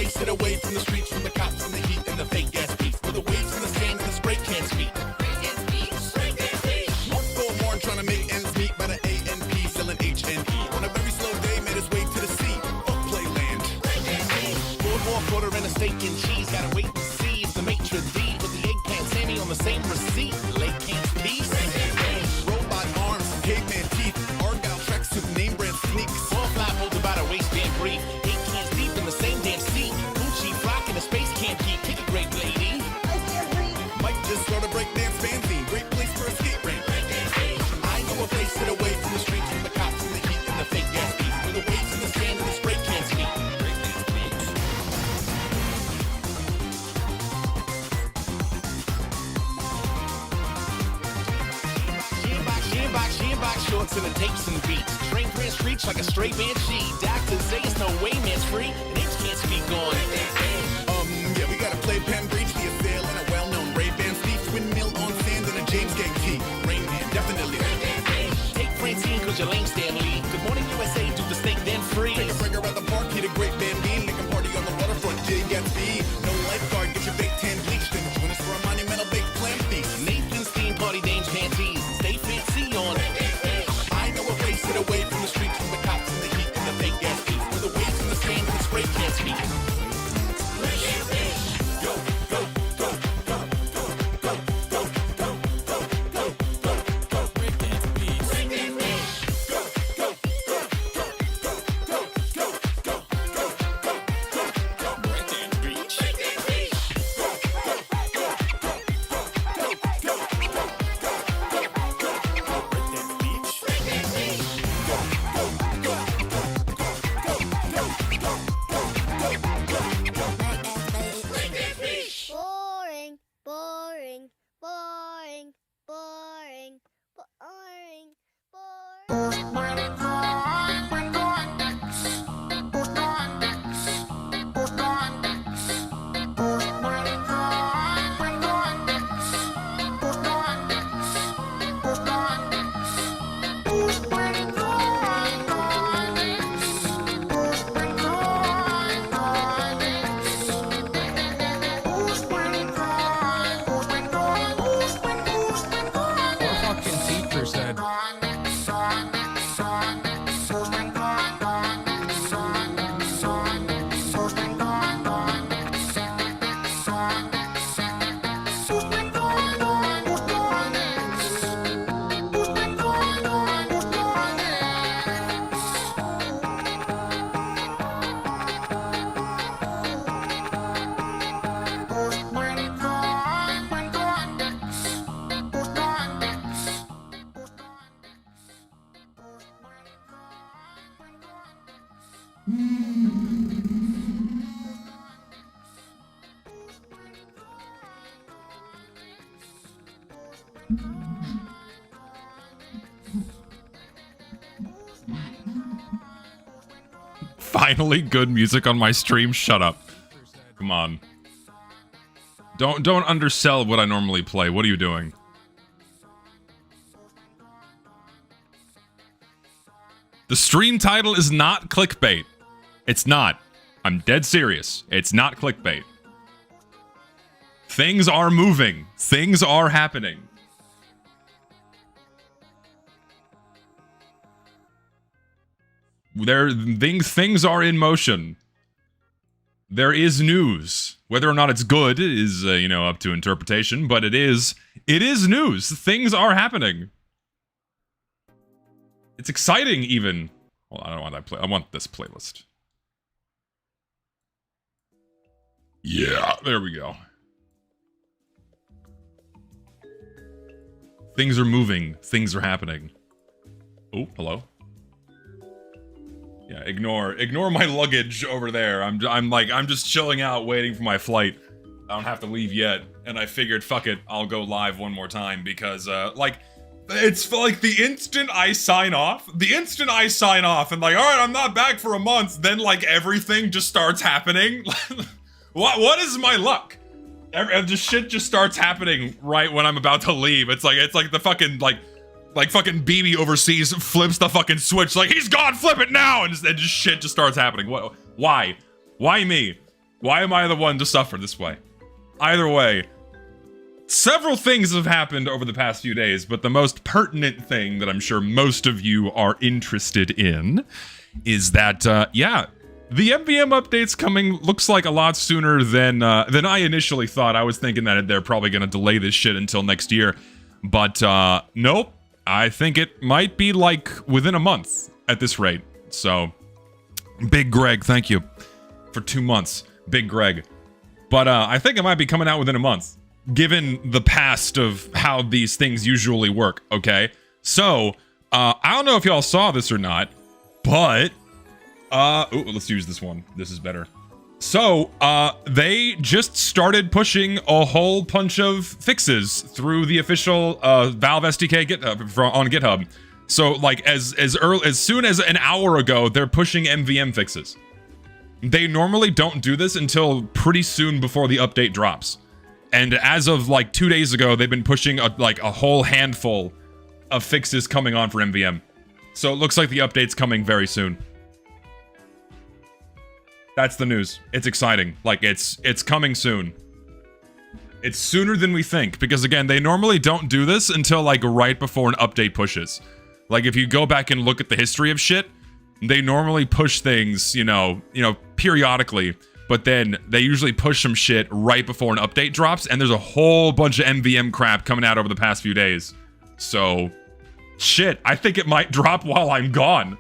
face it away from the streets, from the cops and the heat and the fake ass beats. Where the waves and the sand and the spray can't speak. North Bullhorn trying to make ends meet by the ANP selling HNE. On a very slow day, made his way to the sea. Fuck playland. Boardwalk quarter and a steak and cheese. Gotta wait and see if the maitre d' with the eggplant Sammy on the same receipt. Lake King's peace. Robot arms, caveman teeth. Argyle tracksuit, name brand sneaks. All fly holds about a waistband brief. 8 cans deep in the same damn seat. Gucci flock in the space camp geek. Kick a great lady. Mike just started break dance fanzine. Great place for a skate rink. I know a place that away from the streets, from the cops and the heat and the fake gas beats. Where the waves and the sand and the spray can't speak. She in box shorts and the tapes and beats. Train grand screech like a stray banshee. Doctors say it's no way man's free. Names can't speak on. Yeah, we gotta play Penn Breach, the Assail, and a well-known Ray-Ban Steve. Windmill on sand and a James Gang tee. Rain Man, definitely. Take Francine, cause your lame Stanley. Good morning, USA, do the steak then free. Take a breaker at the park, hit a great bambine. Make a party on the waterfront, Jay Gatsby. No lifeguard, get your big tan bleached. And join us for a monumental baked clam feast. Nathan's theme party, Dame's panties. Stay fancy on. I know a place that away from the streets, from the cops and the heat and the fake gas beats. Where the waves and the sand and the spray can't speak. Go, go, go, go, go, go, go, go, go, go, go, go, breakdance beats. Go, go, go, go, go, go, go, go, go, go, go, go, breakdance beats. Go, go, go, go, go, go, go, go, go, go, go, breakdance beats. Go, go, go, go, go, go, go, go, go, go, go, breakdance beats. Boring, boring, boring, boring, boring, boring. Our fucking teacher said. Finally, good music on my stream. Shut up. Come on. Don't undersell what I normally play. What are you doing? The stream title is not clickbait. It's not. I'm dead serious. It's not clickbait. Things are moving. Things are happening. Things are in motion. There is news. Whether or not it's good is, up to interpretation, but it is news. Things are happening. It's exciting, even. Well, I don't want that play. I want this playlist. Yeah, there we go. Things are moving. Things are happening. Oh, hello. Yeah, ignore my luggage over there. I'm just chilling out, waiting for my flight. I don't have to leave yet, and I figured, fuck it, I'll go live one more time because, it's like the instant I sign off, and like, all right, I'm not back for a month, then like everything just starts happening. What is my luck? The shit just starts happening right when I'm about to leave. It's like the fucking like fucking BB overseas flips the fucking switch, like he's gone, flip it now, and just shit just starts happening. Why me? Why am I the one to suffer this way? Either way, several things have happened over the past few days, but the most pertinent thing that I'm sure most of you are interested in is that, yeah, the MvM update's coming, looks like a lot sooner than I initially thought. I was thinking that they're probably going to delay this shit until next year, but nope. I think it might be like within a month at this rate. So, Big Greg, thank you for 2 months, Big Greg. But I think it might be coming out within a month, given the past of how these things usually work, okay? So, I don't know if y'all saw this or not, but, ooh, let's use this one. This is better. So, they just started pushing a whole bunch of fixes through the official Valve SDK GitHub on GitHub. So, like, as soon as an hour ago, they're pushing MvM fixes. They normally don't do this until pretty soon before the update drops. And as of like 2 days ago, they've been pushing a whole handful of fixes coming on for MvM. So it looks like the update's coming very soon. That's the news. It's exciting. Like, it's coming soon. It's sooner than we think, because again, they normally don't do this until like right before an update pushes. Like, if you go back and look at the history of shit, they normally push things, you know, periodically, but then they usually push some shit right before an update drops, and there's a whole bunch of MvM crap coming out over the past few days. So, shit, I think it might drop while I'm gone.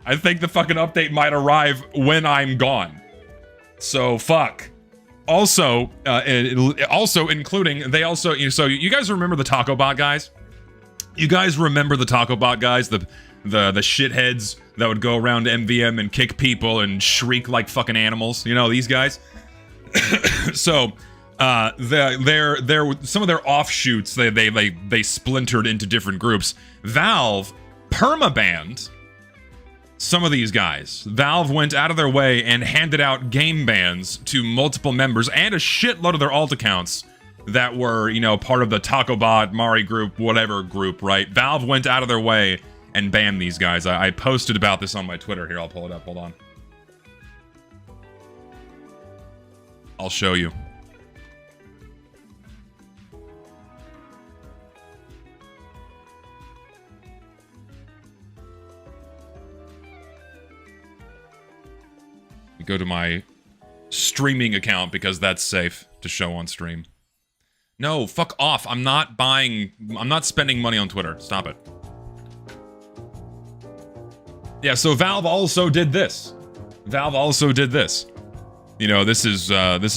I think the fucking update might arrive when I'm gone. So, fuck. Also, including, they also, so you guys remember the Taco Bot guys? You guys remember the Taco Bot guys? The shitheads that would go around MvM and kick people and shriek like fucking animals? You know, these guys? So, some of their offshoots, they splintered into different groups. Valve permabanned some of these guys. Valve went out of their way and handed out game bans to multiple members and a shitload of their alt accounts that were, you know, part of the Taco Bot, Mari group, whatever group, right? Valve went out of their way and banned these guys. I posted about this on my Twitter. Here, I'll pull it up. Hold on. I'll show you. Go to my streaming account because that's safe to show on stream. No, fuck off. I'm not spending money on Twitter. Stop it. Yeah, so Valve also did this. You know, this is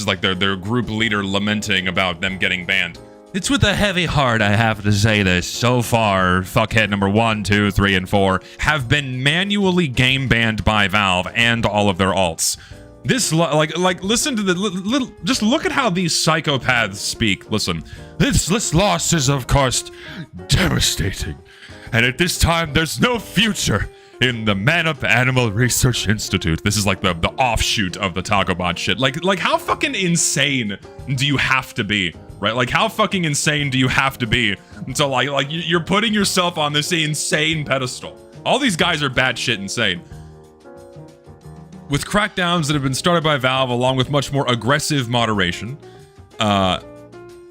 like their group leader lamenting about them getting banned. It's with a heavy heart I have to say this. So far, fuckhead number 1, 2, 3, and 4 have been manually game banned by Valve and all of their alts. This, like, listen to the just look at how these psychopaths speak. Listen, this loss is of course devastating, and at this time there's no future in the Man Up Animal Research Institute. This is like the offshoot of the Taco Bot shit. Like how fucking insane do you have to be? Right? Like, how fucking insane do you have to be until, like, you're putting yourself on this insane pedestal? All these guys are batshit insane. With crackdowns that have been started by Valve, along with much more aggressive moderation, you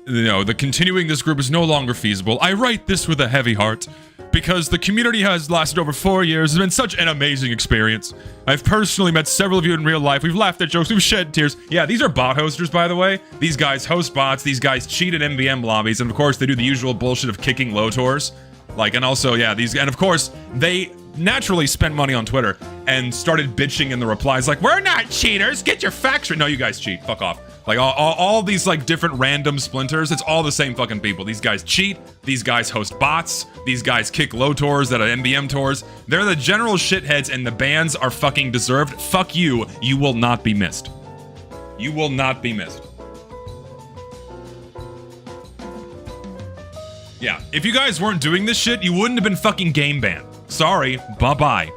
know, the continuing this group is no longer feasible. I write this with a heavy heart, because the community has lasted over 4 years. It's been such an amazing experience. I've personally met several of you in real life. We've laughed at jokes. We've shed tears. Yeah, these are bot hosters, by the way. These guys host bots. These guys cheat at MvM lobbies. And of course, they do the usual bullshit of kicking LOTORs. Like, and also, yeah, and of course, they naturally spent money on Twitter and started bitching in the replies like, we're not cheaters. Get your facts right. No, you guys cheat. Fuck off. Like, all these, like, different random splinters, it's all the same fucking people. These guys cheat, these guys host bots, these guys kick LOTORs that are MvM tours. They're the general shitheads, and the bans are fucking deserved. Fuck you. You will not be missed. You will not be missed. Yeah, if you guys weren't doing this shit, you wouldn't have been fucking game banned. Sorry. Bye-bye.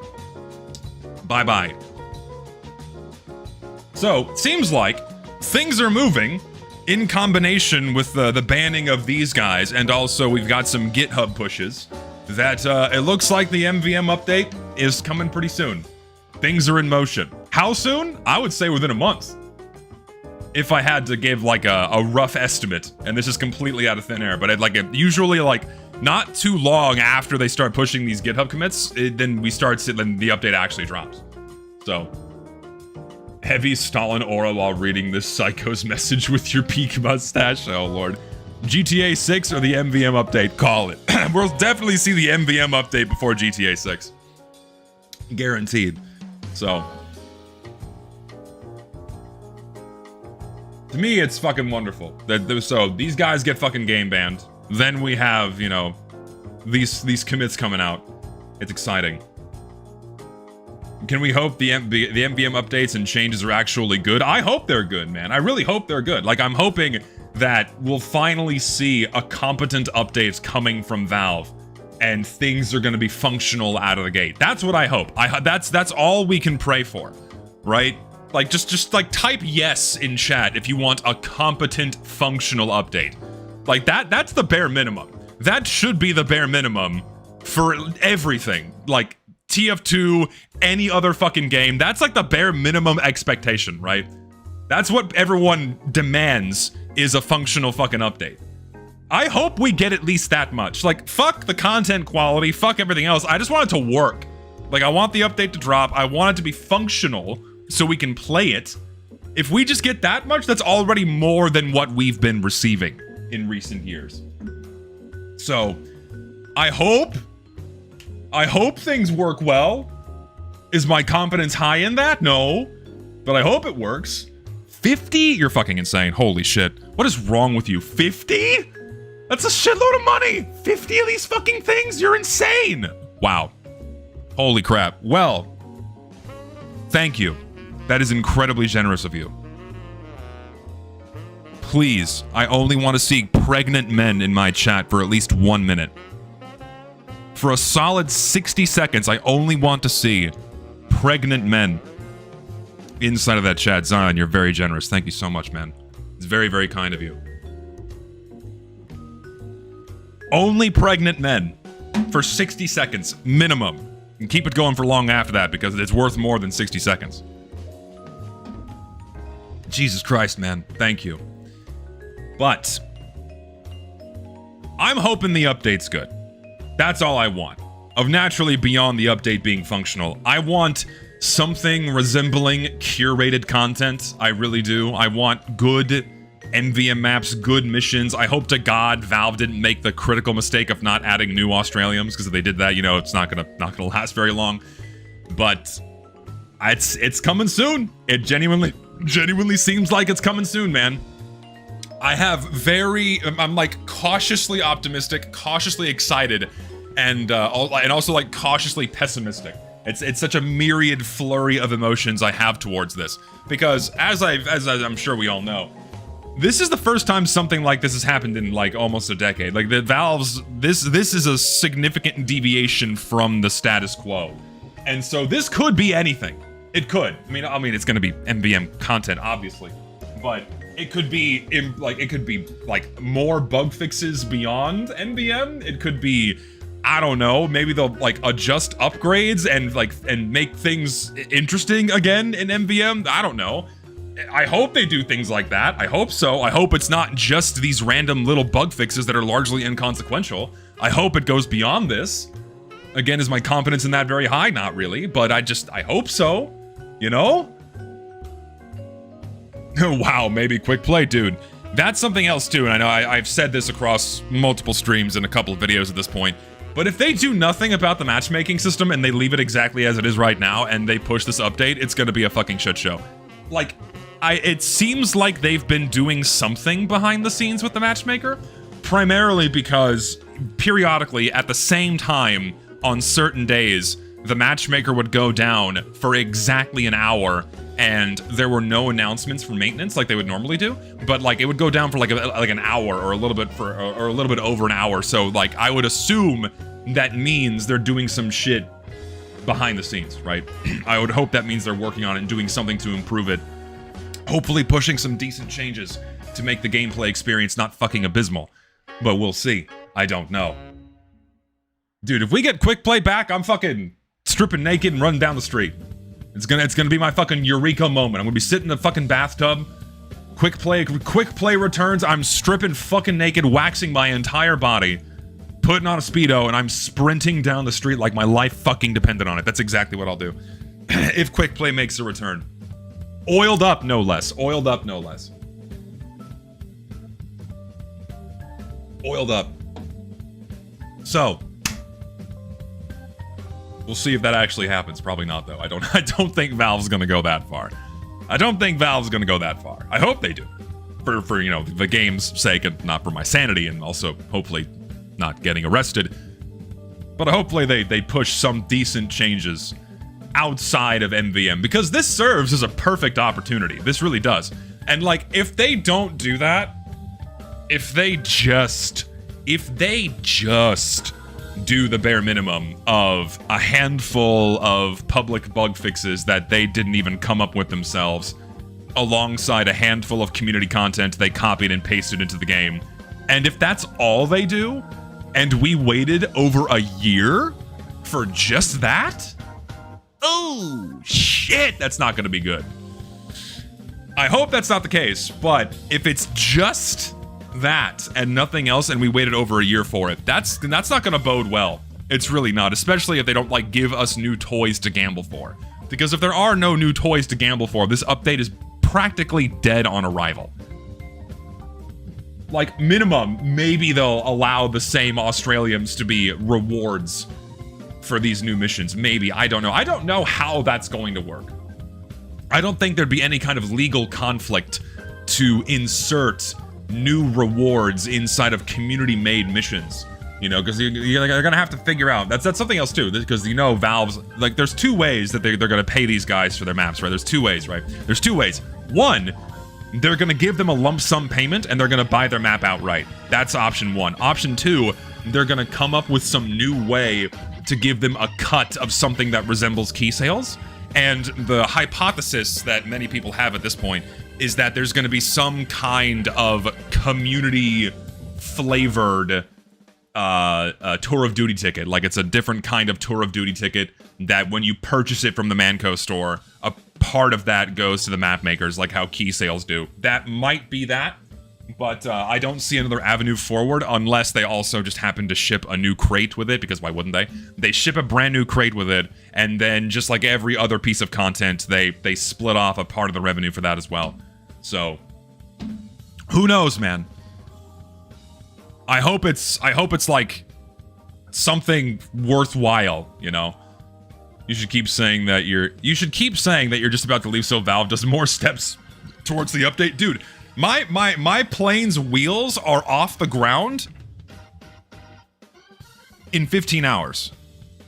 Bye-bye. So, seems like things are moving in combination with the banning of these guys, and also we've got some GitHub pushes that it looks like the MvM update is coming pretty soon. Things are in motion. How soon? I would say within a month. if I had to give like a rough estimate, and this is completely out of thin air, but I'd usually like not too long after they start pushing these GitHub commits, then we start then the update actually drops. So heavy Stalin aura while reading this psycho's message with your peak mustache. Oh lord. GTA 6 or the MvM update? Call it. We'll definitely see the MvM update before GTA 6. Guaranteed. So to me, it's fucking wonderful. So these guys get fucking game banned. Then we have, you know, these commits coming out. It's exciting. Can we hope the MvM updates and changes are actually good? I hope they're good, man. I really hope they're good. Like, I'm hoping that we'll finally see a competent updates coming from Valve and things are going to be functional out of the gate. That's what I hope. That's all we can pray for, right? Like, just like type yes in chat if you want a competent, functional update. Like, that's the bare minimum. That should be the bare minimum for everything. Like, TF2, any other fucking game, that's like the bare minimum expectation, right? That's what everyone demands, is a functional fucking update. I hope we get at least that much. Like, fuck the content quality, fuck everything else. I just want it to work. Like, I want the update to drop. I want it to be functional so we can play it. If we just get that much, that's already more than what we've been receiving in recent years. So, I hope things work well. Is my confidence high in that? No. But I hope it works. 50? You're fucking insane. Holy shit. What is wrong with you? 50? That's a shitload of money! 50 of these fucking things? You're insane! Wow. Holy crap. Well, thank you. That is incredibly generous of you. Please, I only want to see pregnant men in my chat for at least 1 minute. For a solid 60 seconds, I only want to see pregnant men inside of that chat. Zion, you're very generous. Thank you so much, man. It's very, very kind of you. Only pregnant men for 60 seconds, minimum. And keep it going for long after that because it's worth more than 60 seconds. Jesus Christ, man. Thank you. But I'm hoping the update's good. That's all I want. Of naturally beyond the update being functional, I want something resembling curated content. I really do. I want good MvM maps, good missions. I hope to God Valve didn't make the critical mistake of not adding new Australians, because if they did that, you know, it's not gonna last very long. But it's coming soon. It genuinely seems like it's coming soon, man. I'm like cautiously optimistic, cautiously excited, and also like cautiously pessimistic. It's such a myriad flurry of emotions I have towards this, because as I'm sure we all know, this is the first time something like this has happened in like almost a decade. Like the Valve's this is a significant deviation from the status quo, and so this could be anything. It could. I mean, it's gonna be MvM content, obviously, but it could be like more bug fixes beyond MvM. It could be, I don't know, maybe they'll like adjust upgrades and make things interesting again in MvM. I don't know. I hope they do things like that. I hope so. I hope it's not just these random little bug fixes that are largely inconsequential. I hope it goes beyond this. Again, is my confidence in that very high? Not really, but I hope so. You know? Wow, maybe quick play, dude. That's something else too, and I know I've said this across multiple streams and a couple of videos at this point, but if they do nothing about the matchmaking system and they leave it exactly as it is right now and they push this update, it's gonna be a fucking shit show. Like, it seems like they've been doing something behind the scenes with the matchmaker, primarily because periodically at the same time on certain days, the matchmaker would go down for exactly an hour and there were no announcements for maintenance like they would normally do, but like it would go down for like an hour or a little bit over an hour. So like I would assume that means they're doing some shit behind the scenes, right? I would hope that means they're working on it and doing something to improve it. Hopefully pushing some decent changes to make the gameplay experience not fucking abysmal. But we'll see. I don't know. Dude, if we get quick play back, I'm fucking stripping naked and running down the street. It's gonna be my fucking eureka moment. I'm gonna be sitting in the fucking bathtub, Quick play returns. I'm stripping fucking naked, waxing my entire body, putting on a Speedo, and I'm sprinting down the street like my life fucking depended on it. That's exactly what I'll do. If quick play makes a return. Oiled up, no less. Oiled up, no less. Oiled up. So, we'll see if that actually happens. Probably not, though. I don't think Valve's gonna go that far. I don't think Valve's gonna go that far. I hope they do. For you know, the game's sake and not for my sanity, and also hopefully not getting arrested. But hopefully they push some decent changes outside of MvM, because this serves as a perfect opportunity. This really does. And like, if they don't do that, if they just do the bare minimum of a handful of public bug fixes that they didn't even come up with themselves, alongside a handful of community content they copied and pasted into the game, and if that's all they do, and we waited over a year for just that, oh shit, that's not gonna be good. I hope that's not the case, but if it's just that and nothing else, and we waited over a year for it, that's not gonna bode well. It's really not, especially if they don't like give us new toys to gamble for. Because if there are no new toys to gamble for, this update is practically dead on arrival. Like, minimum, maybe they'll allow the same Australians to be rewards for these new missions. Maybe, I don't know. I don't know how that's going to work. I don't think there'd be any kind of legal conflict to insert new rewards inside of community-made missions, you know, because you're gonna have to figure out, that's something else too, because you know Valve's, like, there's two ways that they're gonna pay these guys for their maps, right? There's two ways, right? There's two ways. One, they're gonna give them a lump sum payment and they're gonna buy their map outright. That's option one. Option two, they're gonna come up with some new way to give them a cut of something that resembles key sales. And the hypothesis that many people have at this point is that there's going to be some kind of community-flavored Tour of Duty ticket. Like, it's a different kind of Tour of Duty ticket that when you purchase it from the Manco store, a part of that goes to the map makers, like how key sales do. That might be that, but I don't see another avenue forward unless they also just happen to ship a new crate with it, because why wouldn't they? They ship a brand new crate with it, and then just like every other piece of content, they split off a part of the revenue for that as well. So, who knows, man? I hope it's like something worthwhile, you know? You should keep saying that you're just about to leave so Valve does more steps towards the update. Dude, my plane's wheels are off the ground in 15 hours.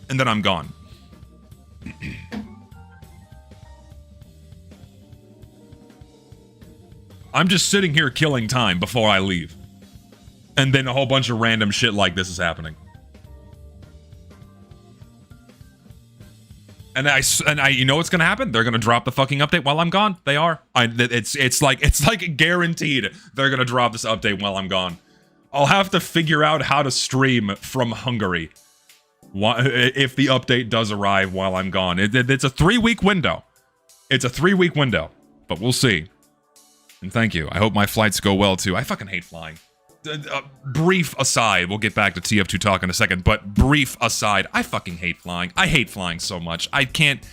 And then I'm gone. I'm just sitting here killing time before I leave. And then a whole bunch of random shit like this is happening. And I, you know what's gonna happen? They're gonna drop the fucking update while I'm gone. They are. It's like guaranteed they're gonna drop this update while I'm gone. I'll have to figure out how to stream from Hungary if the update does arrive while I'm gone. It's a 3-week window. It's a 3-week window, but we'll see. And thank you. I hope my flights go well too. I fucking hate flying. Brief aside, we'll get back to TF2 talk in a second, but brief aside, I fucking hate flying. I hate flying so much. I can't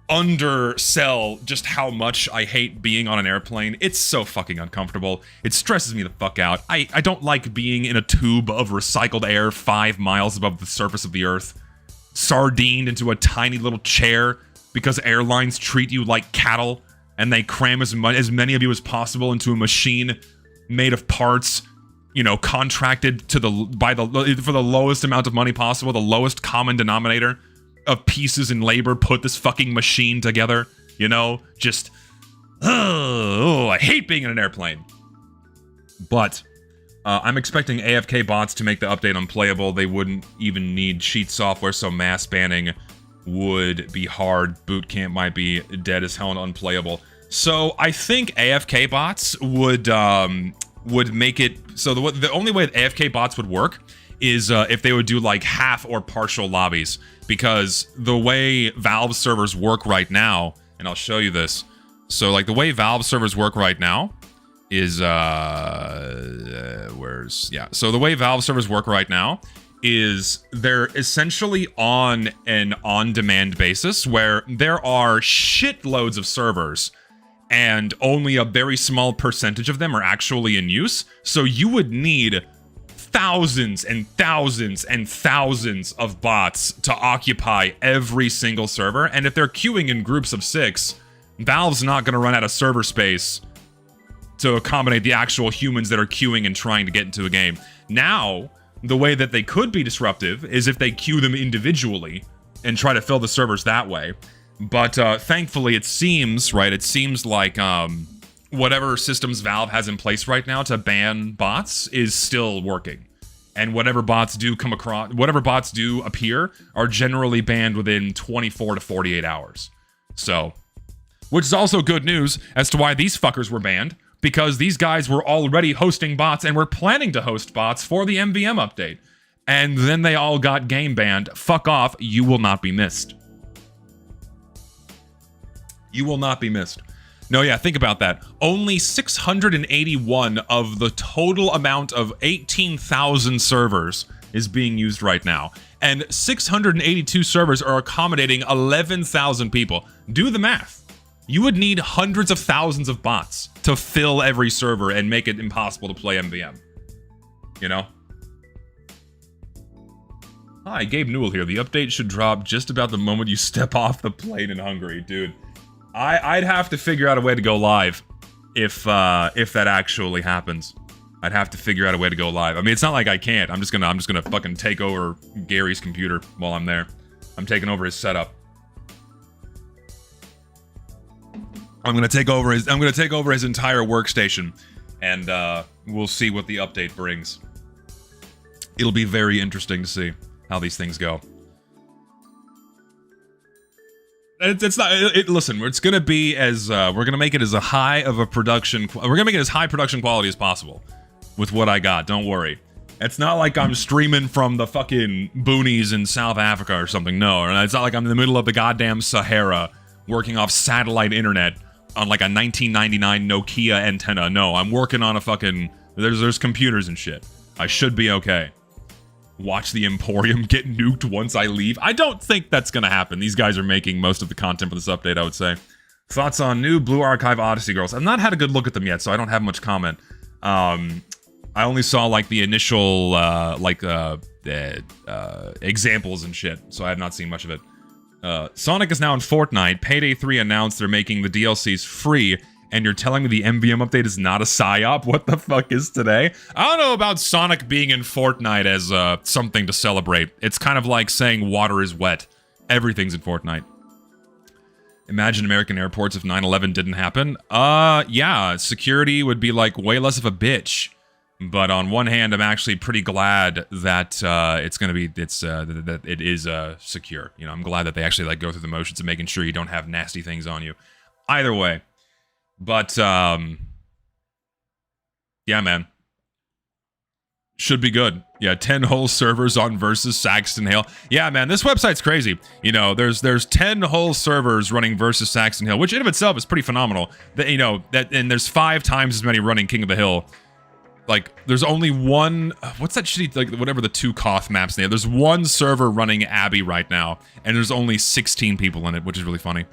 undersell just how much I hate being on an airplane. It's so fucking uncomfortable. It stresses me the fuck out. I don't like being in a tube of recycled air 5 miles above the surface of the earth, sardined into a tiny little chair because airlines treat you like cattle and they cram as many of you as possible into a machine made of parts, you know, contracted to for the lowest amount of money possible, the lowest common denominator of pieces and labor, put this fucking machine together, you know? Just, I hate being in an airplane. But I'm expecting AFK bots to make the update unplayable. They wouldn't even need cheat software, so mass banning would be hard. Boot camp might be dead as hell and unplayable. So I think AFK bots would make it so the only way that AFK bots would work is if they would do like half or partial lobbies, because the way Valve servers work right now, and I'll show you this, So like the way Valve servers work right now is so the way Valve servers work right now is they're essentially on an on-demand basis where there are shitloads of servers and only a very small percentage of them are actually in use. So you would need thousands and thousands and thousands of bots to occupy every single server. And if they're queuing in groups of 6, Valve's not going to run out of server space to accommodate the actual humans that are queuing and trying to get into a game. Now, the way that they could be disruptive is if they queue them individually and try to fill the servers that way. But thankfully, it seems, right, it seems like whatever systems Valve has in place right now to ban bots is still working. And whatever bots do appear are generally banned within 24 to 48 hours. So, which is also good news as to why these fuckers were banned, because these guys were already hosting bots and were planning to host bots for the MvM update. And then they all got game banned. Fuck off, you will not be missed. You will not be missed. No, yeah, think about that. Only 681 of the total amount of 18,000 servers is being used right now. And 682 servers are accommodating 11,000 people. Do the math. You would need hundreds of thousands of bots to fill every server and make it impossible to play MvM. You know? Hi, Gabe Newell here. The update should drop just about the moment you step off the plane in Hungary. Dude, I'd have to figure out a way to go live if that actually happens. I'd have to figure out a way to go live. I mean, it's not like I can't. I'm just gonna fucking take over Gary's computer while I'm there. I'm taking over his setup. I'm gonna take over his entire workstation, and we'll see what the update brings. It'll be very interesting to see how these things go. Listen, it's gonna be as we're gonna make it as high production quality as possible with what I got. Don't worry. It's not like I'm streaming from the fucking boonies in South Africa or something. No, it's not like I'm in the middle of the goddamn Sahara working off satellite internet on like a 1999 Nokia antenna. No, I'm working on a fucking... There's computers and shit. I should be okay. Watch the Emporium get nuked once I leave. I don't think that's gonna happen. These guys are making most of the content for this update, I would say. Thoughts on new Blue Archive Odyssey girls? I've not had a good look at them yet, so I don't have much comment. I only saw like the initial examples and shit, so I have not seen much of it. Sonic is now in Fortnite. Payday 3 announced they're making the DLCs free, and you're telling me the MvM update is not a psyop? What the fuck is today? I don't know about Sonic being in Fortnite as something to celebrate. It's kind of like saying water is wet. Everything's in Fortnite. Imagine American airports if 9/11 didn't happen. Yeah, security would be like way less of a bitch. But on one hand, I'm actually pretty glad that that it is secure. You know, I'm glad that they actually like go through the motions of making sure you don't have nasty things on you. Either way, but yeah, man, should be good. Yeah, 10 whole servers on versus Saxton Hill. Yeah, man, this website's crazy. You know, there's 10 whole servers running versus Saxton Hill, which in of itself is pretty phenomenal. That and there's 5 times as many running King of the Hill. Like, there's only one... What's that shitty... Like, whatever the 2 Koth maps they have. There's one server running Abby right now, and there's only 16 people in it, which is really funny.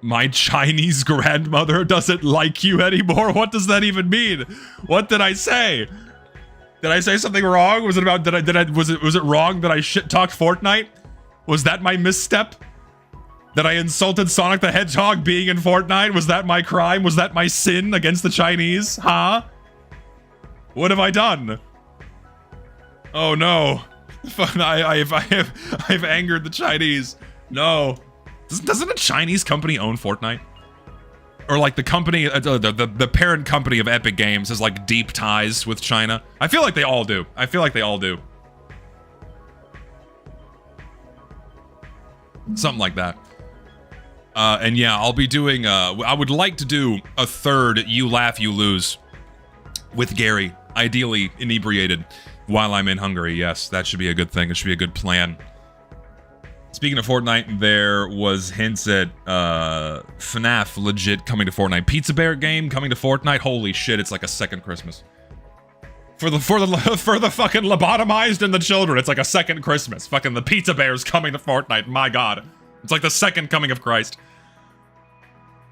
My Chinese grandmother doesn't like you anymore? What does that even mean? What did I say? Did I say something wrong? Was it about... Was it wrong that I shit-talked Fortnite? Was that my misstep? That I insulted Sonic the Hedgehog being in Fortnite? Was that my crime? Was that my sin against the Chinese? Huh? What have I done? Oh no. I've angered the Chinese. No. Doesn't a Chinese company own Fortnite? Or like the company, the parent company of Epic Games has like deep ties with China? I feel like they all do. I feel like they all do. Something like that. And yeah, I'll be doing, I would like to do a third You Laugh, You Lose with Gary, ideally inebriated, while I'm in Hungary. Yes, that should be a good thing. It should be a good plan. Speaking of Fortnite, there was hints at FNAF legit coming to Fortnite. Pizza Bear game coming to Fortnite. Holy shit, it's like a second Christmas. For the fucking lobotomized and the children, it's like a second Christmas. Fucking the Pizza Bear's coming to Fortnite. My god. It's like the second coming of Christ.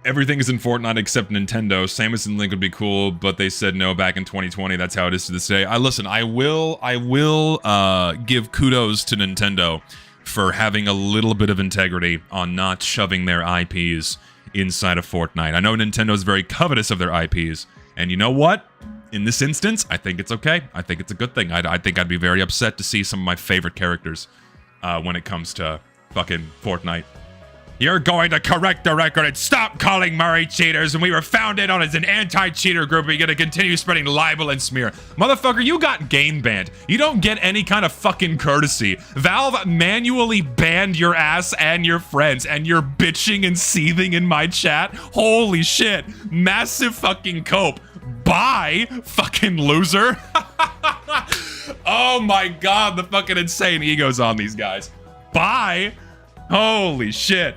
Everything is in Fortnite except Nintendo. Samus and Link would be cool, but they said no back in 2020. That's how it is to this day. Listen, I will give kudos to Nintendo for having a little bit of integrity on not shoving their IPs inside of Fortnite. I know Nintendo's very covetous of their IPs, and you know what? In this instance, I think it's okay. I think it's a good thing. I think I'd be very upset to see some of my favorite characters when it comes to fucking Fortnite. You're going to correct the record and stop calling Murray cheaters, and we were founded on as an anti-cheater group. You're gonna continue spreading libel and smear. Motherfucker, you got game banned. You don't get any kind of fucking courtesy. Valve manually banned your ass and your friends, and you're bitching and seething in my chat? Holy shit. Massive fucking cope. Bye, fucking loser. Oh my god, the fucking insane egos on these guys. Bye. Holy shit.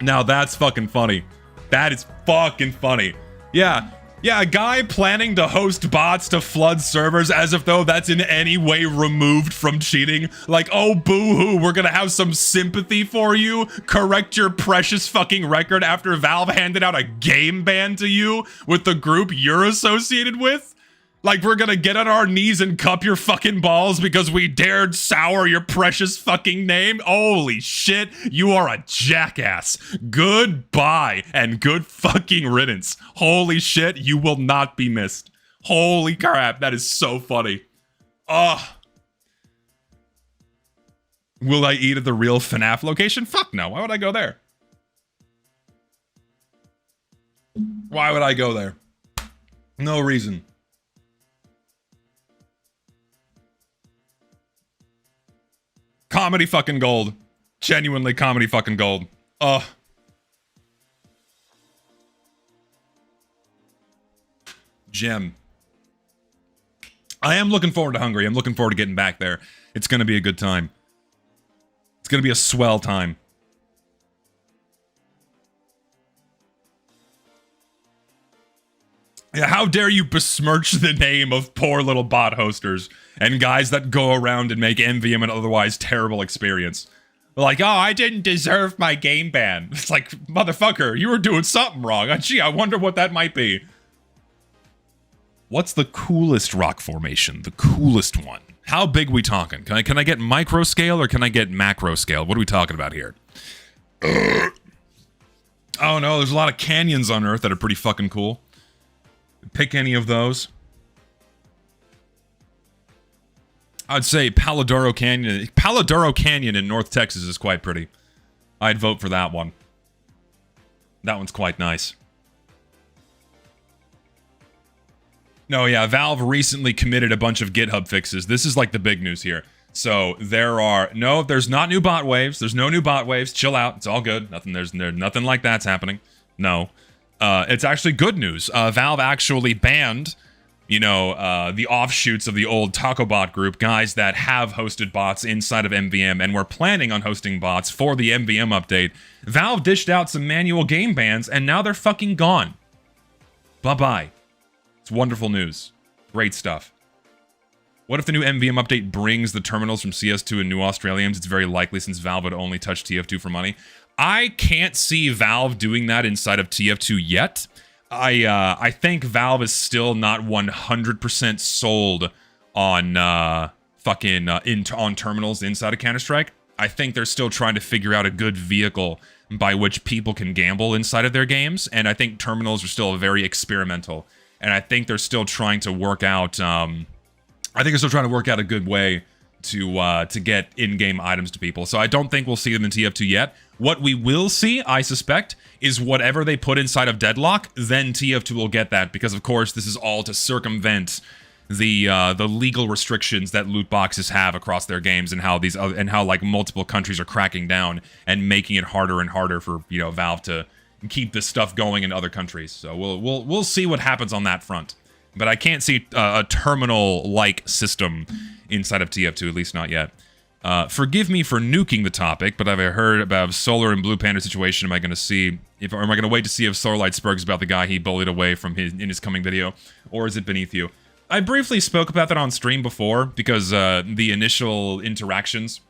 Now that's fucking funny. That is fucking funny. Yeah, a guy planning to host bots to flood servers as if though that's in any way removed from cheating. Like, oh boo-hoo, we're gonna have some sympathy for you. Correct your precious fucking record after Valve handed out a game ban to you with the group you're associated with. Like, we're gonna get on our knees and cup your fucking balls because we dared sour your precious fucking name? Holy shit, you are a jackass. Goodbye, and good fucking riddance. Holy shit, you will not be missed. Holy crap, that is so funny. Ugh. Will I eat at the real FNAF location? Fuck no, why would I go there? Why would I go there? No reason. Comedy fucking gold. Genuinely comedy fucking gold. Ugh. Gem. I am looking forward to Hungary. I'm looking forward to getting back there. It's gonna be a good time. It's gonna be a swell time. Yeah, how dare you besmirch the name of poor little bot hosters and guys that go around and make MvM an otherwise terrible experience. Like, oh, I didn't deserve my game ban. It's like, motherfucker, you were doing something wrong. Gee, I wonder what that might be. What's the coolest rock formation? The coolest one? How big we talking? Can I get micro scale or can I get macro scale? What are we talking about here? Oh no, there's a lot of canyons on Earth that are pretty fucking cool. Pick any of those. I'd say Paladoro Canyon in North Texas is quite pretty. I'd vote for that one. That one's quite nice. No, yeah, Valve recently committed a bunch of GitHub fixes. This is like the big news here. So there's not new bot waves. There's no new bot waves. Chill out. It's all good. There's nothing like that's happening. No. It's actually good news. Valve actually banned, the offshoots of the old TacoBot group, guys that have hosted bots inside of MvM and were planning on hosting bots for the MvM update. Valve dished out some manual game bans, and now they're fucking gone. Bye-bye. It's wonderful news. Great stuff. What if the new MvM update brings the terminals from CS2 and New Australians? It's very likely since Valve would only touch TF2 for money. I can't see Valve doing that inside of TF2 yet. I think Valve is still not 100% sold on on terminals inside of Counter-Strike. I think they're still trying to figure out a good vehicle by which people can gamble inside of their games, and I think terminals are still very experimental. And I think they're still trying to work out. I think they're still trying to work out a good way to get in-game items to people. So I don't think we'll see them in TF2 yet. What we will see, I suspect, is whatever they put inside of Deadlock, then TF2 will get that, because of course this is all to circumvent the legal restrictions that loot boxes have across their games, and how like multiple countries are cracking down and making it harder and harder for Valve to keep this stuff going in other countries. So we'll see what happens on that front. But I can't see a terminal-like system inside of TF2, at least not yet. Forgive me for nuking the topic, but I've heard about Solar and Blue Panda situation. Am I going to see if, or am I going to wait to see if Solarlight Spurgs about the guy he bullied away from in his coming video, or is it beneath you? I briefly spoke about that on stream before because the initial interactions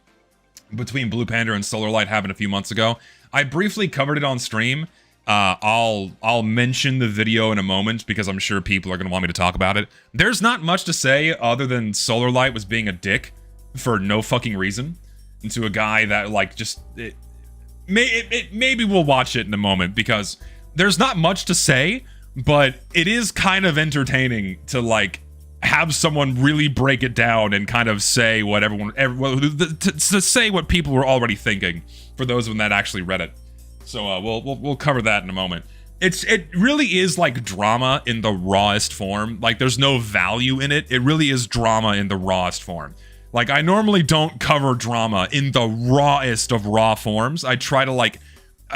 between Blue Panda and Solarlight happened a few months ago. I briefly covered it on stream. I'll mention the video in a moment because I'm sure people are going to want me to talk about it. There's not much to say other than Solarlight was being a dick for no fucking reason, and to a guy that, like, just... maybe we'll watch it in a moment, because there's not much to say, but it is kind of entertaining to, like, have someone really break it down and kind of say what to say what people were already thinking, for those of them that actually read it. So we'll cover that in a moment. It really is like drama in the rawest form. Like, there's no value in it. It really is drama in the rawest form. Like, I normally don't cover drama in the rawest of raw forms. I try to, like,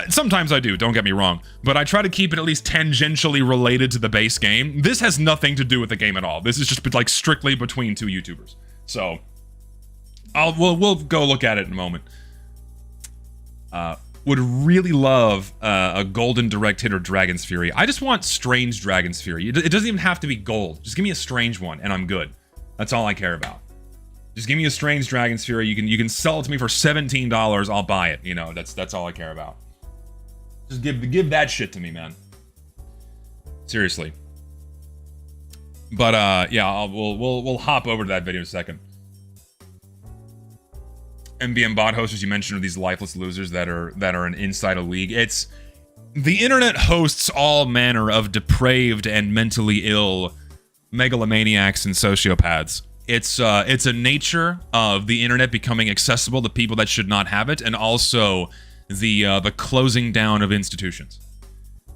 sometimes I do, don't get me wrong, but I try to keep it at least tangentially related to the base game. This has nothing to do with the game at all. This is just, like, strictly between two YouTubers. So, we'll go look at it in a moment. Would really love a golden direct hit or Dragon's Fury. I just want strange Dragon's Fury. It doesn't even have to be gold. Just give me a strange one, and I'm good. That's all I care about. Just give me a strange Dragon's Fury. You can sell it to me for $17. I'll buy it. You know, that's all I care about. Just give that shit to me, man. Seriously. But yeah, we'll hop over to that video in a second. MvM bot hosters you mentioned are these lifeless losers that are an inside a league. It's the internet hosts all manner of depraved and mentally ill megalomaniacs and sociopaths. It's a nature of the internet becoming accessible to people that should not have it, and also the closing down of institutions.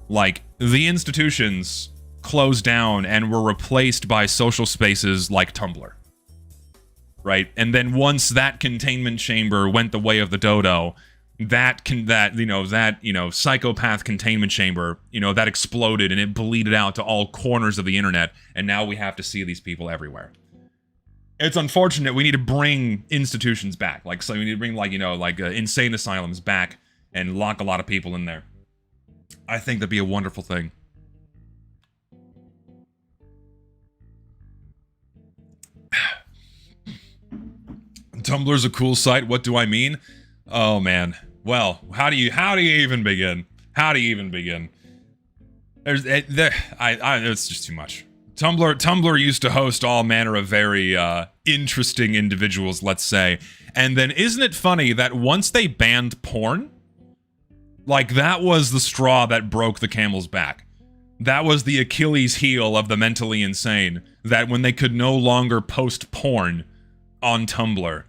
Like, the institutions closed down and were replaced by social spaces like Tumblr. Right? And then once that containment chamber went the way of the dodo, that psychopath containment chamber, that exploded and it bleeded out to all corners of the internet, and now we have to see these people everywhere. It's unfortunate. We need to bring institutions back. Like, so we need to bring, insane asylums back and lock a lot of people in there. I think that'd be a wonderful thing. Tumblr's a cool site. What do I mean? Oh man. Well, how do you even begin? How do you even begin? It's just too much. Tumblr used to host all manner of very interesting individuals, let's say. And then isn't it funny that once they banned porn, like, that was the straw that broke the camel's back. That was the Achilles heel of the mentally insane, that when they could no longer post porn on Tumblr,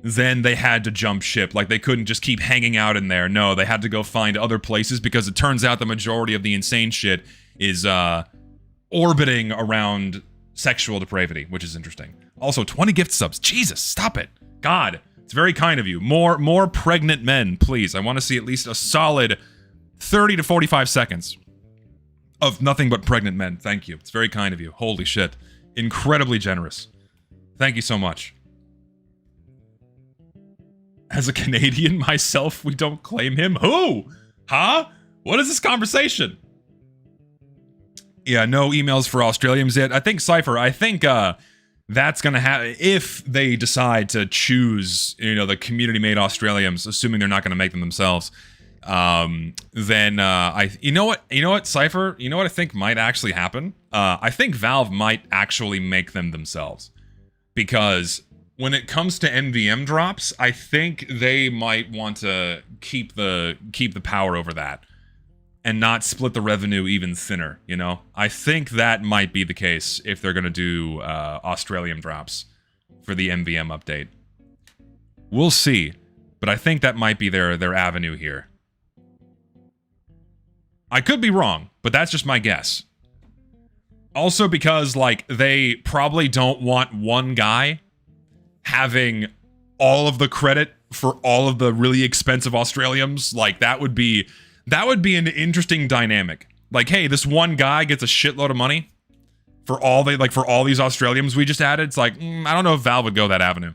then they had to jump ship. Like, they couldn't just keep hanging out in there. No, they had to go find other places, because it turns out the majority of the insane shit is orbiting around sexual depravity, which is interesting. Also, 20 gift subs. Jesus, stop it. God, it's very kind of you. More pregnant men, please. I want to see at least a solid 30 to 45 seconds of nothing but pregnant men. Thank you. It's very kind of you. Holy shit. Incredibly generous. Thank you so much. As a Canadian myself, we don't claim him. Who? Huh? What is this conversation? Yeah, no emails for Australians yet. I think, Cypher, that's gonna happen if they decide to choose, the community-made Australians, assuming they're not gonna make them themselves. Then, you know what, Cypher? You know what I think might actually happen? I think Valve might actually make them themselves. Because when it comes to MvM drops, I think they might want to keep the power over that and not split the revenue even thinner, I think that might be the case if they're going to do Australian drops for the MvM update. We'll see, but I think that might be their avenue here. I could be wrong, but that's just my guess. Also because, like, they probably don't want one guy having all of the credit for all of the really expensive Australians. Like, that would be an interesting dynamic. Like, hey, this one guy gets a shitload of money for all these Australians we just added. It's like, I don't know if Valve would go that avenue.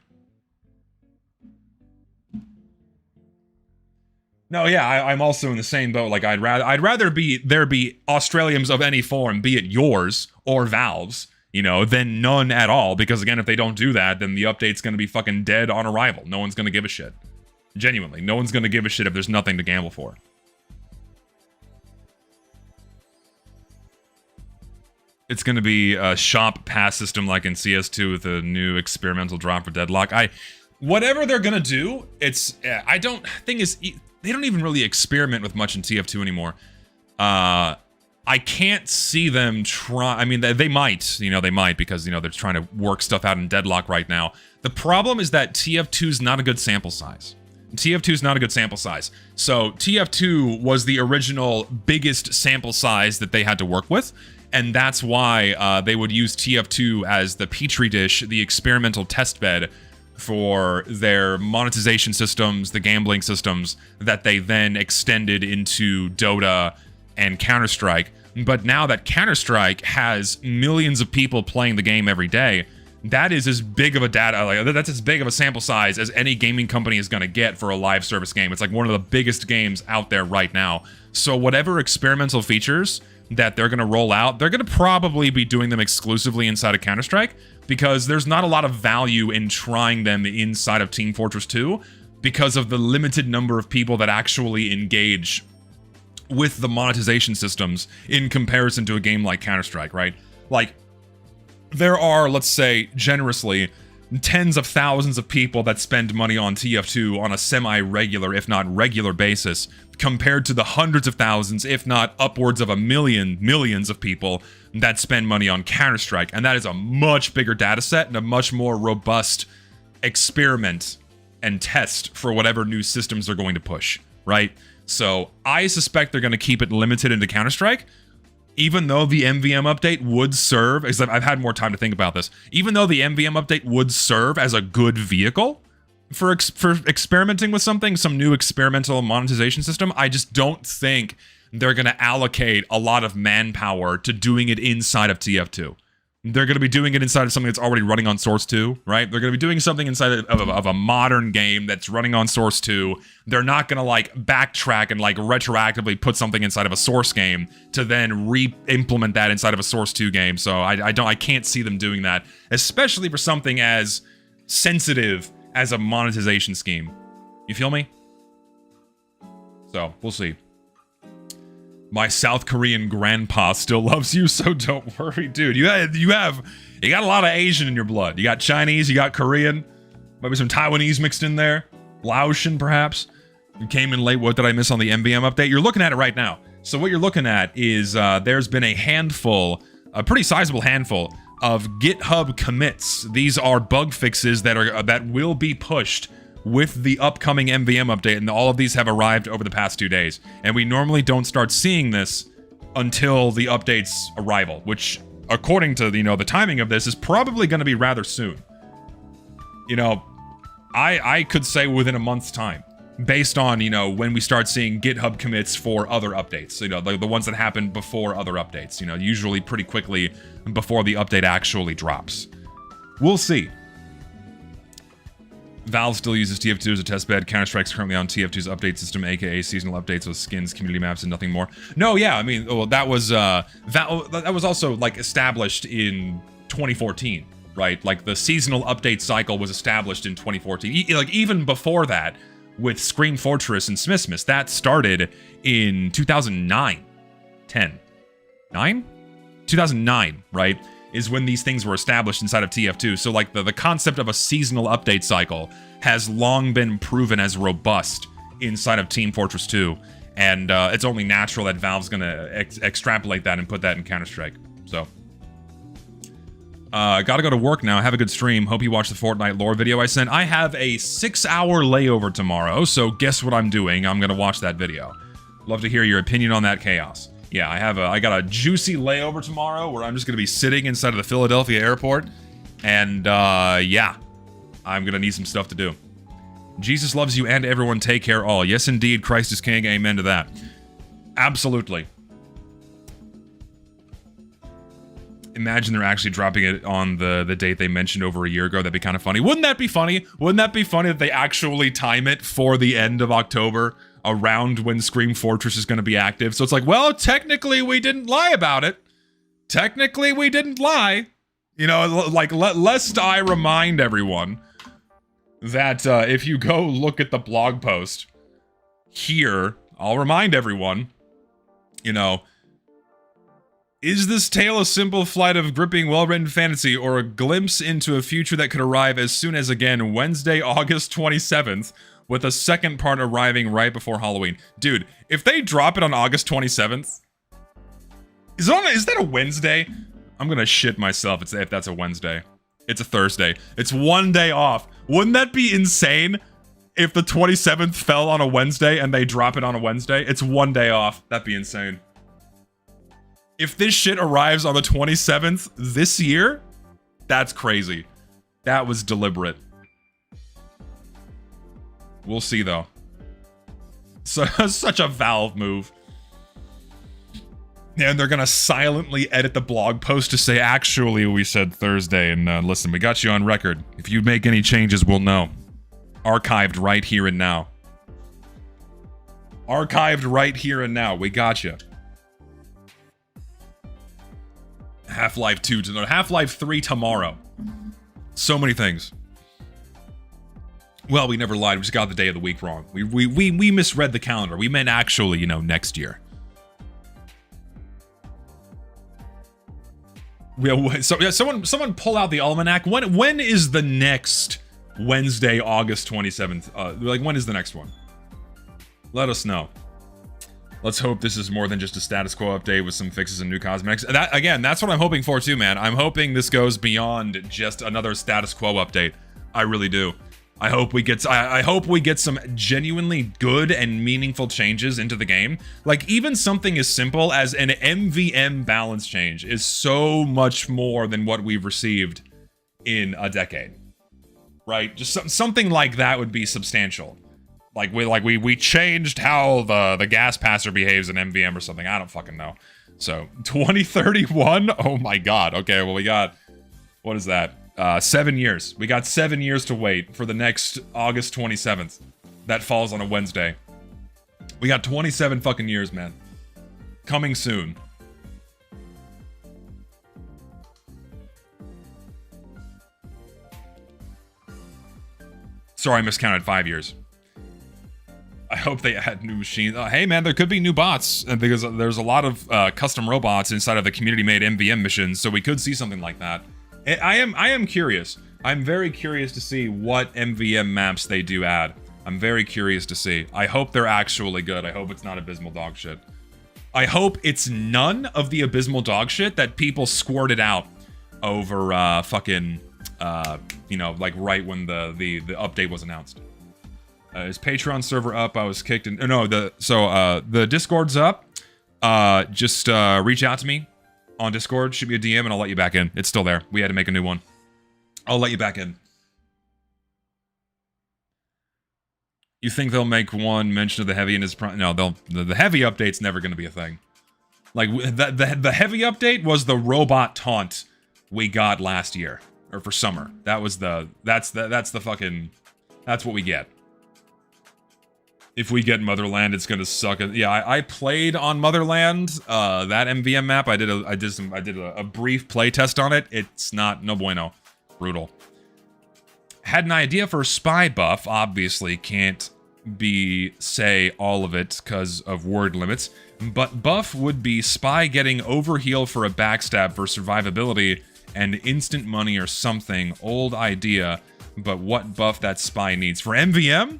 No, yeah, I'm also in the same boat. Like, I'd rather there be Australians of any form, be it yours or Valve's, you know, than none at all. Because again, if they don't do that, then the update's gonna be fucking dead on arrival. No one's gonna give a shit. Genuinely, no one's gonna give a shit if there's nothing to gamble for. It's gonna be a shop pass system like in CS2 with a new experimental drop for Deadlock. Whatever they're gonna do, thing is, they don't even really experiment with much in TF2 anymore. I can't see them try. I mean, they might, you know, because, you know, they're trying to work stuff out in Deadlock right now. The problem is that TF2 is not a good sample size. TF2 is not a good sample size. So TF2 was the original biggest sample size that they had to work with. And that's why they would use TF2 as the petri dish, the experimental test bed for their monetization systems, the gambling systems that they then extended into Dota and Counter-Strike. But now that Counter-Strike has millions of people playing the game every day, that is as big of a that's as big of a sample size as any gaming company is going to get for a live service game. It's like one of the biggest games out there right now. So whatever experimental features that they're going to roll out, they're going to probably be doing them exclusively inside of Counter-Strike, because there's not a lot of value in trying them inside of Team Fortress 2 because of the limited number of people that actually engage with the monetization systems in comparison to a game like Counter-Strike, right? Like, there are, let's say, generously, tens of thousands of people that spend money on TF2 on a semi-regular, if not regular basis, compared to the hundreds of thousands, if not upwards of millions of people that spend money on Counter-Strike. And that is a much bigger data set and a much more robust experiment and test for whatever new systems they're going to push, right? So I suspect they're going to keep it limited into Counter-Strike, even though the MvM update would serve, because I've had more time to think about this, even though the MvM update would serve as a good vehicle for experimenting with something, some new experimental monetization system, I just don't think they're going to allocate a lot of manpower to doing it inside of TF2. They're going to be doing it inside of something that's already running on Source 2, right? They're going to be doing something inside of a modern game that's running on Source 2. They're not going to, like, backtrack and, like, retroactively put something inside of a Source game to then re-implement that inside of a Source 2 game. So I can't see them doing that, especially for something as sensitive as a monetization scheme. You feel me? So, we'll see. My South Korean grandpa still loves you, so don't worry, dude. You got a lot of Asian in your blood. You got Chinese, you got Korean, maybe some Taiwanese mixed in there, Laotian perhaps. You came in late. What did I miss on the MvM update? You're looking at it right now. So what you're looking at is there's been a pretty sizable handful of GitHub commits. These are bug fixes that will be pushed with the upcoming MvM update, and all of these have arrived over the past 2 days. And we normally don't start seeing this until the update's arrival, which, according to, you know, the timing of this, is probably going to be rather soon. You know, I could say within a month's time, based on, you know, when we start seeing GitHub commits for other updates. You know, the ones that happen before other updates, you know, usually pretty quickly before the update actually drops. We'll see. Valve still uses TF2 as a testbed. Counter-Strike's currently on TF2's update system, aka seasonal updates with skins, community maps, and nothing more. No, yeah, I mean, well, that was also, like, established in 2014, right? Like, the seasonal update cycle was established in 2014. Like, even before that, with Scream Fortress and Smithsmith, that started in 2009. 2009, right? Is when these things were established inside of TF2. So, like, the concept of a seasonal update cycle has long been proven as robust inside of Team Fortress 2. And it's only natural that Valve's gonna extrapolate that and put that in Counter-Strike. So, gotta go to work now. Have a good stream. Hope you watched the Fortnite lore video I sent. I have a 6-hour layover tomorrow, so guess what I'm doing? I'm gonna watch that video. Love to hear your opinion on that chaos. Yeah, I got a juicy layover tomorrow where I'm just gonna be sitting inside of the Philadelphia airport, and yeah, I'm gonna need some stuff to do. Jesus loves you and everyone. Take care all. Yes, indeed. Christ is king. Amen to that. Absolutely. Imagine they're actually dropping it on the date they mentioned over a year ago. That'd be kind of funny. Wouldn't that be funny? Wouldn't that be funny if they actually time it for the end of October around when Scream Fortress is going to be active. So it's like, well, technically we didn't lie about it. Technically we didn't lie. You know, like, lest I remind everyone that if you go look at the blog post here, I'll remind everyone, you know, is this tale a simple flight of gripping, well-written fantasy, or a glimpse into a future that could arrive as soon as, again, Wednesday, August 27th, with a second part arriving right before Halloween? Dude, if they drop it on August 27th, is that a Wednesday? I'm gonna shit myself if that's a Wednesday. It's a Thursday. It's one day off. Wouldn't that be insane if the 27th fell on a Wednesday and they drop it on a Wednesday? It's one day off. That'd be insane. If this shit arrives on the 27th this year, that's crazy. That was deliberate. We'll see, though. So, such a Valve move. And they're gonna silently edit the blog post to say, actually, we said Thursday, and listen, we got you on record. If you make any changes, we'll know. Archived right here and now. Archived right here and now. We got you. Half-Life 2 to Half-Life 3 tomorrow. So many things. Well, we never lied. We just got the day of the week wrong. We misread the calendar. We meant actually, you know, next year. So yeah, someone pull out the almanac. When is the next Wednesday, August 27th? Like, when is the next one? Let us know. Let's hope this is more than just a status quo update with some fixes and new cosmetics. That, again, that's what I'm hoping for too, man. I'm hoping this goes beyond just another status quo update. I really do. I hope we get some genuinely good and meaningful changes into the game. Like, even something as simple as an MvM balance change is so much more than what we've received in a decade. Right? Just something like that would be substantial. Like we changed how the gas passer behaves in MvM or something. I don't fucking know. So 2031. Oh my god. Okay, well we got, what is that? 7 years. We got 7 years to wait for the next August 27th. That falls on a Wednesday. We got 27 fucking years, man. Coming soon. Sorry, I miscounted 5 years. I hope they add new machines. Hey man, there could be new bots because there's a lot of custom robots inside of the community-made MvM missions, so we could see something like that. I am curious. I'm very curious to see what MvM maps they do add. I'm very curious to see. I hope they're actually good. I hope it's not abysmal dog shit. I hope it's none of the abysmal dog shit that people squirted out over fucking you know, like right when the update was announced. Is Patreon server up? I was kicked in. No, the Discord's up. Just reach out to me on Discord, shoot me a DM, and I'll let you back in. It's still there. We had to make a new one. I'll let you back in. You think they'll make one mention of the heavy in his no, the heavy update's never going to be a thing. Like the heavy update was the robot taunt we got last year or for summer. That's what we get. If we get Motherland, it's gonna suck. Yeah, I played on Motherland, that MvM map. I did a brief play test on it. It's no bueno. Brutal. Had an idea for a spy buff. Obviously can't say all of it because of word limits. But buff would be spy getting overheal for a backstab for survivability and instant money or something. Old idea, but what buff that spy needs for MvM?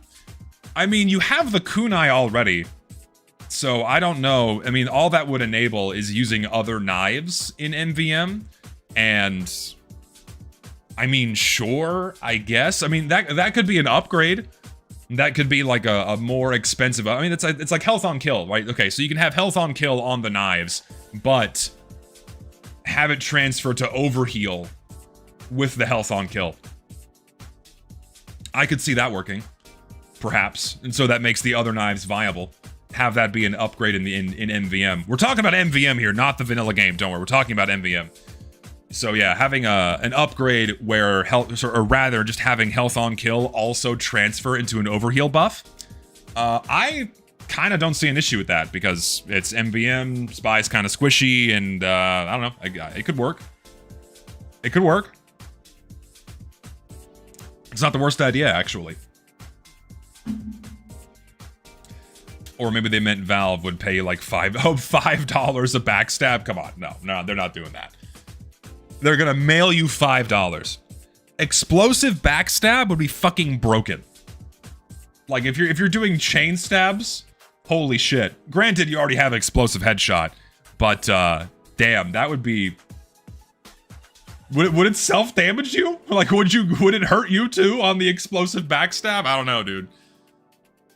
I mean, you have the kunai already, so I don't know. I mean, all that would enable is using other knives in MvM, and I mean, sure, I guess. I mean, that could be an upgrade. That could be like a more expensive. I mean, it's like health on kill, right? Okay, so you can have health on kill on the knives, but have it transfer to overheal with the health on kill. I could see that working. Perhaps, and so that makes the other knives viable. Have that be an upgrade in MvM. We're talking about MvM here, not the vanilla game. Don't worry, we're talking about MvM. So yeah, having an upgrade where health, or rather, just having health on kill also transfer into an overheal buff. I kind of don't see an issue with that because it's MvM, Spy's kind of squishy, and I don't know, it could work. It could work. It's not the worst idea, actually. Or maybe they meant Valve would pay like $5 a backstab. Come on, no, they're not doing that. They're gonna mail you $5. Explosive backstab would be fucking broken. Like if you're doing chain stabs, holy shit. Granted, you already have explosive headshot, but damn, that would be. Would it self-damage you? Like would it hurt you too on the explosive backstab? I don't know, dude.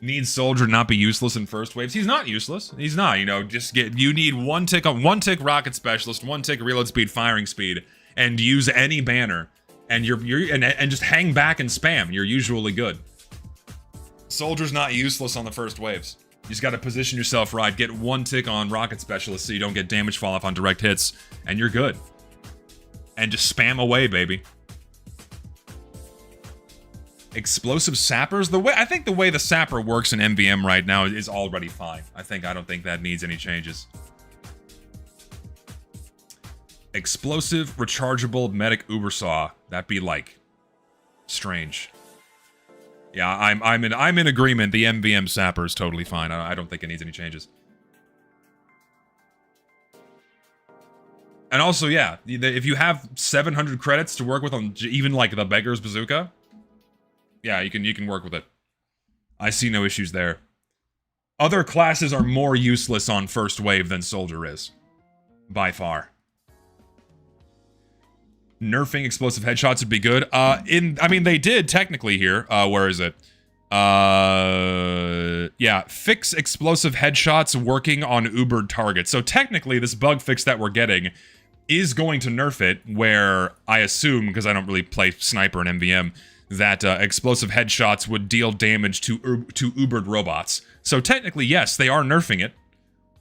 Needs Soldier not be useless in first waves. He's not useless. He's not, you know, you need one tick rocket specialist, 1 tick reload speed, firing speed, and use any banner, and and just hang back and spam. You're usually good. Soldier's not useless on the first waves. You just gotta position yourself right, get 1 tick on rocket specialist so you don't get damage fall off on direct hits, and you're good. And just spam away, baby. Explosive sappers, I think the way the sapper works in MvM right now is already fine. I don't think that needs any changes. Explosive, rechargeable, medic Ubersaw. That'd be like strange. Yeah, I'm in agreement. The MvM sapper is totally fine. I don't think it needs any changes. And also, yeah, if you have 700 credits to work with on even like the Beggar's Bazooka, yeah, you can work with it. I see no issues there. Other classes are more useless on first wave than Soldier is. By far. Nerfing explosive headshots would be good. I mean, they did technically here. Where is it? Yeah, fix explosive headshots working on Ubered targets. So technically, this bug fix that we're getting is going to nerf it, where I assume, because I don't really play Sniper and MvM, that explosive headshots would deal damage to Ubered robots. So technically, yes, they are nerfing it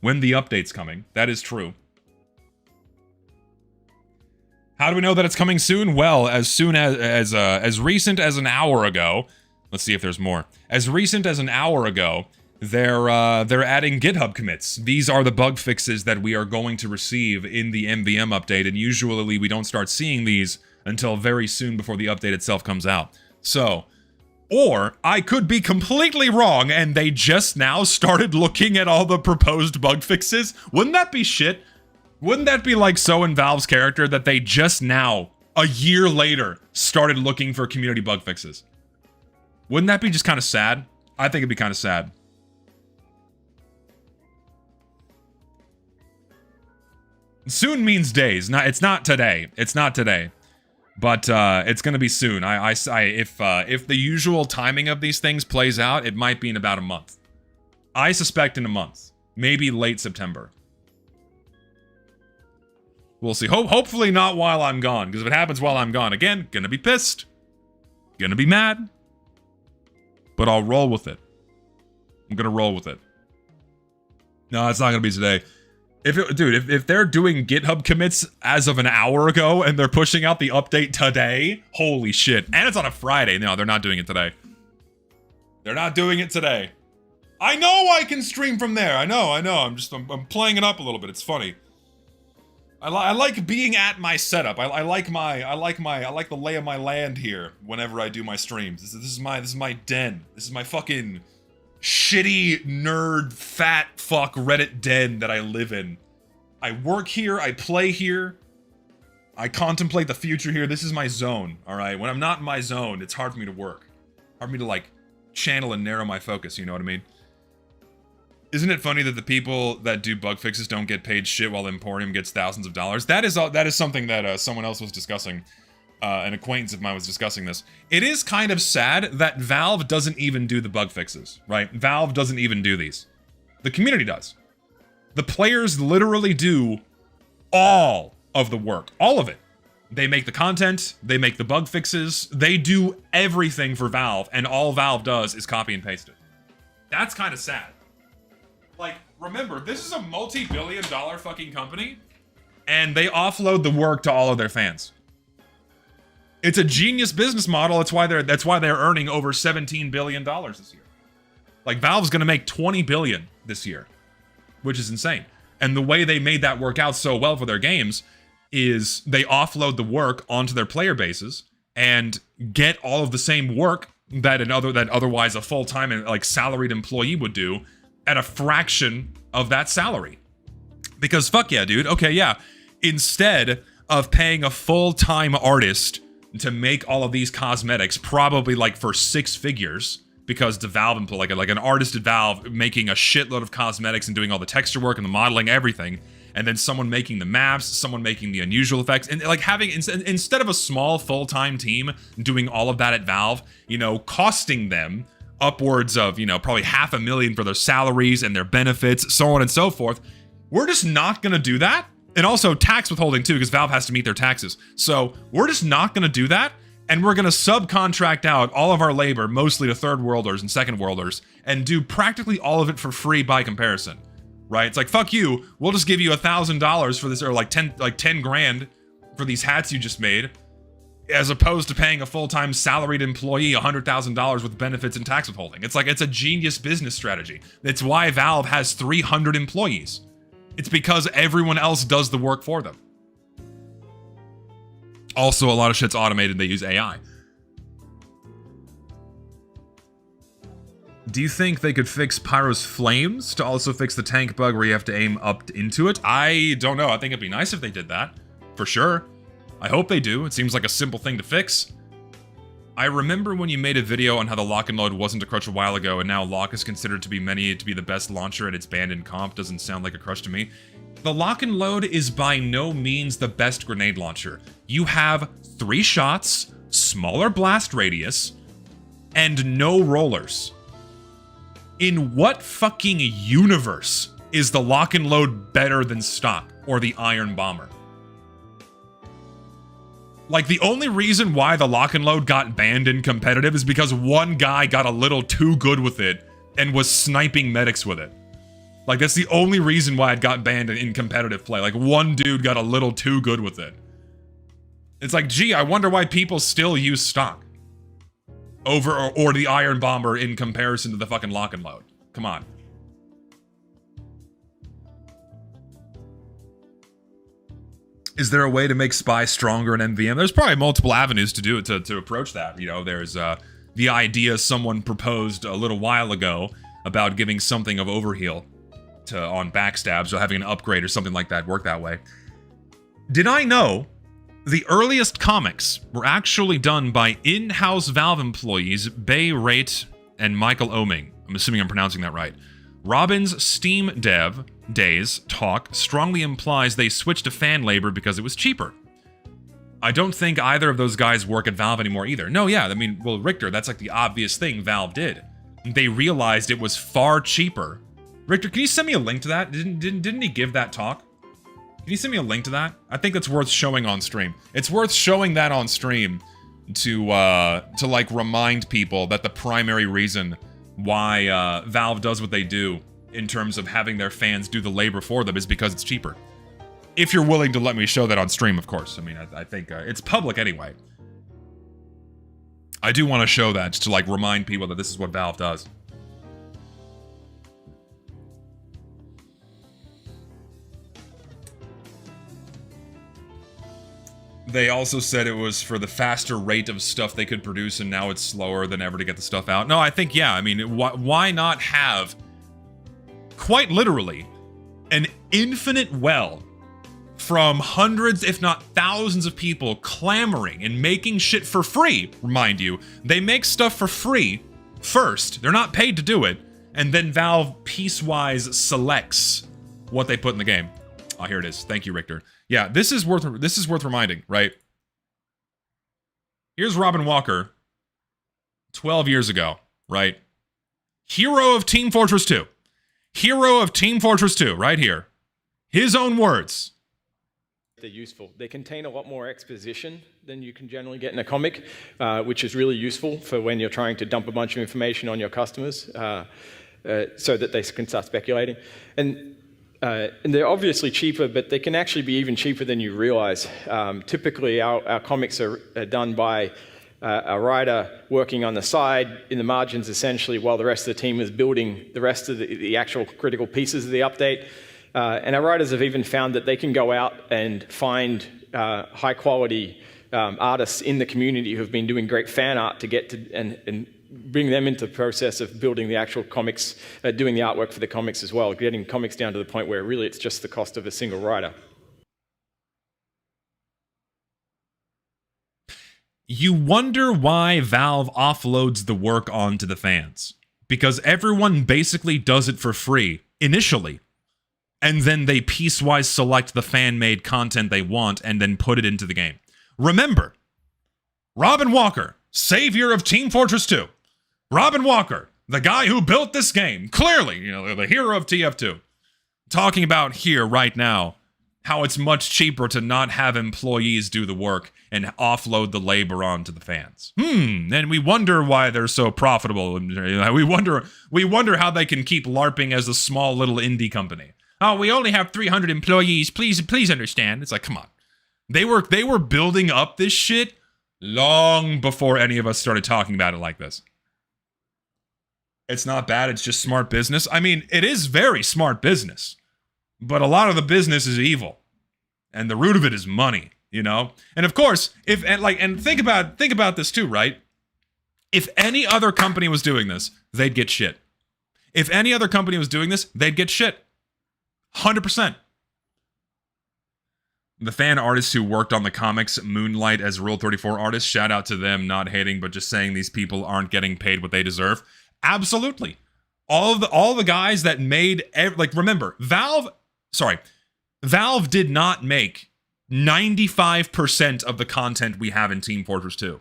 when the update's coming. That is true. How do we know that it's coming soon? Well, as recent as an hour ago. Let's see if there's more. As recent as an hour ago, they're adding GitHub commits. These are the bug fixes that we are going to receive in the MvM update, and usually we don't start seeing these until very soon before the update itself comes out. So, or I could be completely wrong and they just now started looking at all the proposed bug fixes. Wouldn't that be shit? Wouldn't that be like so in Valve's character that they just now, a year later, started looking for community bug fixes? Wouldn't that be just kind of sad? I think it'd be kind of sad. Soon means days. It's not today. It's not today. But it's gonna be soon. If the usual timing of these things plays out, it might be in about a month. I suspect in a month, maybe late September. We'll see. Hopefully not while I'm gone, because if it happens while I'm gone, again, gonna be pissed, gonna be mad. But I'll roll with it. I'm gonna roll with it. No, it's not gonna be today. If they're doing GitHub commits as of an hour ago and they're pushing out the update today, holy shit. And it's on a Friday. No, they're not doing it today. They're not doing it today. I know I can stream from there. I know. I'm playing it up a little bit. It's funny. I like being at my setup. I like the lay of my land here whenever I do my streams. This is my den. This is my fucking shitty, nerd, fat fuck Reddit den that I live in. I work here, I play here, I contemplate the future here. This is my zone, alright? When I'm not in my zone, it's hard for me to work. Hard for me to, like, channel and narrow my focus, you know what I mean? Isn't it funny that the people that do bug fixes don't get paid shit while Emporium gets thousands of dollars? That is something that someone else was discussing. An acquaintance of mine was discussing this. It is kind of sad that Valve doesn't even do the bug fixes, right? Valve doesn't even do these. The community does. The players literally do all of the work. All of it. They make the content, they make the bug fixes, they do everything for Valve, and all Valve does is copy and paste it. That's kind of sad. Like, remember, this is a multi-billion-dollar fucking company, and they offload the work to all of their fans. It's a genius business model. That's why they're earning over $17 billion this year. Like, Valve's gonna make 20 billion this year, which is insane. And the way they made that work out so well for their games is they offload the work onto their player bases and get all of the same work that otherwise a full-time and like salaried employee would do at a fraction of that salary. Because fuck yeah, dude. Okay, yeah. Instead of paying a full-time artist to make all of these cosmetics, probably like for 6 figures, because the Valve like an artist at Valve making a shitload of cosmetics and doing all the texture work and the modeling, everything, and then someone making the maps, someone making the unusual effects, and like having instead of a small full-time team doing all of that at Valve, you know, costing them upwards of, you know, probably $500,000 for their salaries and their benefits, so on and so forth. We're just not gonna do that. And also tax withholding too, because Valve has to meet their taxes. So we're just not gonna do that. And we're gonna subcontract out all of our labor, mostly to third worlders and second worlders, and do practically all of it for free by comparison, right? It's like, fuck you, we'll just give you $1,000 for this, or like 10 grand for these hats you just made, as opposed to paying a full-time salaried employee $100,000 with benefits and tax withholding. It's like, it's a genius business strategy. It's why Valve has 300 employees. It's because everyone else does the work for them. Also, a lot of shit's automated. They use AI. Do you think they could fix Pyro's flames to also fix the tank bug where you have to aim up into it? I don't know. I think it'd be nice if they did that. For sure. I hope they do. It seems like a simple thing to fix. I remember when you made a video on how the lock and load wasn't a crutch a while ago, and now lock is considered to be the best launcher and it's banned in comp. Doesn't sound like a crutch to me. The lock and load is by no means the best grenade launcher. You have 3 shots, smaller blast radius, and no rollers. In what fucking universe is the lock and load better than stock or the Iron Bomber? Like, the only reason why the lock and load got banned in competitive is because one guy got a little too good with it and was sniping medics with it. Like, that's the only reason why it got banned in competitive play. Like, one dude got a little too good with it. It's like, gee, I wonder why people still use stock over or the Iron Bomber in comparison to the fucking lock and load. Come on. Is there a way to make Spy stronger in MvM? There's probably multiple avenues to do it, to approach that. You know, there's the idea someone proposed a little while ago about giving something of overheal on backstabs, or having an upgrade or something like that work that way. Did I know the earliest comics were actually done by in-house Valve employees Bay Rate and Michael Oming? I'm assuming I'm pronouncing that right. Robin's Steam dev days talk strongly implies they switched to fan labor because it was cheaper. I don't think either of those guys work at Valve anymore either. No, yeah, I mean, well, Richter, that's like the obvious thing Valve did. They realized it was far cheaper. Richter, can you send me a link to that? Didn't he give that talk? Can you send me a link to that? I think that's worth showing on stream. It's worth showing that on stream to like remind people that the primary reason why Valve does what they do in terms of having their fans do the labor for them is because it's cheaper. If you're willing to let me show that on stream, of course. I mean, I think it's public anyway. I do want to show that just to like remind people that this is what Valve does. They also said it was for the faster rate of stuff they could produce, and now it's slower than ever to get the stuff out. No, I think, yeah, I mean, why not have, quite literally, an infinite well from hundreds, if not thousands of people clamoring and making shit for free, mind you. They make stuff for free first. They're not paid to do it. And then Valve piecewise selects what they put in the game. Oh, here it is. Thank you, Richter. Yeah, this is worth reminding, right? Here's Robin Walker 12 years ago, right? Hero of Team Fortress 2. Hero of Team Fortress 2, right here. His own words. They're useful. They contain a lot more exposition than you can generally get in a comic, which is really useful for when you're trying to dump a bunch of information on your customers so that they can start speculating. And they're obviously cheaper, but they can actually be even cheaper than you realize. Typically, our comics are done by a writer working on the side in the margins essentially while the rest of the team is building the rest of the actual critical pieces of the update. And our writers have even found that they can go out and find high quality artists in the community who have been doing great fan art to get to and bring them into the process of building the actual comics, doing the artwork for the comics as well, getting comics down to the point where really it's just the cost of a single writer. You wonder why Valve offloads the work onto the fans. Because everyone basically does it for free, initially. And then they piecewise select the fan-made content they want and then put it into the game. Remember, Robin Walker, savior of Team Fortress 2. Robin Walker, the guy who built this game, clearly, the hero of TF2. Talking about here right now how it's much cheaper to not have employees do the work and offload the labor onto the fans. And we wonder why they're so profitable. We wonder how they can keep LARPing as a small little indie company. Oh, we only have 300 employees. Please understand. It's like, come on. They were building up this shit long before any of us started talking about it like this. It's not bad. It's just smart business. I mean, it is very smart business. But a lot of the business is evil, and the root of it is money, And of course, and think about this too, right? If any other company was doing this, they'd get shit. If any other company was doing this, they'd get shit. 100%. The fan artists who worked on the comics moonlight as Rule 34 artists. Shout out to them, not hating, but just saying these people aren't getting paid what they deserve. Absolutely. All the guys that made remember, Valve did not make 95% of the content we have in Team Fortress 2.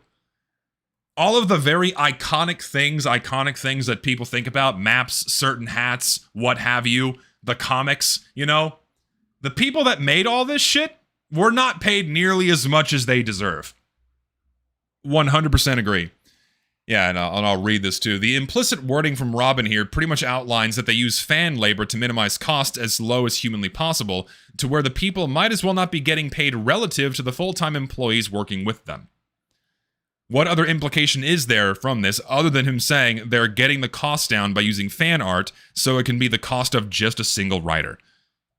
All of the very iconic things that people think about, maps, certain hats, what have you, the comics, the people that made all this shit were not paid nearly as much as they deserve. 100% agree. Yeah, and I'll read this too. The implicit wording from Robin here pretty much outlines that they use fan labor to minimize cost as low as humanly possible, to where the people might as well not be getting paid relative to the full-time employees working with them. What other implication is there from this other than him saying they're getting the cost down by using fan art so it can be the cost of just a single writer?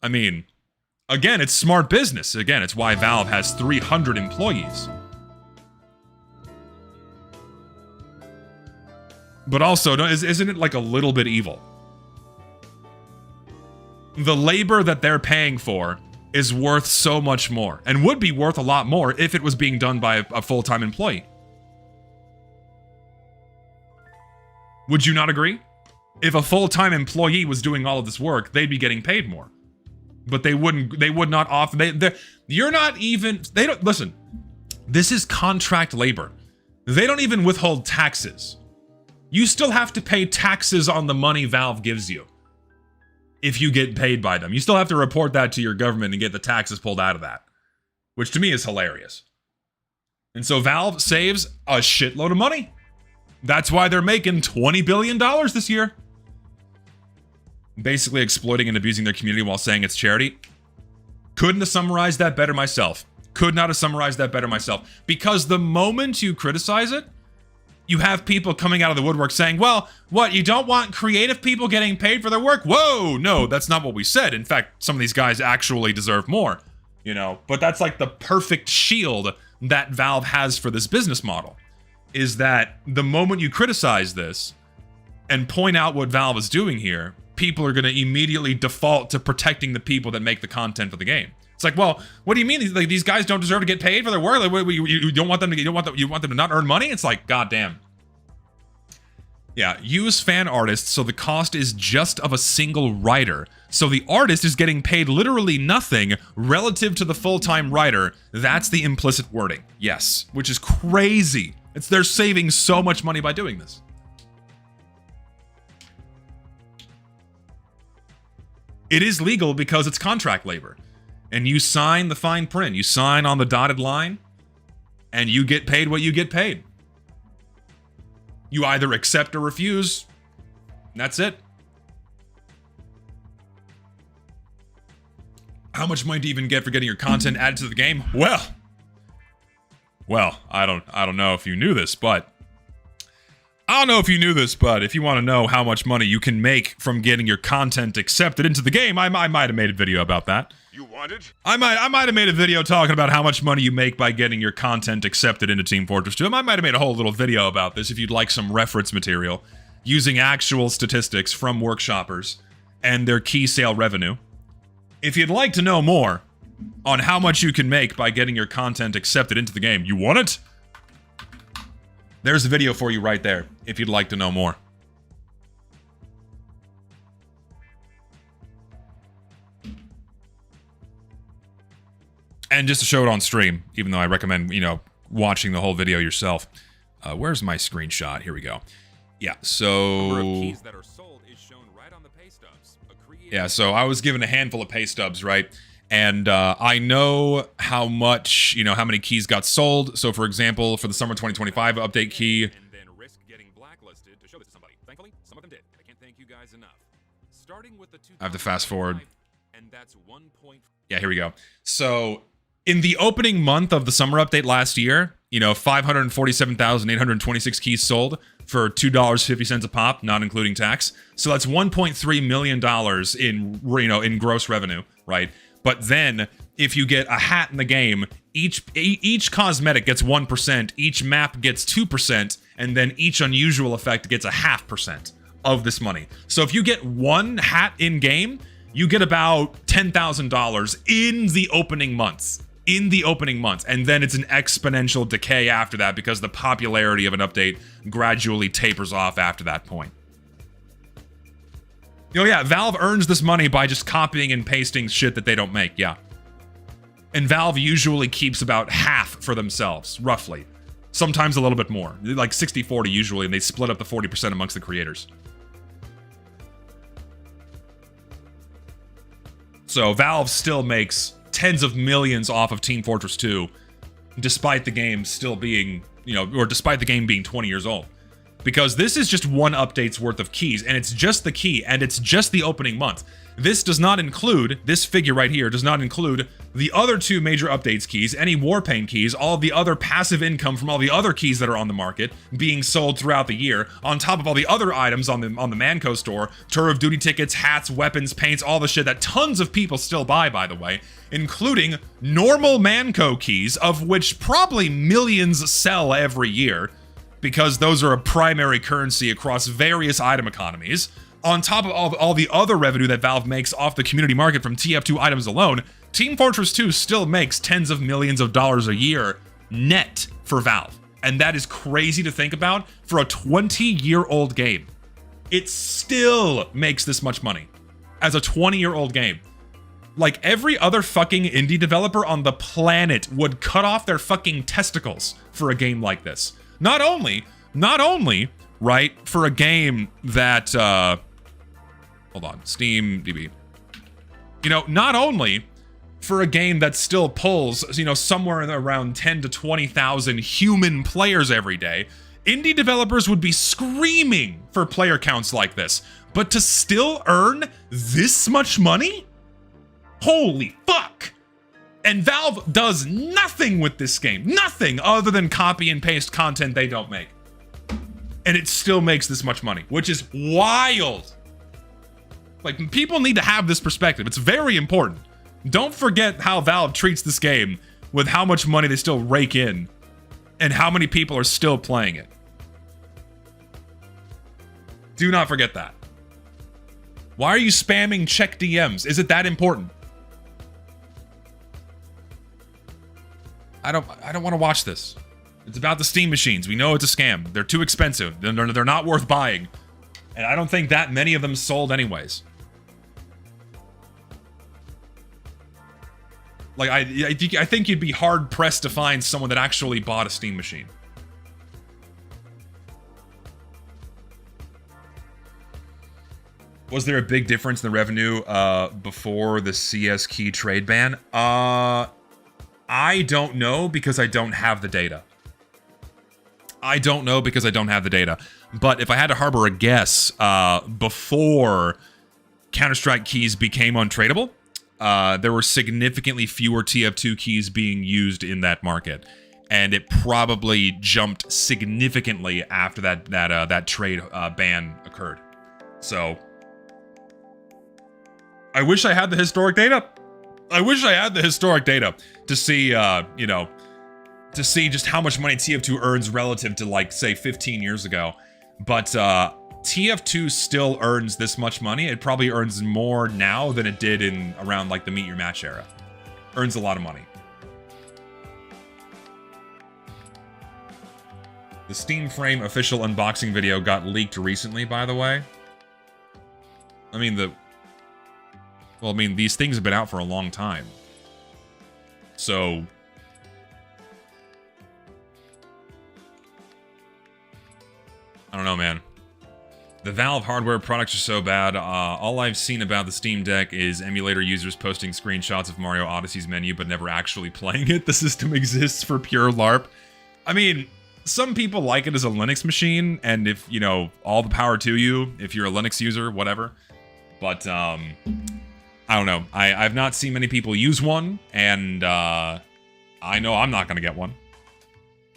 I mean, again, it's smart business. Again, it's why Valve has 300 employees. But also, isn't it like a little bit evil? The labor that they're paying for is worth so much more, and would be worth a lot more if it was being done by a full-time employee. Would you not agree? If a full-time employee was doing all of this work, they'd be getting paid more. But they would not offer, listen, this is contract labor. They don't even withhold taxes. You still have to pay taxes on the money Valve gives you if you get paid by them. You still have to report that to your government and get the taxes pulled out of that, which to me is hilarious. And so Valve saves a shitload of money. That's why they're making $20 billion this year. Basically exploiting and abusing their community while saying it's charity. Couldn't have summarized that better myself. Could not have summarized that better myself. Because the moment you criticize it, you have people coming out of the woodwork saying, well, what, you don't want creative people getting paid for their work? Whoa, no, that's not what we said. In fact, some of these guys actually deserve more, But that's like the perfect shield that Valve has for this business model, is that the moment you criticize this and point out what Valve is doing here, people are going to immediately default to protecting the people that make the content for the game. It's like, well, what do you mean? These guys don't deserve to get paid for their work? Like, you don't want them to you want them to not earn money? It's like, goddamn. Yeah, use fan artists so the cost is just of a single writer. So the artist is getting paid literally nothing relative to the full-time writer. That's the implicit wording. Yes, which is crazy. They're saving so much money by doing this. It is legal because it's contract labor. And you sign the fine print. You sign on the dotted line, and you get paid what you get paid. You either accept or refuse, and that's it. How much money do you even get for getting your content added to the game? Well, Well, I don't know if you knew this, but if you want to know how much money you can make from getting your content accepted into the game, I might have made a video about that. You want it? I might have made a video talking about how much money you make by getting your content accepted into Team Fortress 2. I might have made a whole little video about this if you'd like some reference material using actual statistics from workshoppers and their key sale revenue. If you'd like to know more on how much you can make by getting your content accepted into the game, you want it? There's a video for you right there, if you'd like to know more. And just to show it on stream, even though I recommend, watching the whole video yourself. Where's my screenshot? Here we go. Yeah, so... Yeah, so I was given a handful of pay stubs, right? And I know how much, how many keys got sold. So, for example, for the summer 2025 update key, And then risk getting blacklisted to show this to somebody. Thankfully, some of them did. I can't thank you guys enough. Starting with the I have to fast forward. And that's 1 point. Yeah, here we go. So, in the opening month of the summer update last year, 547,826 keys sold for $2.50 a pop, not including tax. So that's $1.3 million in gross revenue, right? But then, if you get a hat in the game, each cosmetic gets 1%, each map gets 2%, and then each unusual effect gets 0.5% of this money. So if you get one hat in game, you get about $10,000 in the opening months. And then it's an exponential decay after that because the popularity of an update gradually tapers off after that point. Yeah, Valve earns this money by just copying and pasting shit that they don't make, yeah. And Valve usually keeps about half for themselves, roughly. Sometimes a little bit more, like 60-40 usually, and they split up the 40% amongst the creators. So Valve still makes tens of millions off of Team Fortress 2, despite the game still being, or despite the game being 20 years old. Because this is just one update's worth of keys, and it's just the key, and it's just the opening month. This figure right here does not include the other two major updates keys, any Warpaint keys, all the other passive income from all the other keys that are on the market being sold throughout the year, on top of all the other items on the Manco store, Tour of Duty tickets, hats, weapons, paints, all the shit that tons of people still buy, by the way, including normal Manco keys, of which probably millions sell every year, because those are a primary currency across various item economies. On top of all the other revenue that Valve makes off the community market from TF2 items alone, Team Fortress 2 still makes tens of millions of dollars a year net for Valve. And that is crazy to think about for a 20-year-old game. It still makes this much money as a 20-year-old game. Like, every other fucking indie developer on the planet would cut off their fucking testicles for a game like this. Not only, right, for a game that, hold on, Steam DB. Not only for a game that still pulls, somewhere around 10 to 20,000 human players every day, indie developers would be screaming for player counts like this. But to still earn this much money? Holy fuck! And Valve does nothing with this game. Nothing other than copy and paste content they don't make. And it still makes this much money, which is wild. Like, people need to have this perspective. It's very important. Don't forget how Valve treats this game with how much money they still rake in and how many people are still playing it. Do not forget that. Why are you spamming check DMs? Is it that important? I don't want to watch this. It's about the Steam machines. We know it's a scam. They're too expensive. They're not worth buying. And I don't think that many of them sold anyways. Like, I think you'd be hard-pressed to find someone that actually bought a Steam machine. Was there a big difference in the revenue before the CS key trade ban? I don't know because I don't have the data. But if I had to harbor a guess, before Counter-Strike keys became untradeable, there were significantly fewer TF2 keys being used in that market. and it probably jumped significantly after that trade ban occurred. So I wish I had the historic data. To see, to see just how much money TF2 earns relative to, like, say, 15 years ago. But TF2 still earns this much money. It probably earns more now than it did in around, like, the Meet Your Match era. Earns a lot of money. The Steam Frame official unboxing video got leaked recently, by the way. I mean, these things have been out for a long time. So I don't know, man. The Valve hardware products are so bad. All I've seen about the Steam Deck is emulator users posting screenshots of Mario Odyssey's menu but never actually playing it. The system exists for pure LARP. I mean, some people like it as a Linux machine, and if, you know, all the power to you, if you're a Linux user, whatever. But, I don't know. I've not seen many people use one, and I know I'm not going to get one.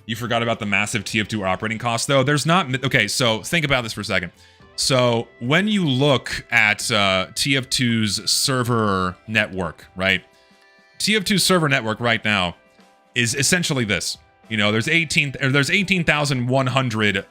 You forgot about the massive TF2 operating costs, though. There's not... Okay, so think about this for a second. So when you look at TF2's server network, right? TF2's server network right now is essentially this. You know, there's 18,100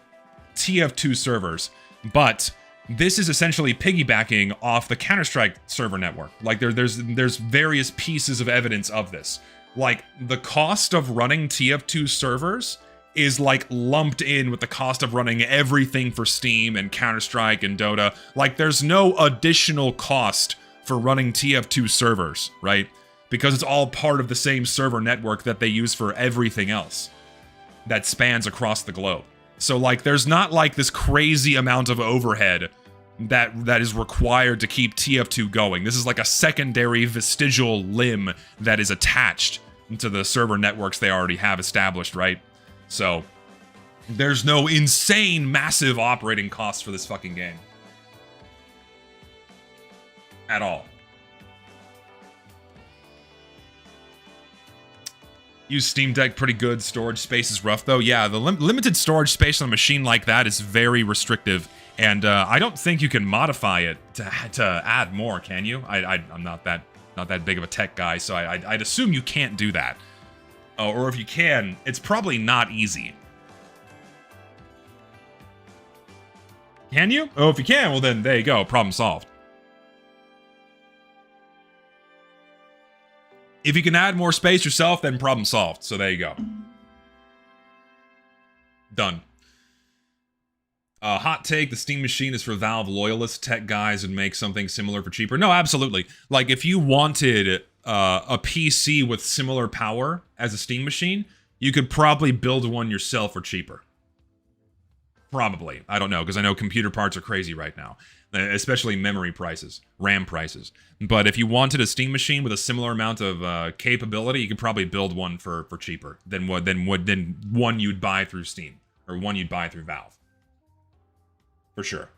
TF2 servers, but this is essentially piggybacking off the Counter-Strike server network. Like, there's various pieces of evidence of this. Like, the cost of running TF2 servers is, like, lumped in with the cost of running everything for Steam and Counter-Strike and Dota. Like, there's no additional cost for running TF2 servers, right? Because it's all part of the same server network that they use for everything else that spans across the globe. So, like, there's not, like, this crazy amount of overhead that is required to keep TF2 going. This is like a secondary vestigial limb that is attached to the server networks they already have established, right? So, there's no insane, massive operating costs for this fucking game. At all. Use Steam Deck pretty good. Storage space is rough, though. Yeah, the limited storage space on a machine like that is very restrictive. And I don't think you can modify it to add more, can you? I'm not that big of a tech guy, so I'd assume you can't do that. Or if you can, it's probably not easy. Can you? Oh, if you can, well then, there you go. Problem solved. If you can add more space yourself, then problem solved. So there you go. Done. Hot take, the Steam machine is for Valve loyalist tech guys and make something similar for cheaper. No, absolutely. Like, if you wanted a PC with similar power as a Steam machine, you could probably build one yourself for cheaper. Probably. I don't know, because I know computer parts are crazy right now. Especially memory prices, RAM prices. But if you wanted a Steam machine with a similar amount of capability, you could probably build one for cheaper than one you'd buy through Steam, or one you'd buy through Valve. For sure.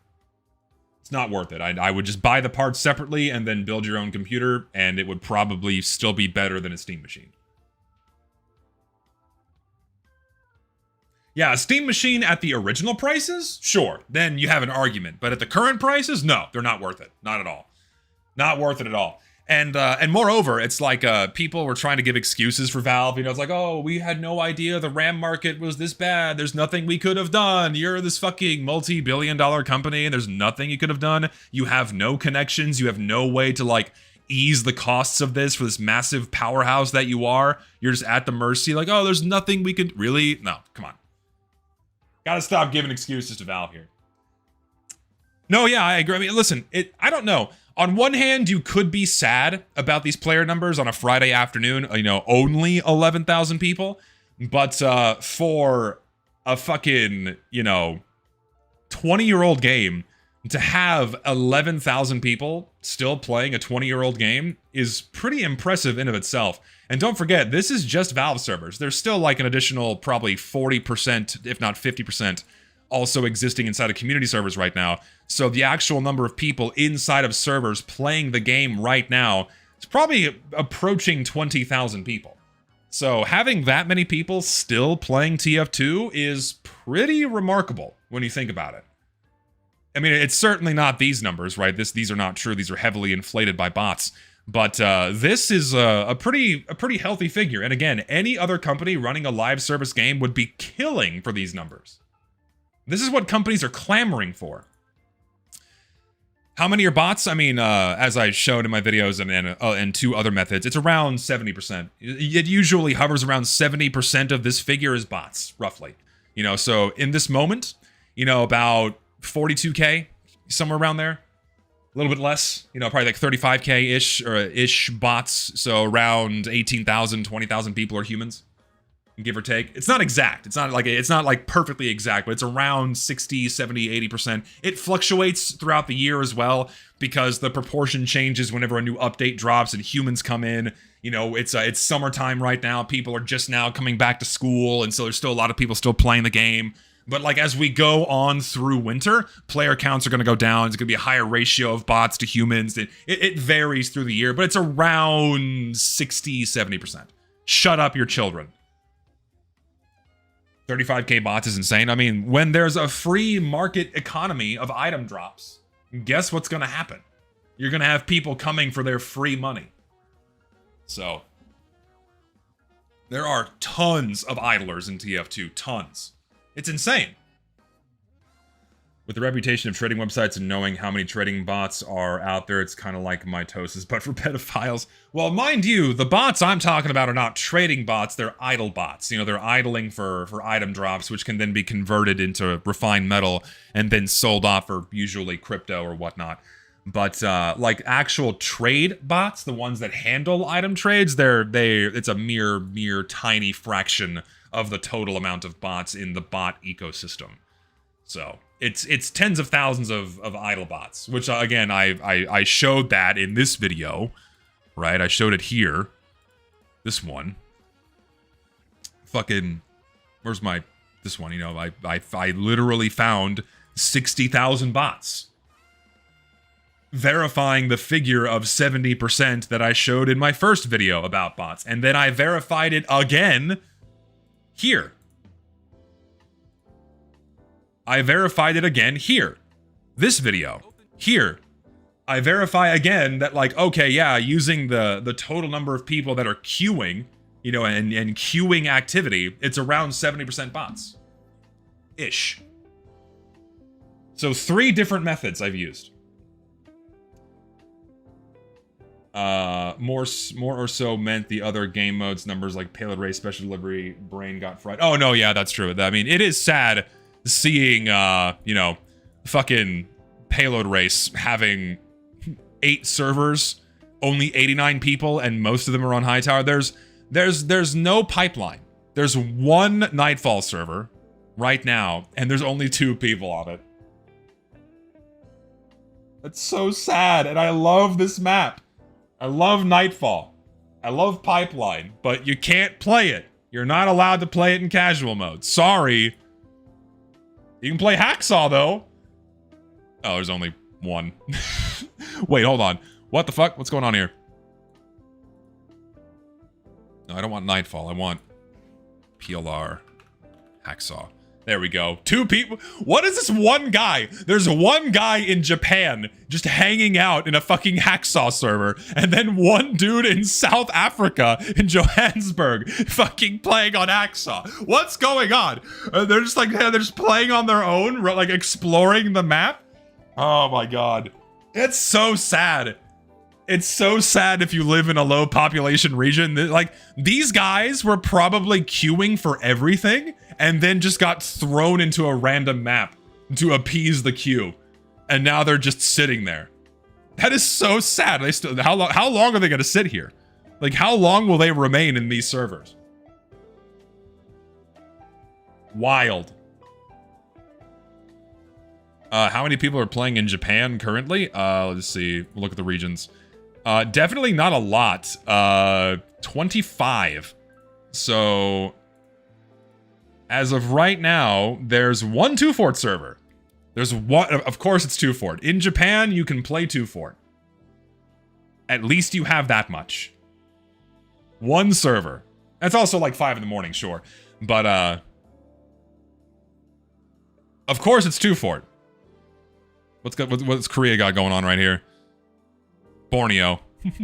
It's not worth it. I would just buy the parts separately and then build your own computer, and it would probably still be better than a Steam machine. Yeah, a Steam machine at the original prices? Sure, then you have an argument. But at the current prices? No, they're not worth it. Not at all. Not worth it at all. And moreover, it's like people were trying to give excuses for Valve. You know, it's like, oh, we had no idea the RAM market was this bad. There's nothing we could have done. You're this fucking multi-billion-dollar company, and there's nothing you could have done. You have no connections. You have no way to, like, ease the costs of this for this massive powerhouse that you are. You're just at the mercy, like, oh, there's nothing we could... Really? No, come on. Gotta stop giving excuses to Valve here. No, yeah, I agree. I mean, listen, I don't know. On one hand, you could be sad about these player numbers on a Friday afternoon, you know, only 11,000 people. But for a fucking, you know, 20-year-old game, to have 11,000 people still playing a 20-year-old game is pretty impressive in of itself. And don't forget, this is just Valve servers. There's still like an additional probably 40%, if not 50%, also existing inside of community servers right now. So the actual number of people inside of servers playing the game right now is probably approaching 20,000 people. So having that many people still playing TF2 is pretty remarkable when you think about it. I mean, it's certainly not these numbers, right? These are not true. These are heavily inflated by bots. But this is a pretty healthy figure. And again, any other company running a live service game would be killing for these numbers. This is what companies are clamoring for. How many are bots? I mean, as I showed in my videos and two other methods, it's around 70%. It usually hovers around 70% of this figure is bots, roughly. You know, so in this moment, you know, about 42K, somewhere around there. A little bit less, you know, probably like 35K-ish or ish bots. So around 18,000, 20,000 people are humans, give or take. It's not exact. It's not like perfectly exact, but it's around 60, 70, 80%. It fluctuates throughout the year as well because the proportion changes whenever a new update drops and humans come in. You know, it's summertime right now. People are just now coming back to school, and so there's still a lot of people still playing the game. But like as we go on through winter, player counts are going to go down. It's going to be a higher ratio of bots to humans. It varies through the year, but it's around 60, 70%. Shut up your children. 35K bots is insane. I mean, when there's a free market economy of item drops, guess what's going to happen? You're going to have people coming for their free money. So, there are tons of idlers in TF2. Tons. It's insane. With the reputation of trading websites and knowing how many trading bots are out there, it's kind of like mitosis, but for pedophiles. Well, mind you, the bots I'm talking about are not trading bots, they're idle bots. You know, they're idling for item drops, which can then be converted into refined metal and then sold off for usually crypto or whatnot. But like actual trade bots, the ones that handle item trades, it's a mere tiny fraction of the total amount of bots in the bot ecosystem. So it's tens of thousands of idle bots, which again I showed that in this video, right? I showed it here. This one. Fucking where's this one? You know, I literally found 60,000 bots, verifying the figure of 70% that I showed in my first video about bots, and then I verified it again here. I verified it again here. This video. Here. I verify again that, like, okay, yeah, using the total number of people that are queuing, you know, and queuing activity, it's around 70% bots. Ish. So 3 different methods I've used. More or so meant the other game modes numbers like Payload Race, Special Delivery, Brain got fried. Oh, no, yeah, that's true. I mean, it is sad seeing, you know, fucking Payload Race having 8 servers, only 89 people, and most of them are on Hightower. There's no pipeline. There's one Nightfall server right now, and there's only 2 people on it. That's so sad, and I love this map. I love Nightfall. I love Pipeline, but you can't play it. You're not allowed to play it in casual mode. Sorry. You can play Hacksaw, though. Oh, there's only one. Wait, hold on. What the fuck? What's going on here? No, I don't want Nightfall. I want PLR Hacksaw. There we go. 2 people. What is this one guy? There's one guy in Japan just hanging out in a fucking Hacksaw server. And then one dude in South Africa, in Johannesburg, fucking playing on Hacksaw. What's going on? They're just like, they're just playing on their own, like exploring the map? Oh my god. It's so sad. It's so sad if you live in a low population region. Like, these guys were probably queuing for everything and then just got thrown into a random map to appease the queue. And now they're just sitting there. That is so sad. How long are they going to sit here? Like, how long will they remain in these servers? Wild. How many people are playing in Japan currently? Let's see. We'll look at the regions. Definitely not a lot. 25. So, as of right now, there's one 2-fort server. There's one, of course it's 2-fort. In Japan, you can play 2-fort. At least you have that much. One server. That's also like 5 in the morning, sure. But, of course it's 2 Fort. What's Korea got going on right here? Borneo.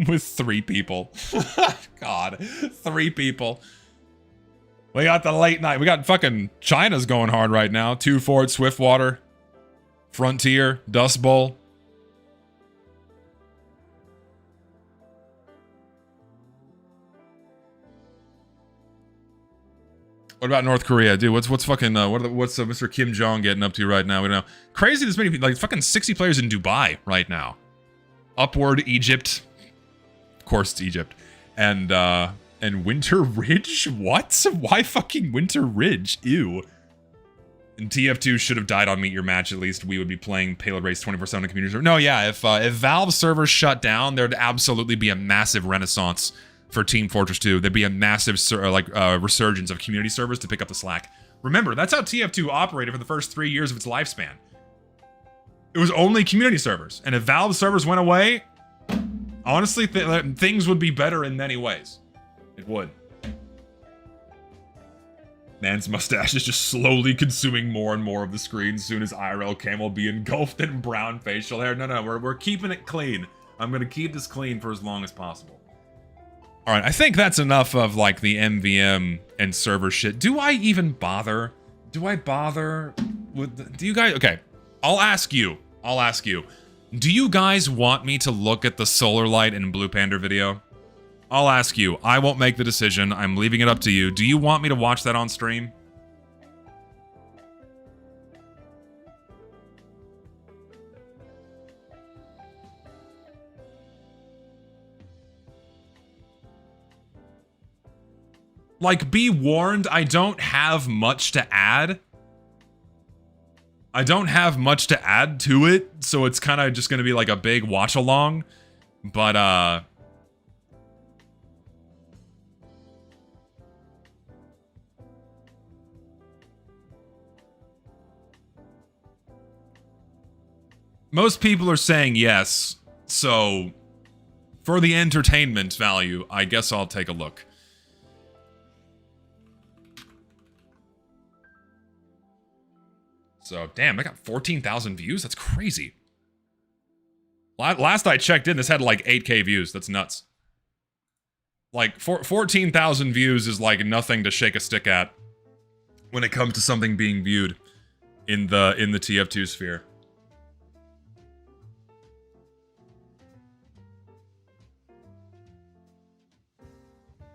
With 3 people. God. 3 people. We got the late night. We got fucking China's going hard right now. 2 Fort, Swiftwater, Frontier, Dust Bowl. What about North Korea, dude? What's fucking what's Mr. Kim Jong getting up to right now? We don't know. Crazy, this many people, like fucking 60 players in Dubai right now. Upward, Egypt. Of course, it's Egypt, and Winter Ridge. What? Why fucking Winter Ridge? Ew. And TF2 should have died on Meet Your Match. At least we would be playing Payload Race 24/7 in community server. No, yeah. If Valve servers shut down, there'd absolutely be a massive renaissance for Team Fortress 2. There'd be a massive resurgence of community servers to pick up the slack. Remember, that's how TF2 operated for the first 3 years of its lifespan. It was only community servers. And if Valve servers went away, honestly, things would be better in many ways. It would. Man's mustache is just slowly consuming more and more of the screen. Soon as IRL cam will be engulfed in brown facial hair. No, we're keeping it clean. I'm going to keep this clean for as long as possible. All right, I think that's enough of like the MvM and server shit. Do I even bother? Do I bother with do you guys? Okay, I'll ask you. Do you guys want me to look at the Solar Light and Blue Panda video? I'll ask you. I won't make the decision. I'm leaving it up to you. Do you want me to watch that on stream? Like, be warned, I don't have much to add. I don't have much to add to it, so it's kind of just going to be like a big watch-along. But, most people are saying yes, so for the entertainment value, I guess I'll take a look. So, damn, I got 14,000 views? That's crazy. Last I checked in, this had like 8K views. That's nuts. Like, 14,000 views is like nothing to shake a stick at when it comes to something being viewed in the TF2 sphere.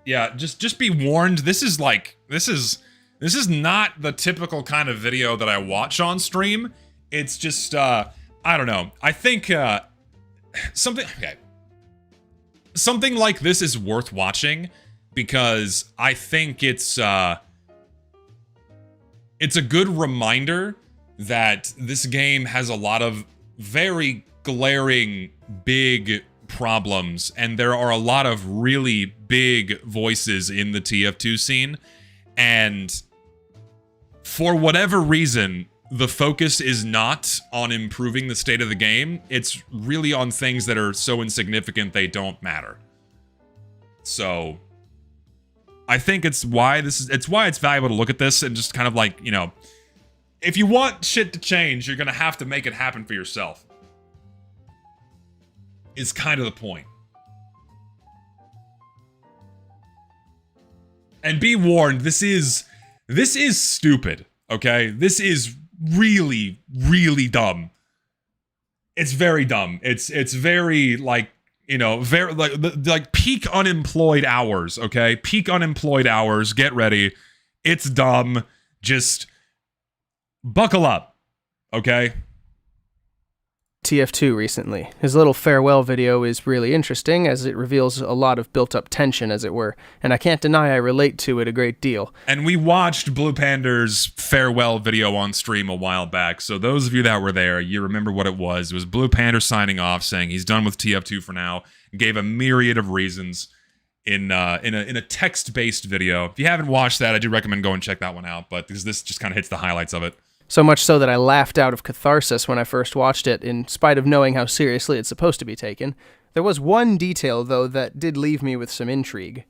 Yeah, just be warned. This is not the typical kind of video that I watch on stream. It's just, I don't know. I think, something like this is worth watching because I think it's a good reminder that this game has a lot of very glaring, big problems, and there are a lot of really big voices in the TF2 scene, and for whatever reason, the focus is not on improving the state of the game. It's really on things that are so insignificant they don't matter. So I think it's why it's valuable to look at this and just kind of like, you know, if you want shit to change, you're gonna have to make it happen for yourself. Is kind of the point. And be warned, this is stupid, okay? This is really, really dumb. It's very dumb. It's very, like, you know, very, like peak unemployed hours, okay? Peak unemployed hours, get ready. It's dumb. Just buckle up, okay? TF2 recently. His little farewell video is really interesting as it reveals a lot of built-up tension, as it were, and I can't deny I relate to it a great deal. And we watched Blue Panda's farewell video on stream a while back, so those of you that were there, you remember what it was. It was Blue Panda signing off, saying he's done with TF2 for now, gave a myriad of reasons in a text-based video. If you haven't watched that, I do recommend going and check that one out, but because this just kind of hits the highlights of it. So much so that I laughed out of catharsis when I first watched it, in spite of knowing how seriously it's supposed to be taken. There was one detail, though, that did leave me with some intrigue.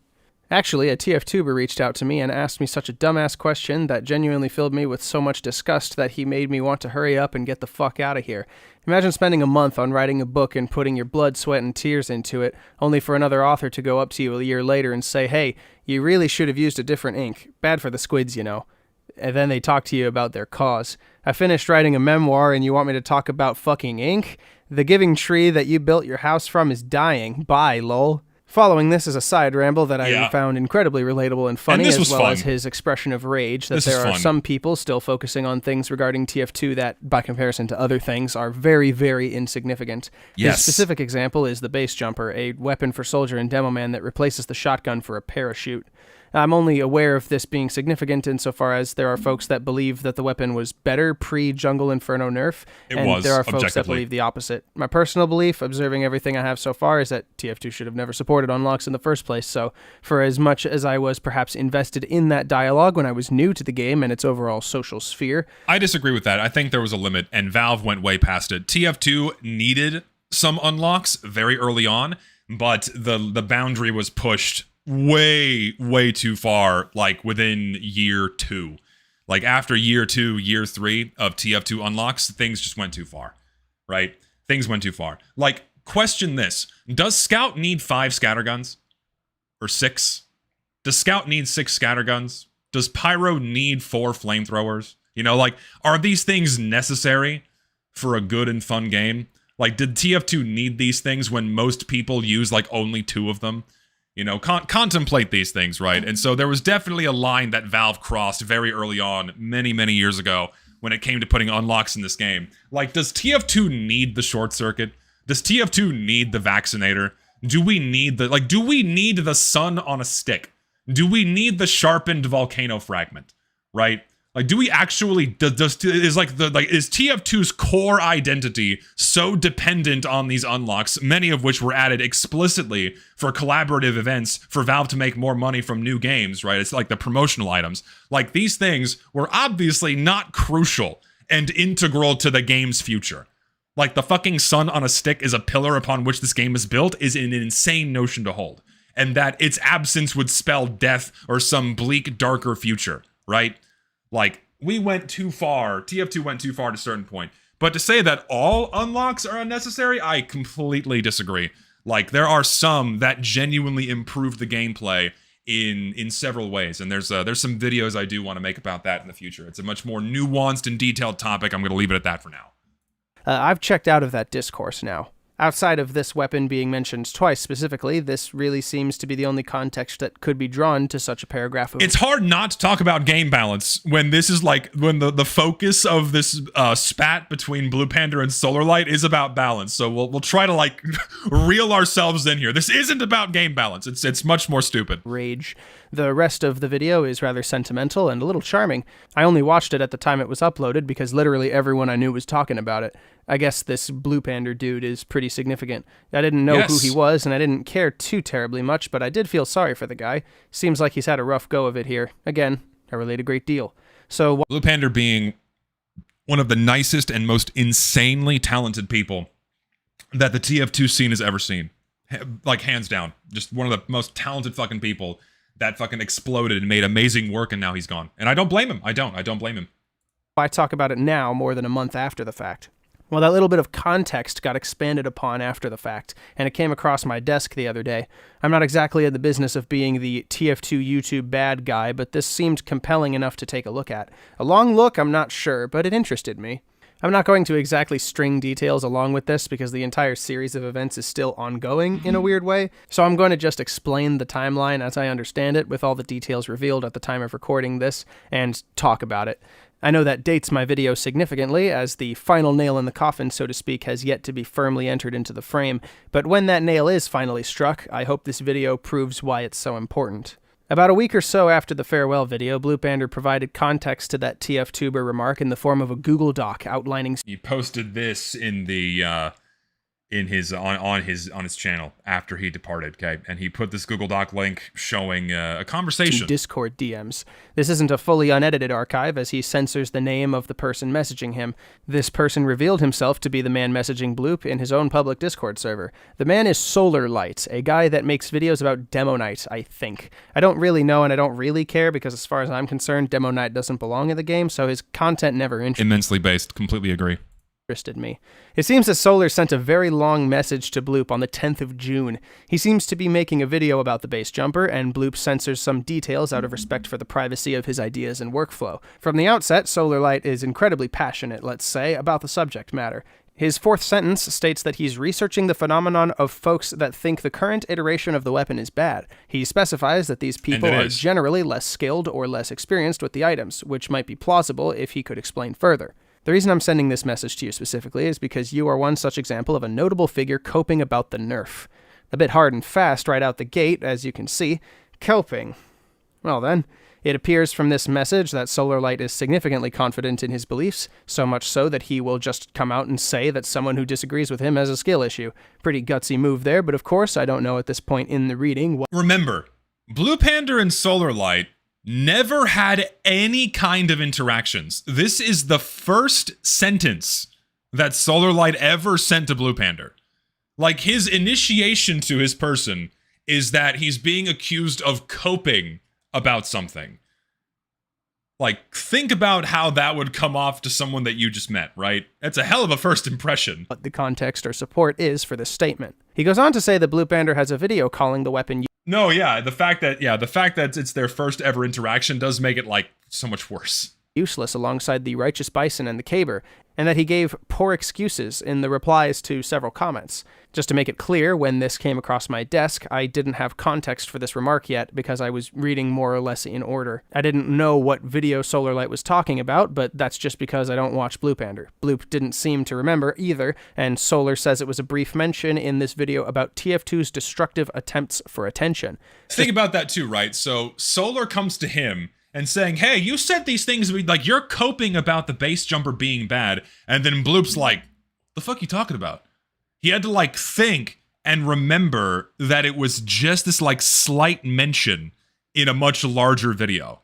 Actually, a TF tuber reached out to me and asked me such a dumbass question that genuinely filled me with so much disgust that he made me want to hurry up and get the fuck out of here. Imagine spending a month on writing a book and putting your blood, sweat, and tears into it, only for another author to go up to you a year later and say, hey, you really should have used a different ink. Bad for the squids, you know. And then they talk to you about their cause. I finished writing a memoir and you want me to talk about fucking ink? The giving tree that you built your house from is dying. Bye, lol. Following this is a side ramble that I found incredibly relatable and funny, as well as his expression of rage that there are some people still focusing on things regarding TF2 that, by comparison to other things, are very, very insignificant. His specific example is the base jumper, a weapon for soldier and demo man that replaces the shotgun for a parachute. I'm only aware of this being significant insofar as there are folks that believe that the weapon was better pre-Jungle Inferno nerf, and there are folks that believe the opposite. My personal belief, observing everything I have so far, is that TF2 should have never supported unlocks in the first place, so for as much as I was perhaps invested in that dialogue when I was new to the game and its overall social sphere... I disagree with that. I think there was a limit, and Valve went way past it. TF2 needed some unlocks very early on, but the boundary was pushed way too far, like within year 2. Like after year 2, year 3 of TF2 unlocks, things just went too far, right? Things went too far. Like, question this. Does Scout need 5 scatterguns? Or 6? Does Scout need 6 scatterguns? Does Pyro need 4 flamethrowers? You know, like, are these things necessary for a good and fun game? Like, did TF2 need these things when most people use, like, only 2 of them? You know, contemplate these things, right? And so there was definitely a line that Valve crossed very early on, many years ago, when it came to putting unlocks in this game. Like, does TF2 need the short circuit? Does TF2 need the vaccinator? Do we need the sun on a stick? Do we need the sharpened volcano fragment? Right? Like, do we actually, is TF2's core identity so dependent on these unlocks, many of which were added explicitly for collaborative events for Valve to make more money from new games, right? It's like the promotional items. Like, these things were obviously not crucial and integral to the game's future. Like, the fucking sun on a stick is a pillar upon which this game is built is an insane notion to hold. And that its absence would spell death or some bleak, darker future, right? Like, we went too far. TF2 went too far to a certain point. But to say that all unlocks are unnecessary, I completely disagree. Like, there are some that genuinely improve the gameplay in several ways. And there's some videos I do want to make about that in the future. It's a much more nuanced and detailed topic. I'm going to leave it at that for now. I've checked out of that discourse now. Outside of this weapon being mentioned twice specifically, this really seems to be the only context that could be drawn to such a paragraph of... It's hard not to talk about game balance when this is like, when the focus of this spat between Blue Panda and Solarlight is about balance. So we'll try to, like, reel ourselves in here. This isn't about game balance. It's much more stupid. Rage. The rest of the video is rather sentimental and a little charming. I only watched it at the time it was uploaded because literally everyone I knew was talking about it. I guess this Blue Panda dude is pretty significant. I didn't know who he was, and I didn't care too terribly much, but I did feel sorry for the guy. Seems like he's had a rough go of it here. Again, I relate a great deal. So Blue Panda being one of the nicest and most insanely talented people that the TF2 scene has ever seen. Like, hands down. Just one of the most talented fucking people that fucking exploded and made amazing work, and now he's gone. And I don't blame him. I don't blame him. I talk about it now more than a month after the fact. Well, that little bit of context got expanded upon after the fact, and it came across my desk the other day. I'm not exactly in the business of being the TF2 YouTube bad guy, but this seemed compelling enough to take a look at. A long look, I'm not sure, but it interested me. I'm not going to exactly string details along with this because the entire series of events is still ongoing in a weird way, so I'm going to just explain the timeline as I understand it with all the details revealed at the time of recording this and talk about it. I know that dates my video significantly, as the final nail in the coffin, so to speak, has yet to be firmly entered into the frame, but when that nail is finally struck, I hope this video proves why it's so important. About a week or so after the farewell video, Blue Panda provided context to that TF tuber remark in the form of a Google Doc outlining... He posted this in the in his on his channel after he departed, okay? And he put this Google Doc link showing a conversation. Discord DMs. This isn't a fully unedited archive, as he censors the name of the person messaging him. This person revealed himself to be the man messaging Bloop in his own public Discord server. The man is SolarLight, a guy that makes videos about Demo Night, I think. I don't really know, and I don't really care, because as far as I'm concerned, Demo Night doesn't belong in the game, so his content never Immensely based, completely agree. Interested me. It seems that Solar sent a very long message to Bloop on the 10th of June. He seems to be making a video about the base jumper, and Bloop censors some details out of respect for the privacy of his ideas and workflow. From the outset, SolarLight is incredibly passionate, let's say, about the subject matter. His fourth sentence states that he's researching the phenomenon of folks that think the current iteration of the weapon is bad. He specifies that these people are generally less skilled or less experienced with the items, which might be plausible if he could explain further. The reason I'm sending this message to you specifically is because you are one such example of a notable figure coping about the nerf. A bit hard and fast right out the gate, as you can see. Coping. Well then, it appears from this message that SolarLight is significantly confident in his beliefs, so much so that he will just come out and say that someone who disagrees with him has a skill issue. Pretty gutsy move there, but of course, I don't know at this point in the reading what— Remember, Blue Panda and SolarLight never had any kind of interactions. This is the first sentence that SolarLight ever sent to Blue Panda. Like, his initiation to his person is that he's being accused of coping about something. Like, think about how that would come off to someone that you just met, right? That's a hell of a first impression. What the context or support is for this statement. He goes on to say that Blue Panda has a video calling the weapon— No, yeah, the fact that it's their first ever interaction does make it, like, so much worse. Useless alongside the Righteous Bison and the Caber, and that he gave poor excuses in the replies to several comments. Just to make it clear, when this came across my desk, I didn't have context for this remark yet because I was reading more or less in order. I didn't know what video SolarLight was talking about, but that's just because I don't watch Blue Panda. Bloop didn't seem to remember either, and Solar says it was a brief mention in this video about TF2's destructive attempts for attention. Think about that too, right? So Solar comes to him and saying, hey, you said these things, like, you're coping about the base jumper being bad, and then Bloop's like, the fuck you talking about? He had to, like, think and remember that it was just this, like, slight mention in a much larger video.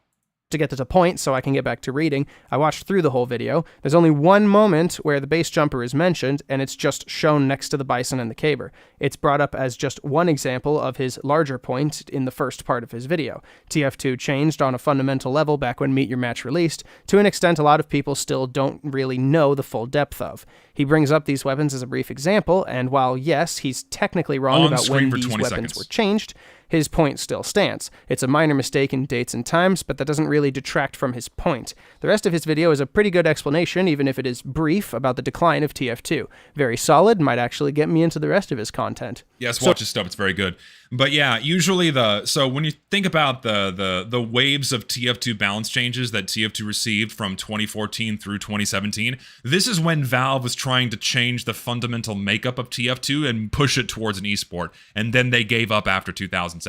To get to the point so I can get back to reading, I watched through the whole video. There's only one moment where the base jumper is mentioned, and it's just shown next to the Bison and the Caber. It's brought up as just one example of his larger point in the first part of his video. TF2 changed on a fundamental level back when Meet Your Match released, to an extent a lot of people still don't really know the full depth of. He brings up these weapons as a brief example, and while yes, he's technically wrong about when these weapons were changed, his point still stands. It's a minor mistake in dates and times, but that doesn't really detract from his point. The rest of his video is a pretty good explanation, even if it is brief, about the decline of TF2. Very solid, might actually get me into the rest of his content. Yes, watch his stuff, it's very good. But yeah, usually so when you think about the waves of TF2 balance changes that TF2 received from 2014 through 2017, this is when Valve was trying to change the fundamental makeup of TF2 and push it towards an esport, and then they gave up after 2017.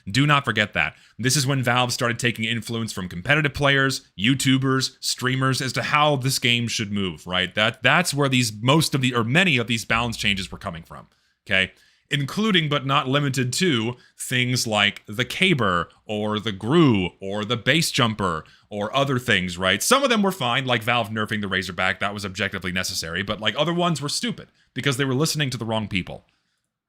Do not forget that. This is when Valve started taking influence from competitive players, YouTubers, streamers as to how this game should move, right? That's where many of these balance changes were coming from, okay? Including but not limited to things like the Caber or the Gru or the base jumper or other things, right? Some of them were fine, like Valve nerfing the Razorback, that was objectively necessary, but like other ones were stupid because they were listening to the wrong people.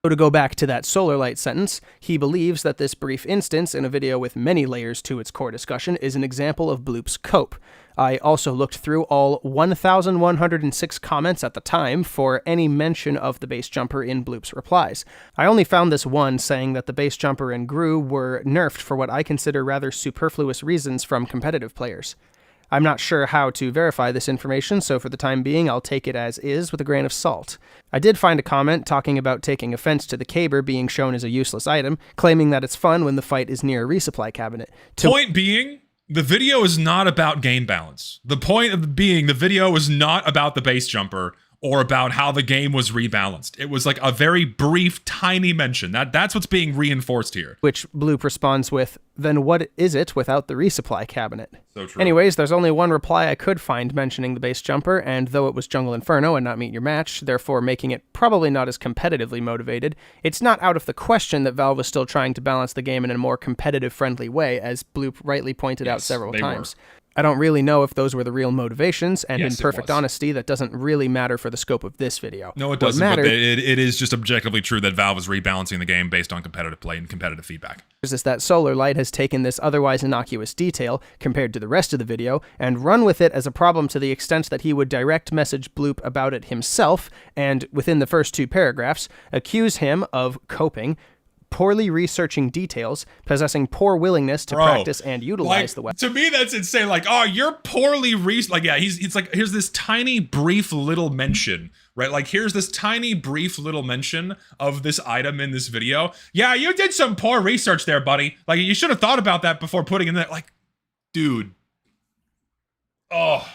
So to go back to that SolarLight sentence, he believes that this brief instance in a video with many layers to its core discussion is an example of Bloop's cope. I also looked through all 1,106 comments at the time for any mention of the base jumper in Bloop's replies. I only found this one saying that the base jumper and Gru were nerfed for what I consider rather superfluous reasons from competitive players. I'm not sure how to verify this information, so for the time being, I'll take it as is with a grain of salt. I did find a comment talking about taking offense to the Caber being shown as a useless item, claiming that it's fun when the fight is near a resupply cabinet. Point being, the video is not about game balance. The point of being, the video is not about the base jumper or about how the game was rebalanced. It was like a very brief, tiny mention. That's what's being reinforced here. Which Bloop responds with, then what is it without the resupply cabinet? So true. Anyways, there's only one reply I could find mentioning the base jumper, and though it was Jungle Inferno and not Meet Your Match, therefore making it probably not as competitively motivated, it's not out of the question that Valve was still trying to balance the game in a more competitive-friendly way, as Bloop rightly pointed out several times. I don't really know if those were the real motivations, and in perfect honesty, that doesn't really matter for the scope of this video. No, it doesn't, but it is just objectively true that Valve is rebalancing the game based on competitive play and competitive feedback. Is that Solar Light has taken this otherwise innocuous detail, compared to the rest of the video, and run with it as a problem to the extent that he would direct message Bloop about it himself, and, within the first 2 paragraphs, accuse him of coping, poorly researching details, possessing poor willingness to practice and utilize the weapon. To me, that's insane. Like, oh, you're poorly like, yeah, he's like, here's this tiny, brief little mention, right? Like, here's this tiny, brief little mention of this item in this video. Yeah, you did some poor research there, buddy. Like, you should have thought about that before putting in there. Like, dude. Oh.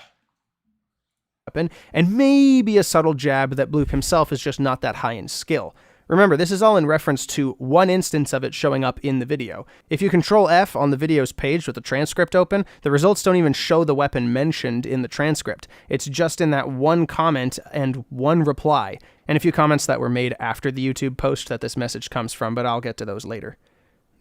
And maybe a subtle jab that Bloop himself is just not that high in skill. Remember, this is all in reference to one instance of it showing up in the video. If you Control F on the video's page with the transcript open, the results don't even show the weapon mentioned in the transcript. It's just in that one comment and one reply, and a few comments that were made after the YouTube post that this message comes from, but I'll get to those later.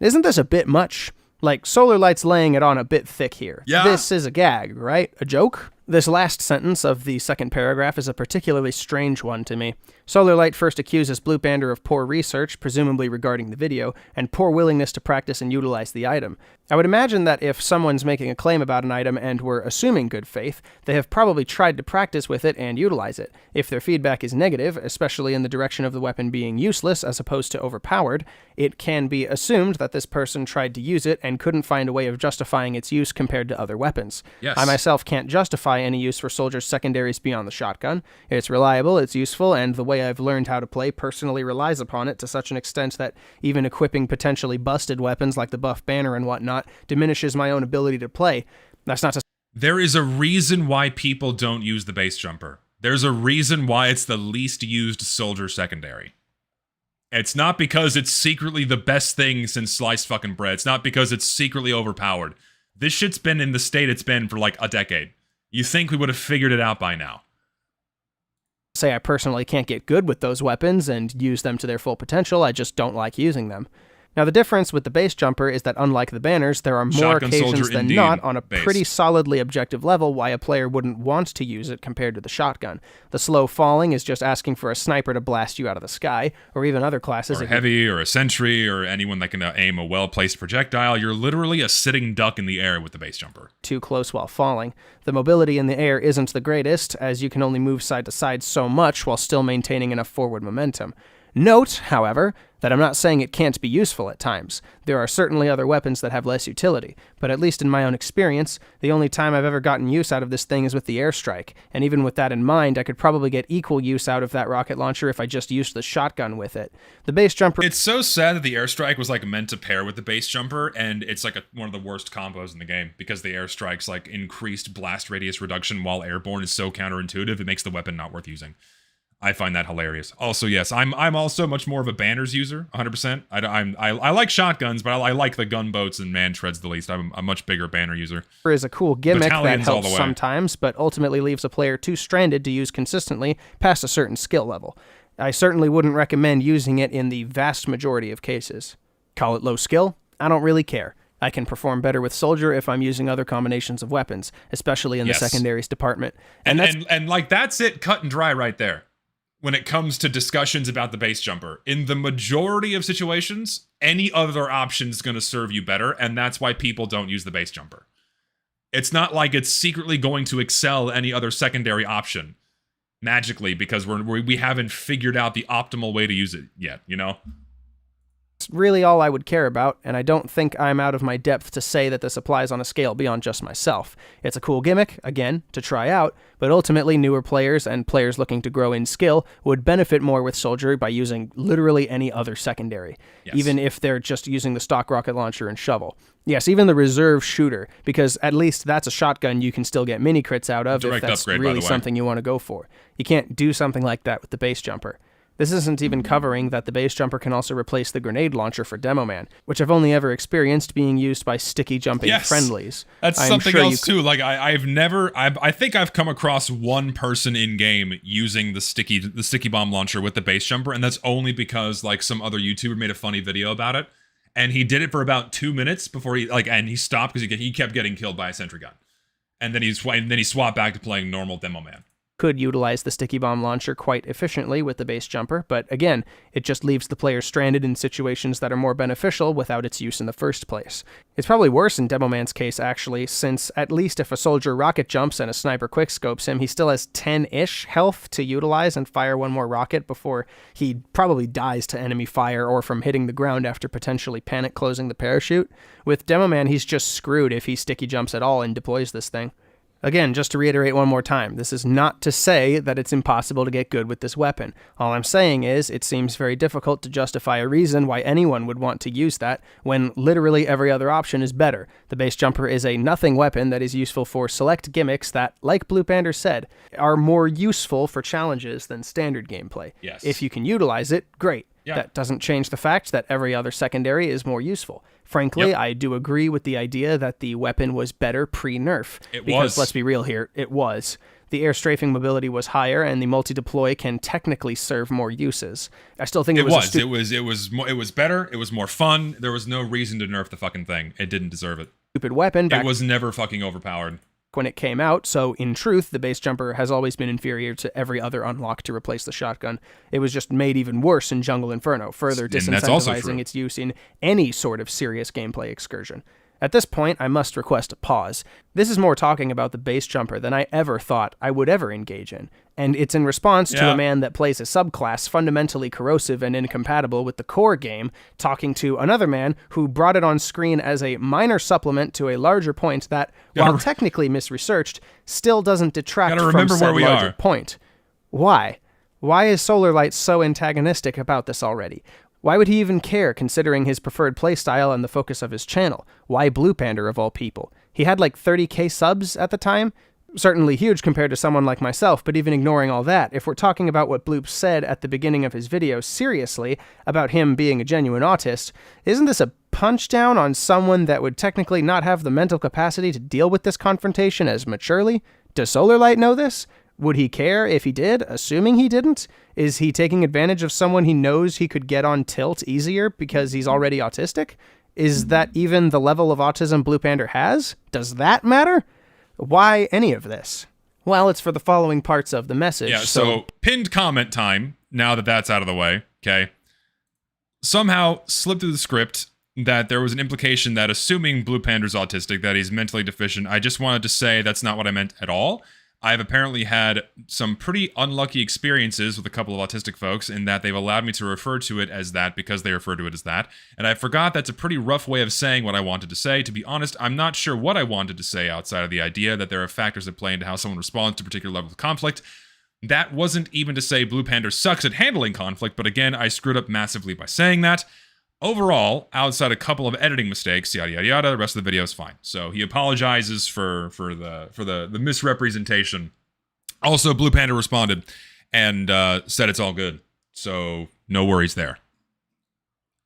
Isn't this a bit much? Like, Solar Light's laying it on a bit thick here. Yeah. This is a gag, right? A joke? This last sentence of the second paragraph is a particularly strange one to me. Solar Light first accuses Bloopander of poor research, presumably regarding the video, and poor willingness to practice and utilize the item. I would imagine that if someone's making a claim about an item and we're assuming good faith, they have probably tried to practice with it and utilize it. If their feedback is negative, especially in the direction of the weapon being useless as opposed to overpowered, it can be assumed that this person tried to use it and couldn't find a way of justifying its use compared to other weapons. Yes. I myself can't justify any use for soldiers' secondaries beyond the shotgun. It's reliable, it's useful, and the way I've learned how to play personally relies upon it to such an extent that even equipping potentially busted weapons like the buff banner and whatnot diminishes my own ability to play. That's not to... There is a reason why people don't use the base jumper. There's a reason why it's the least used soldier secondary. It's not because it's secretly the best thing since sliced fucking bread. It's not because it's secretly overpowered. This shit's been in the state it's been for like a decade. You think we would have figured it out by now. Say I personally can't get good with those weapons and use them to their full potential, I just don't like using them. Now, the difference with the base jumper is that unlike the banners, there are more Shotgun occasions soldier than indeed not on a base. pretty solidly objective level why a player wouldn't want to use it compared to the shotgun. The slow falling is just asking for a sniper to blast you out of the sky, or even other classes. Or a heavy, or a sentry, or anyone that can aim a well-placed projectile. You're literally a sitting duck in the air with the base jumper. Too close while falling. The mobility in the air isn't the greatest, as you can only move side to side so much while still maintaining enough forward momentum. Note, however, that I'm not saying it can't be useful at times. There are certainly other weapons that have less utility, but at least in my own experience, the only time I've ever gotten use out of this thing is with the airstrike, and even with that in mind, I could probably get equal use out of that rocket launcher if I just used the shotgun with it. The base jumper... It's so sad that the airstrike was like meant to pair with the base jumper, and it's like one of the worst combos in the game, because the airstrike's like increased blast radius reduction while airborne is so counterintuitive, it makes the weapon not worth using. I find that hilarious. Also, yes, I'm also much more of a banners user, 100%. I like shotguns, but I like the gunboats and man treads the least. I'm a much bigger banner user. Is a cool gimmick Battalions that all the helps way. sometimes, but ultimately leaves a player too stranded to use consistently past a certain skill level. I certainly wouldn't recommend using it in the vast majority of cases. Call it low skill? I don't really care. I can perform better with Soldier if I'm using other combinations of weapons, especially in the secondaries department. And like that's it, cut and dry right there. When it comes to discussions about the base jumper, in the majority of situations, any other option is going to serve you better, and that's why people don't use the base jumper. It's not like it's secretly going to excel any other secondary option magically because we haven't figured out the optimal way to use it yet, you know? That's really all I would care about, and I don't think I'm out of my depth to say that this applies on a scale beyond just myself. It's a cool gimmick, again, to try out, but ultimately newer players and players looking to grow in skill would benefit more with Soldier by using literally any other secondary, even if they're just using the stock rocket launcher and shovel. Yes, even the reserve shooter, because at least that's a shotgun you can still get mini crits out of if that's upgrade, really something you want to go for. You can't do something like that with the base jumper. This isn't even covering that the base jumper can also replace the grenade launcher for Demo Man, which I've only ever experienced being used by sticky jumping friendlies. That's something else too. Like I think I've come across one person in game using the sticky bomb launcher with the base jumper, and that's only because like some other YouTuber made a funny video about it, and he did it for about 2 minutes before he stopped because he kept getting killed by a sentry gun, and then he swapped back to playing normal Demo Man. Could utilize the sticky bomb launcher quite efficiently with the base jumper, but again, it just leaves the player stranded in situations that are more beneficial without its use in the first place. It's probably worse in Demo Man's case, actually, since at least if a soldier rocket jumps and a sniper quickscopes him, he still has 10-ish health to utilize and fire one more rocket before he probably dies to enemy fire or from hitting the ground after potentially panic closing the parachute. With Demo Man, he's just screwed if he sticky jumps at all and deploys this thing. Again, just to reiterate one more time, this is not to say that it's impossible to get good with this weapon. All I'm saying is, it seems very difficult to justify a reason why anyone would want to use that when literally every other option is better. The base jumper is a nothing weapon that is useful for select gimmicks that, like Blue Panda said, are more useful for challenges than standard gameplay. Yes. If you can utilize it, great. Yeah. That doesn't change the fact that every other secondary is more useful. Frankly, I do agree with the idea that the weapon was better pre-nerf. Because let's be real here, it was. The air strafing mobility was higher, and the multi-deploy can technically serve more uses. I still think it was it was better. It was more fun. There was no reason to nerf the fucking thing. It didn't deserve it. Stupid weapon. It was never fucking overpowered when it came out, so in truth, the base jumper has always been inferior to every other unlock to replace the shotgun. It was just made even worse in Jungle Inferno, further disincentivizing its use in any sort of serious gameplay excursion. At this point, I must request a pause. This is more talking about the base jumper than I ever thought I would ever engage in, and it's in response to a man that plays a subclass fundamentally corrosive and incompatible with the core game, talking to another man who brought it on screen as a minor supplement to a larger point that, while technically misresearched, still doesn't detract from said larger point. Why? Why is SolarLite so antagonistic about this already? Why would he even care, considering his preferred playstyle and the focus of his channel? Why Blue Panda, of all people? He had like 30k subs at the time? Certainly huge compared to someone like myself, but even ignoring all that, if we're talking about what Bloop said at the beginning of his video seriously, about him being a genuine autist, isn't this a punch down on someone that would technically not have the mental capacity to deal with this confrontation as maturely? Does SolarLite know this? Would he care if he did, assuming he didn't? Is he taking advantage of someone he knows he could get on tilt easier because he's already autistic? Is that even the level of autism Blue Panda has? Does that matter? Why any of this? Well, it's for the following parts of the message. Yeah, so pinned comment time, now that that's out of the way, okay? Somehow slipped through the script that there was an implication that assuming Blue Panda's autistic, that he's mentally deficient. I just wanted to say that's not what I meant at all. I've apparently had some pretty unlucky experiences with a couple of autistic folks in that they've allowed me to refer to it as that because they refer to it as that. And I forgot that's a pretty rough way of saying what I wanted to say. To be honest, I'm not sure what I wanted to say outside of the idea that there are factors that play into how someone responds to a particular level of conflict. That wasn't even to say Blue Panda sucks at handling conflict, but again, I screwed up massively by saying that. Overall, outside a couple of editing mistakes, yada yada yada, the rest of the video is fine. So he apologizes for the misrepresentation. Also, Blue Panda responded and said it's all good. So no worries there.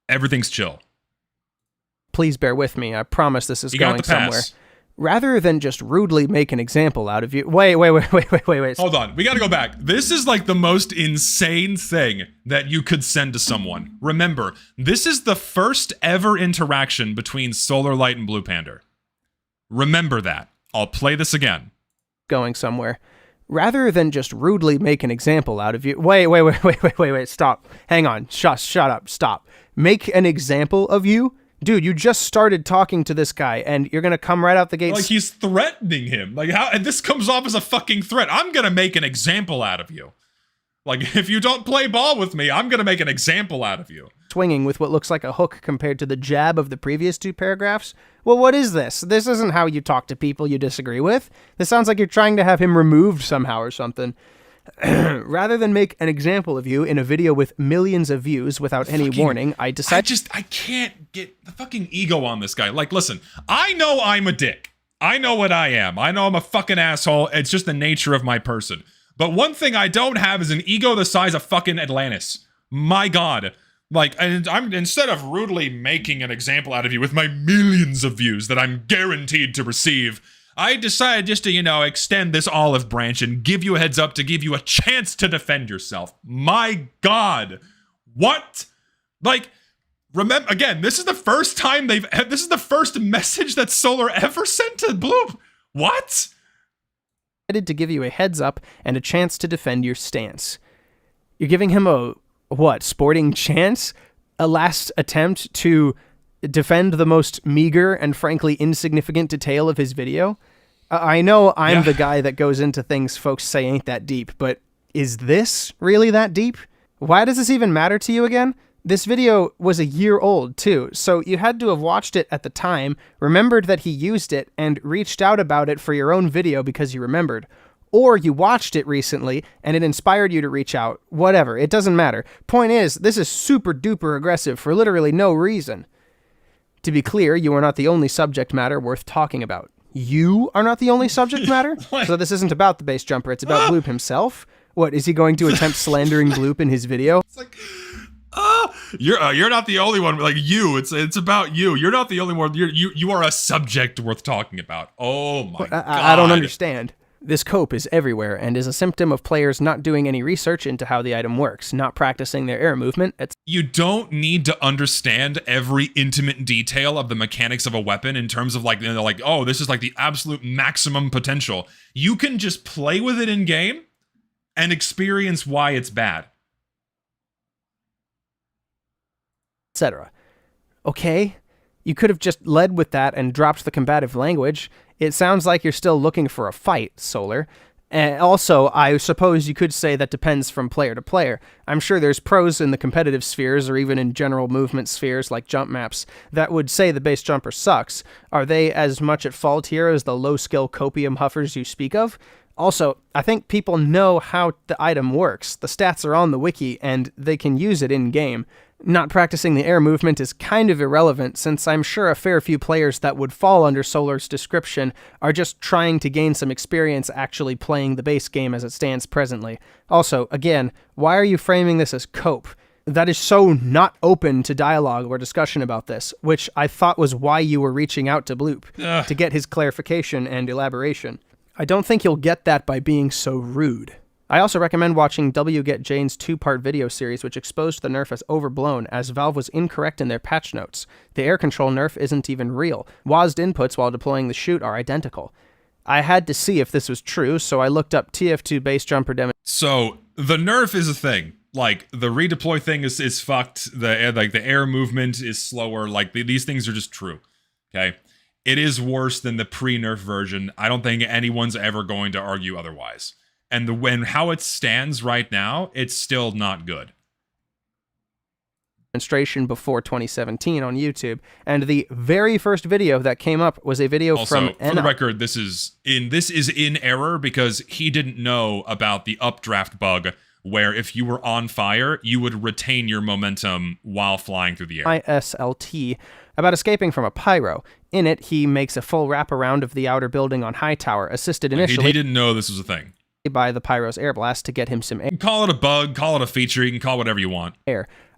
Everything's chill. Please bear with me. I promise this is going somewhere. Rather than just rudely make an example out of you. Wait. Hold on. We gotta go back. This is like the most insane thing that you could send to someone. Remember, this is the first ever interaction between SolarLite and Blue Panda. Remember that. I'll play this again. Going somewhere. Rather than just rudely make an example out of you. Wait. Stop. Hang on. Shut up. Stop. Make an example of you? Dude, you just started talking to this guy, and you're gonna come right out the gate. Like, he's threatening him. Like, how? And this comes off as a fucking threat. I'm gonna make an example out of you. Like, if you don't play ball with me, I'm gonna make an example out of you. swinging with what looks like a hook compared to the jab of the previous 2 paragraphs. Well, what is this? This isn't how you talk to people you disagree with. This sounds like you're trying to have him removed somehow or something. Rather than make an example of you in a video with millions of views without any warning, I decided... I can't get the fucking ego on this guy. Like, listen, I know I'm a dick. I know what I am. I know I'm a fucking asshole. It's just the nature of my person. But one thing I don't have is an ego the size of fucking Atlantis. My God. Like, and I'm, instead of rudely making an example out of you with my millions of views that I'm guaranteed to receive, I decided just to, extend this olive branch and give you a heads up to give you a chance to defend yourself. My God. What? Like, remember, again, this is the first time this is the first message that Solar ever sent to Bloop. What? To give you a heads up and a chance to defend your stance. You're giving him a, sporting chance? A last attempt to defend the most meager and frankly insignificant detail of his video? I know I'm the guy that goes into things folks say ain't that deep, but is this really that deep? Why does this even matter to you again? This video was a year old, too, so you had to have watched it at the time, remembered that he used it, and reached out about it for your own video because you remembered. Or you watched it recently, and it inspired you to reach out. Whatever, it doesn't matter. Point is, this is super duper aggressive for literally no reason. To be clear, you are not the only subject matter worth talking about. You are not the only subject matter? So this isn't about the base jumper, it's about Bloop himself? What, is he going to attempt slandering Bloop in his video? It's like... you're not the only one. Like you, it's about you. You're not the only one. You are a subject worth talking about. Oh my God! I don't understand. This cope is everywhere and is a symptom of players not doing any research into how the item works, not practicing their air movement. You don't need to understand every intimate detail of the mechanics of a weapon in terms of oh, this is like the absolute maximum potential. You can just play with it in game and experience why it's bad. Etc. Okay, you could have just led with that and dropped the combative language. It sounds like you're still looking for a fight, Solar. And also, I suppose you could say that depends from player to player. I'm sure there's pros in the competitive spheres or even in general movement spheres like jump maps that would say the base jumper sucks. Are they as much at fault here as the low-skill copium huffers you speak of? Also, I think people know how the item works. The stats are on the wiki, and they can use it in-game. Not practicing the air movement is kind of irrelevant, since I'm sure a fair few players that would fall under Solar's description are just trying to gain some experience actually playing the base game as it stands presently. Also, again, why are you framing this as cope? That is so not open to dialogue or discussion about this, which I thought was why you were reaching out to Bloop, to get his clarification and elaboration. I don't think you'll get that by being so rude. I also recommend watching Get Jane's 2-part video series which exposed the nerf as overblown, as Valve was incorrect in their patch notes. The air control nerf isn't even real. WASD inputs while deploying the chute are identical. I had to see if this was true, so I looked up TF2 base jumper demo. So, the nerf is a thing. Like, the redeploy thing is fucked. The air movement is slower. Like, these things are just true. Okay? It is worse than the pre-nerf version. I don't think anyone's ever going to argue otherwise. And how it stands right now, it's still not good. Demonstration before 2017 on YouTube, and the very first video that came up was a video also, from for the record, this is in error because he didn't know about the updraft bug where if you were on fire, you would retain your momentum while flying through the air. ISLT, about escaping from a pyro. In it, he makes a full wraparound of the outer building on High Tower, assisted initially He didn't know this was a thing. By the pyro's air blast to get him some air. Call it a bug, call it a feature, you can call it whatever you want.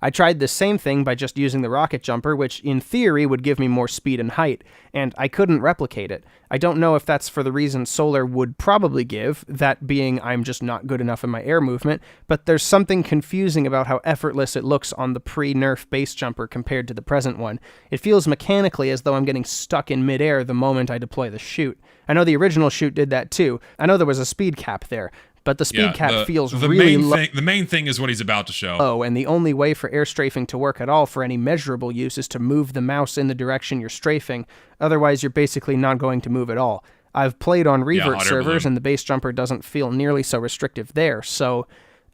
I tried the same thing by just using the rocket jumper, which in theory would give me more speed and height, and I couldn't replicate it. I don't know if that's for the reason Solar would probably give, that being I'm just not good enough in my air movement, but there's something confusing about how effortless it looks on the pre-nerf base jumper compared to the present one. It feels mechanically as though I'm getting stuck in midair the moment I deploy the chute. I know the original chute did that too. I know there was a speed cap there, but the speed cap feels really low. The main thing is what he's about to show. Oh, and the only way for air strafing to work at all for any measurable use is to move the mouse in the direction you're strafing. Otherwise, you're basically not going to move at all. I've played on revert servers, and the base jumper doesn't feel nearly so restrictive there, so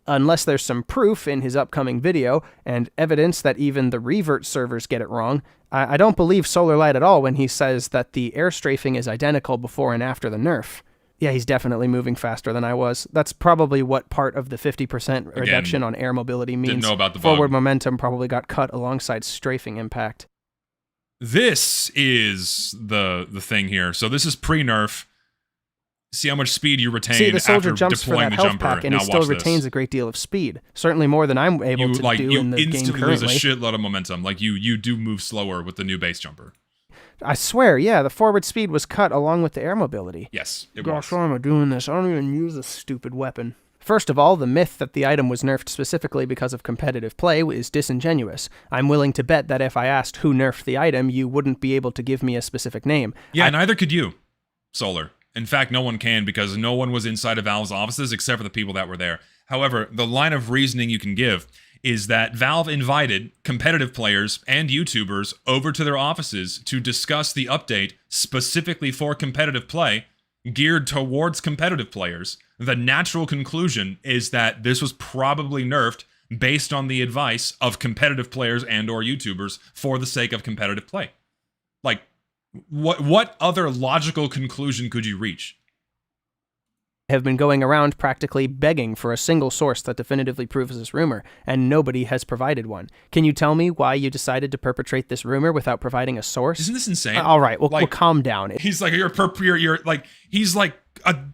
Unless there's some proof in his upcoming video, and evidence that even the revert servers get it wrong, I don't believe SolarLite at all when he says that the air strafing is identical before and after the nerf. Yeah, he's definitely moving faster than I was. That's probably what part of the 50% reduction on air mobility means. Didn't know about the Forward bug. momentum probably got cut alongside strafing impact. This is the thing here. So this is pre-nerf. See how much speed you retain See, the soldier after jumps for deploying that the health jumper. pack, and Now he still watch retains this. a great deal of speed. Certainly more than I'm able to do in the game instantly currently. lose a shitload of momentum. Like you do move slower with the new base jumper. I swear, yeah, the forward speed was cut along with the air mobility. Yes, it Gosh, was. why am I doing this? I don't even use this stupid weapon. First of all, the myth that the item was nerfed specifically because of competitive play is disingenuous. I'm willing to bet that if I asked who nerfed the item, you wouldn't be able to give me a specific name. Yeah, neither could you, Solar. In fact, no one can because no one was inside of Valve's offices except for the people that were there. However, the line of reasoning you can give is that Valve invited competitive players and YouTubers over to their offices to discuss the update specifically for competitive play, geared towards competitive players. The natural conclusion is that this was probably nerfed based on the advice of competitive players and or YouTubers for the sake of competitive play. Like, what other logical conclusion could you reach? Have been going around practically begging for a single source that definitively proves this rumor, and nobody has provided one. Can you tell me why you decided to perpetrate this rumor without providing a source? Isn't this insane? All right, well, Like- calm down. He's like, you're like, he's like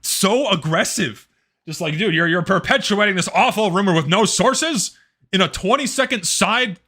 so aggressive. Just like, dude, you're perpetuating this awful rumor with no sources in a 20-second side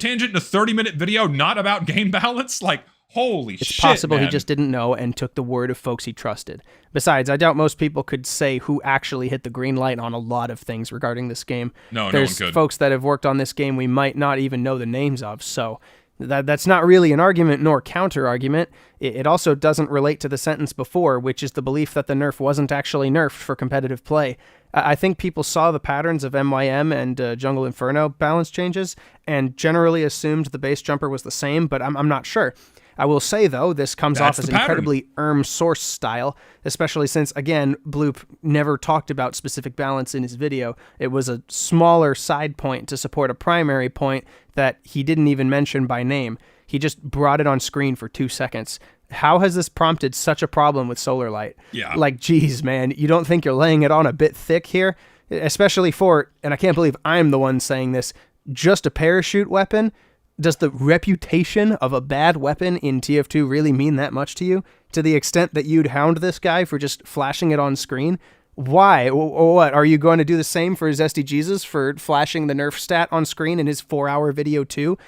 tangent in a 30-minute video, not about game balance. Like, holy shit, It's possible man. he just didn't know and took the word of folks he trusted. Besides, I doubt most people could say who actually hit the green light on a lot of things regarding this game. No, There's no one could. folks that have worked on this game we might not even know the names of, so that's not really an argument nor counter-argument. It also doesn't relate to the sentence before, which is the belief that the nerf wasn't actually nerfed for competitive play. I think people saw the patterns of MvM and Jungle Inferno balance changes and generally assumed the base jumper was the same, but I'm not sure. I will say, though, this comes That's off as the pattern. incredibly source style, especially since, again, Bloop never talked about specific balance in his video. It was a smaller side point to support a primary point that he didn't even mention by name. He just brought it on screen for 2 seconds. How has this prompted such a problem with SolarLite? Yeah. Like, geez, man, you don't think you're laying it on a bit thick here? Especially for, and I can't believe I'm the one saying this, just a parachute weapon? Does the reputation of a bad weapon in TF2 really mean that much to you? To the extent that you'd hound this guy for just flashing it on screen? Why? What? Are you going to do the same for his SDGs for flashing the nerf stat on screen in his 4-hour video too?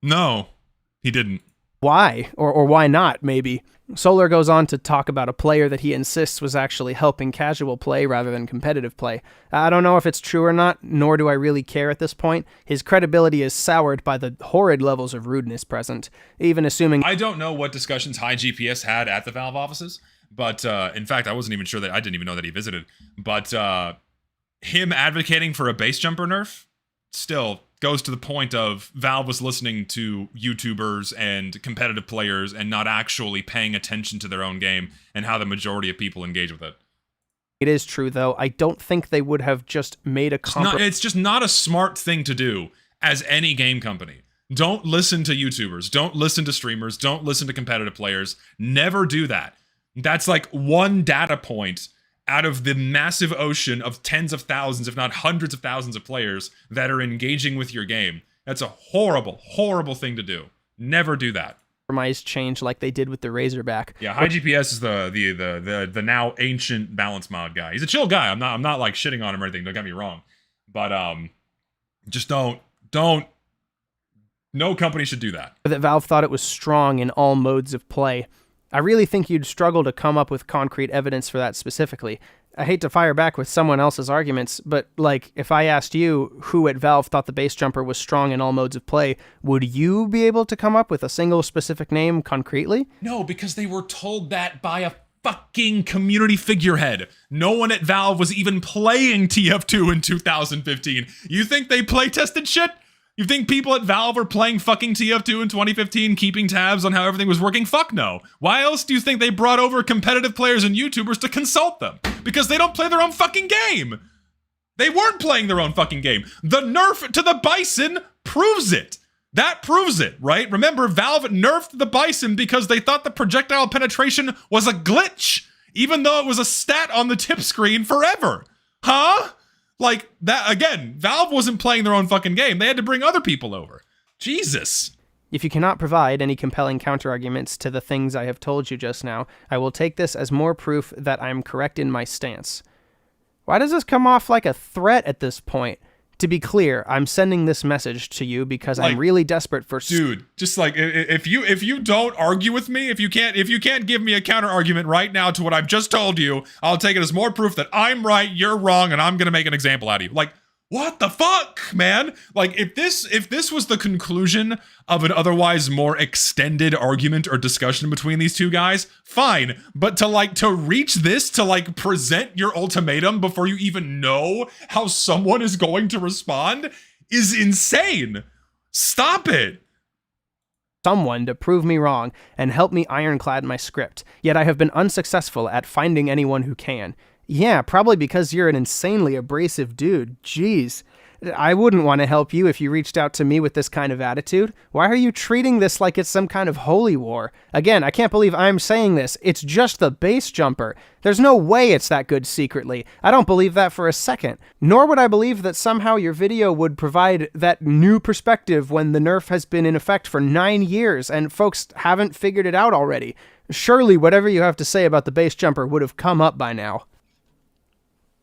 No, he didn't. Why? Or why not, maybe? Solar goes on to talk about a player that he insists was actually helping casual play rather than competitive play. I don't know if it's true or not, nor do I really care at this point. His credibility is soured by the horrid levels of rudeness present, even assuming... I don't know what discussions High GPS had at the Valve offices, but in fact, I wasn't even sure that I didn't even know that he visited. But him advocating for a base jumper nerf still goes to the point of Valve was listening to YouTubers and competitive players and not actually paying attention to their own game and how the majority of people engage with it. It is true, though. I don't think they would have just made a It's just not a smart thing to do as any game company. Don't listen to YouTubers. Don't listen to streamers. Don't listen to competitive players. Never do that. That's like one data point out of the massive ocean of tens of thousands, if not hundreds of thousands of players that are engaging with your game. That's a horrible, horrible thing to do. Never do that. compromise change like they did with the Razorback. Yeah, High GPS is the now ancient balance mod guy. He's a chill guy. I'm not like shitting on him or anything. Don't get me wrong, but just don't. No company should do that. That Valve thought it was strong in all modes of play. I really think you'd struggle to come up with concrete evidence for that specifically. I hate to fire back with someone else's arguments, but like, if I asked you who at Valve thought the base jumper was strong in all modes of play, would you be able to come up with a single specific name concretely? No, because they were told that by a fucking community figurehead. No one at Valve was even playing TF2 in 2015. You think they play tested shit? You think people at Valve are playing fucking TF2 in 2015, keeping tabs on how everything was working? Fuck no. Why else do you think they brought over competitive players and YouTubers to consult them? because they don't play their own fucking game. They weren't playing their own fucking game. The nerf to the Bison proves it. That proves it, right? Remember, Valve nerfed the Bison because they thought the projectile penetration was a glitch, even though it was a stat on the tip screen forever. Huh? Like, that, again, Valve wasn't playing their own fucking game. They had to bring other people over. Jesus. If you cannot provide any compelling counterarguments to the things I have told you just now, I will take this as more proof that I am correct in my stance. Why does this come off like a threat at this point? To be clear, I'm sending this message to you because I'm really desperate for... Dude, just like, if you don't argue with me, if you can't give me a counter argument right now to what I've just told you, I'll take it as more proof that I'm right, you're wrong, and I'm gonna make an example out of you. Like, what the fuck, man? Like, if this was the conclusion of an otherwise more extended argument or discussion between these two guys, fine. But to reach this, to present your ultimatum before you even know how someone is going to respond is insane. Stop it. Someone to prove me wrong and help me ironclad my script, yet I have been unsuccessful at finding anyone who can. Yeah, probably because you're an insanely abrasive dude. Jeez. I wouldn't want to help you if you reached out to me with this kind of attitude. Why are you treating this like it's some kind of holy war? Again, I can't believe I'm saying this. It's just the base jumper. There's no way it's that good secretly. I don't believe that for a second. Nor would I believe that somehow your video would provide that new perspective when the nerf has been in effect for 9 years and folks haven't figured it out already. Surely whatever you have to say about the base jumper would have come up by now.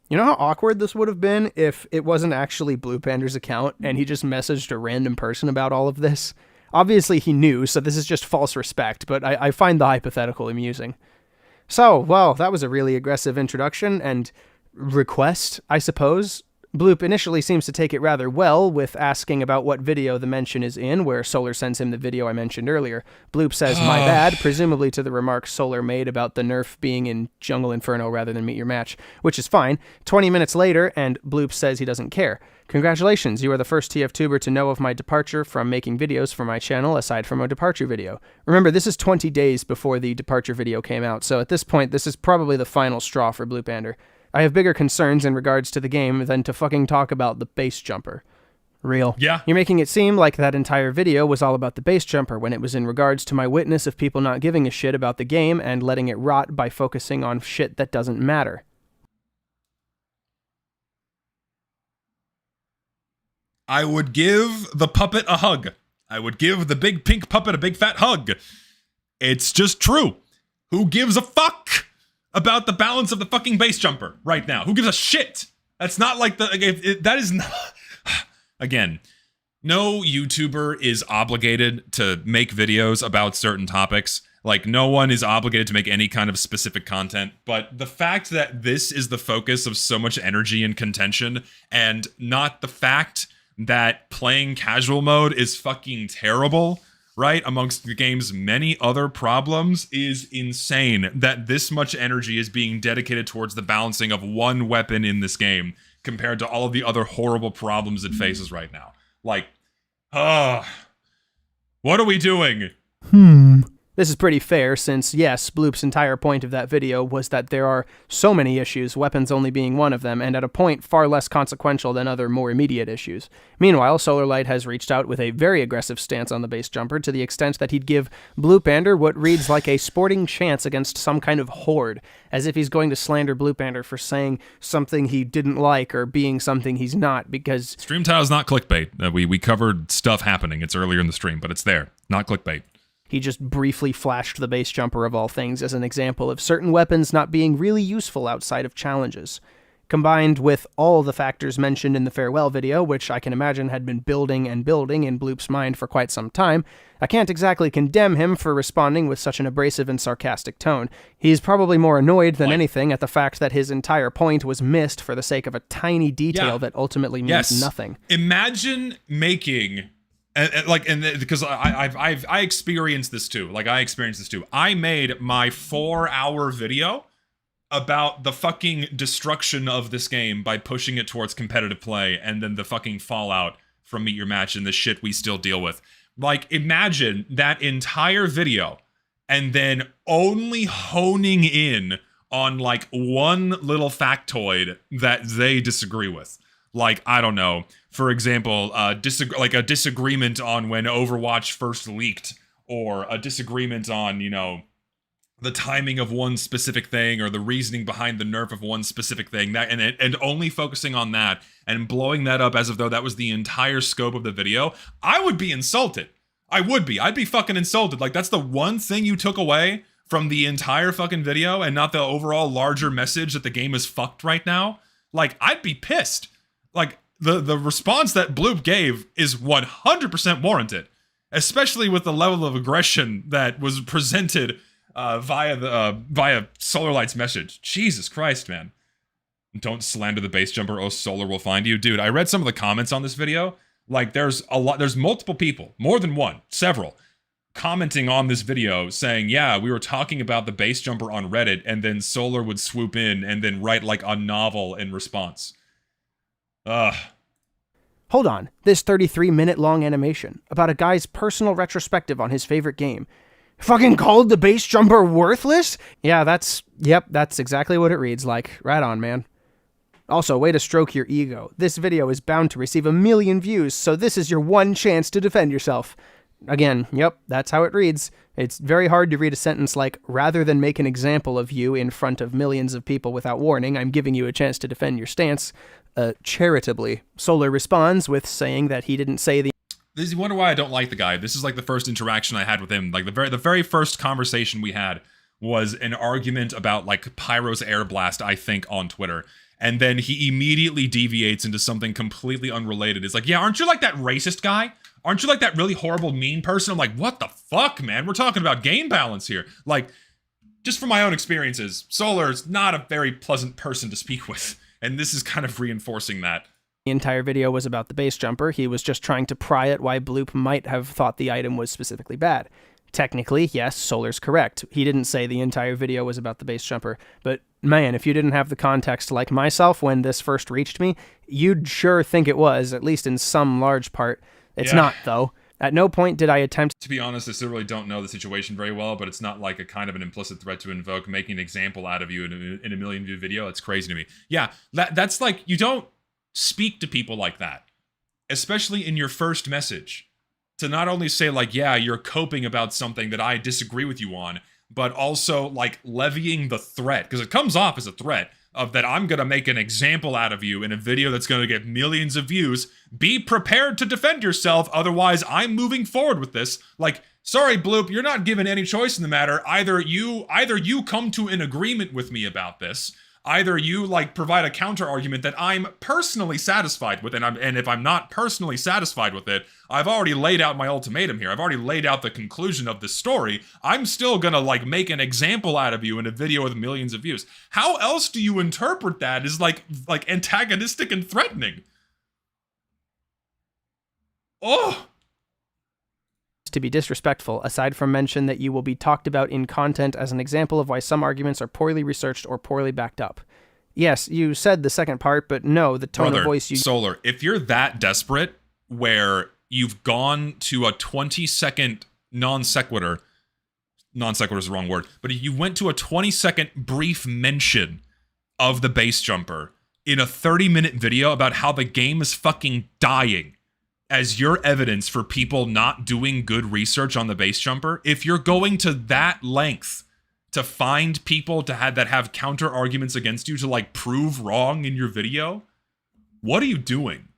You know how awkward this would have been if it wasn't actually Blue Panda's account and he just messaged a random person about all of this? Obviously he knew, so this is just false respect, but I find the hypothetical amusing. So, well, that was a really aggressive introduction and request, I suppose. Bloop initially seems to take it rather well with asking about what video the mention is in, where Solar sends him the video I mentioned earlier. Bloop says, my bad, presumably to the remarks Solar made about the nerf being in Jungle Inferno rather than Meet Your Match, which is fine. 20 minutes later, and Bloop says he doesn't care. Congratulations, you are the first TF-tuber to know of my departure from making videos for my channel aside from a departure video. Remember, this is 20 days before the departure video came out, so at this point, this is probably the final straw for Blue Panda. I have bigger concerns in regards to the game than to fucking talk about the base jumper. Real. Yeah. You're making it seem like that entire video was all about the base jumper when it was in regards to my witness of people not giving a shit about the game and letting it rot by focusing on shit that doesn't matter. I would give the puppet a hug. I would give the big pink puppet a big fat hug. It's just true. Who gives a fuck about the balance of the fucking base jumper right now? Who gives a shit? That's not like that is not... Again, no YouTuber is obligated to make videos about certain topics. Like, no one is obligated to make any kind of specific content. But the fact that this is the focus of so much energy and contention, and not the fact that playing casual mode is fucking terrible, right, amongst the game's many other problems, is insane that this much energy is being dedicated towards the balancing of one weapon in this game compared to all of the other horrible problems it faces right now. Like, what are we doing? This is pretty fair since, yes, Bloop's entire point of that video was that there are so many issues, weapons only being one of them, and at a point far less consequential than other more immediate issues. Meanwhile, Solarlight has reached out with a very aggressive stance on the base jumper to the extent that he'd give Blue Panda what reads like a sporting chance against some kind of horde, as if he's going to slander Blue Panda for saying something he didn't like or being something he's not, because... Stream title is not clickbait. We covered stuff happening. It's earlier in the stream, but it's there. Not clickbait. He just briefly flashed the base jumper of all things as an example of certain weapons not being really useful outside of challenges. Combined with all the factors mentioned in the farewell video, which I can imagine had been building and building in Bloop's mind for quite some time, I can't exactly condemn him for responding with such an abrasive and sarcastic tone. He's probably more annoyed than anything at the fact that his entire point was missed for the sake of a tiny detail that ultimately means nothing. Imagine making... because I experienced this too. I made my 4-hour video about the fucking destruction of this game by pushing it towards competitive play, and then the fucking fallout from Meet Your Match and the shit we still deal with. Like, imagine that entire video and then only honing in on like one little factoid that they disagree with. Like, I don't know, for example, like a disagreement on when Overwatch first leaked, or a disagreement on, you know, the timing of one specific thing, or the reasoning behind the nerf of one specific thing, that and only focusing on that and blowing that up as if though that was the entire scope of the video, I would be insulted. I would be. I'd be fucking insulted. Like, that's the one thing you took away from the entire fucking video, and not the overall larger message that the game is fucked right now. Like, I'd be pissed. Like, the response that Bloop gave is 100% warranted, especially with the level of aggression that was presented via Solarlight's message. Jesus Christ, man. Don't slander the base jumper, oh Solar will find you. Dude, I read some of the comments on this video. Like, there's multiple people, more than one, several, commenting on this video saying, yeah, we were talking about the base jumper on Reddit, and then Solar would swoop in and then write like a novel in response. Ugh. Hold on, this 33-minute long animation about a guy's personal retrospective on his favorite game. Fucking called the base jumper worthless? Yeah, that's exactly what it reads like. Right on, man. Also, way to stroke your ego. This video is bound to receive 1 million views, so this is your one chance to defend yourself. Again, yep, that's how it reads. It's very hard to read a sentence like, rather than make an example of you in front of millions of people without warning, I'm giving you a chance to defend your stance. Charitably. Solar responds with saying that he didn't say the... You wonder why I don't like the guy. This is like the first interaction I had with him. Like, the very first conversation we had was an argument about like Pyro's air blast, I think, on Twitter. And then he immediately deviates into something completely unrelated. It's like, yeah, aren't you like that racist guy? Aren't you like that really horrible, mean person? I'm like, what the fuck, man? We're talking about game balance here. Like, just from my own experiences, Solar's not a very pleasant person to speak with. And this is kind of reinforcing that. The entire video was about the base jumper. He was just trying to pry at why Bloop might have thought the item was specifically bad. Technically, yes, Solar's correct. He didn't say the entire video was about the base jumper. But man, if you didn't have the context like myself when this first reached me, you'd sure think it was, at least in some large part. It's not, though. At no point did I attempt... To be honest, I still really don't know the situation very well, but it's not like a kind of an implicit threat to invoke making an example out of you in a million view video. It's crazy to me. Yeah, that's like, you don't speak to people like that, especially in your first message. To not only say like, yeah, you're coping about something that I disagree with you on, but also like levying the threat, because it comes off as a threat of that I'm going to make an example out of you in a video that's going to get millions of views. Be prepared to defend yourself, otherwise I'm moving forward with this. Like, sorry, Bloop, you're not given any choice in the matter. Either you come to an agreement with me about this, either you like provide a counter argument that I'm personally satisfied with, and if I'm not personally satisfied with it, I've already laid out my ultimatum here. I've already laid out the conclusion of this story. I'm still gonna like make an example out of you in a video with millions of views. How else do you interpret that as like antagonistic and threatening? Oh. To be disrespectful, aside from mention that you will be talked about in content as an example of why some arguments are poorly researched or poorly backed up. Yes, you said the second part, but no, the tone of voice you... Solar, if you're that desperate where you've gone to a 20-second non-sequitur is the wrong word, but you went to a 20-second brief mention of the base jumper in a 30-minute video about how the game is fucking dying as your evidence for people not doing good research on the base jumper, if you're going to that length to find people that have counter arguments against you to like prove wrong in your video, what are you doing?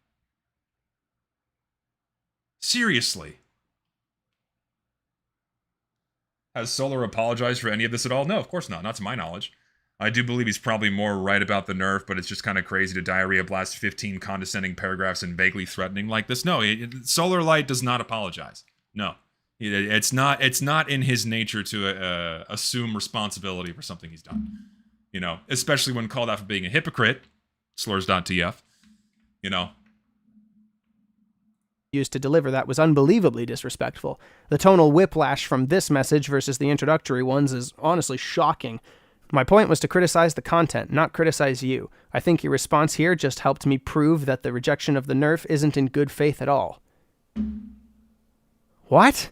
Seriously. Has Solar apologized for any of this at all? No, of course not. Not to my knowledge. I do believe he's probably more right about the nerf, but it's just kind of crazy to diarrhea blast 15 condescending paragraphs and vaguely threatening like this. No, Solar Light does not apologize. No. It's not in his nature to assume responsibility for something he's done. You know, especially when called out for being a hypocrite, slurs.tf, you know. Used to deliver that was unbelievably disrespectful. The tonal whiplash from this message versus the introductory ones is honestly shocking. My point was to criticize the content, not criticize you. I think your response here just helped me prove that the rejection of the nerf isn't in good faith at all. What?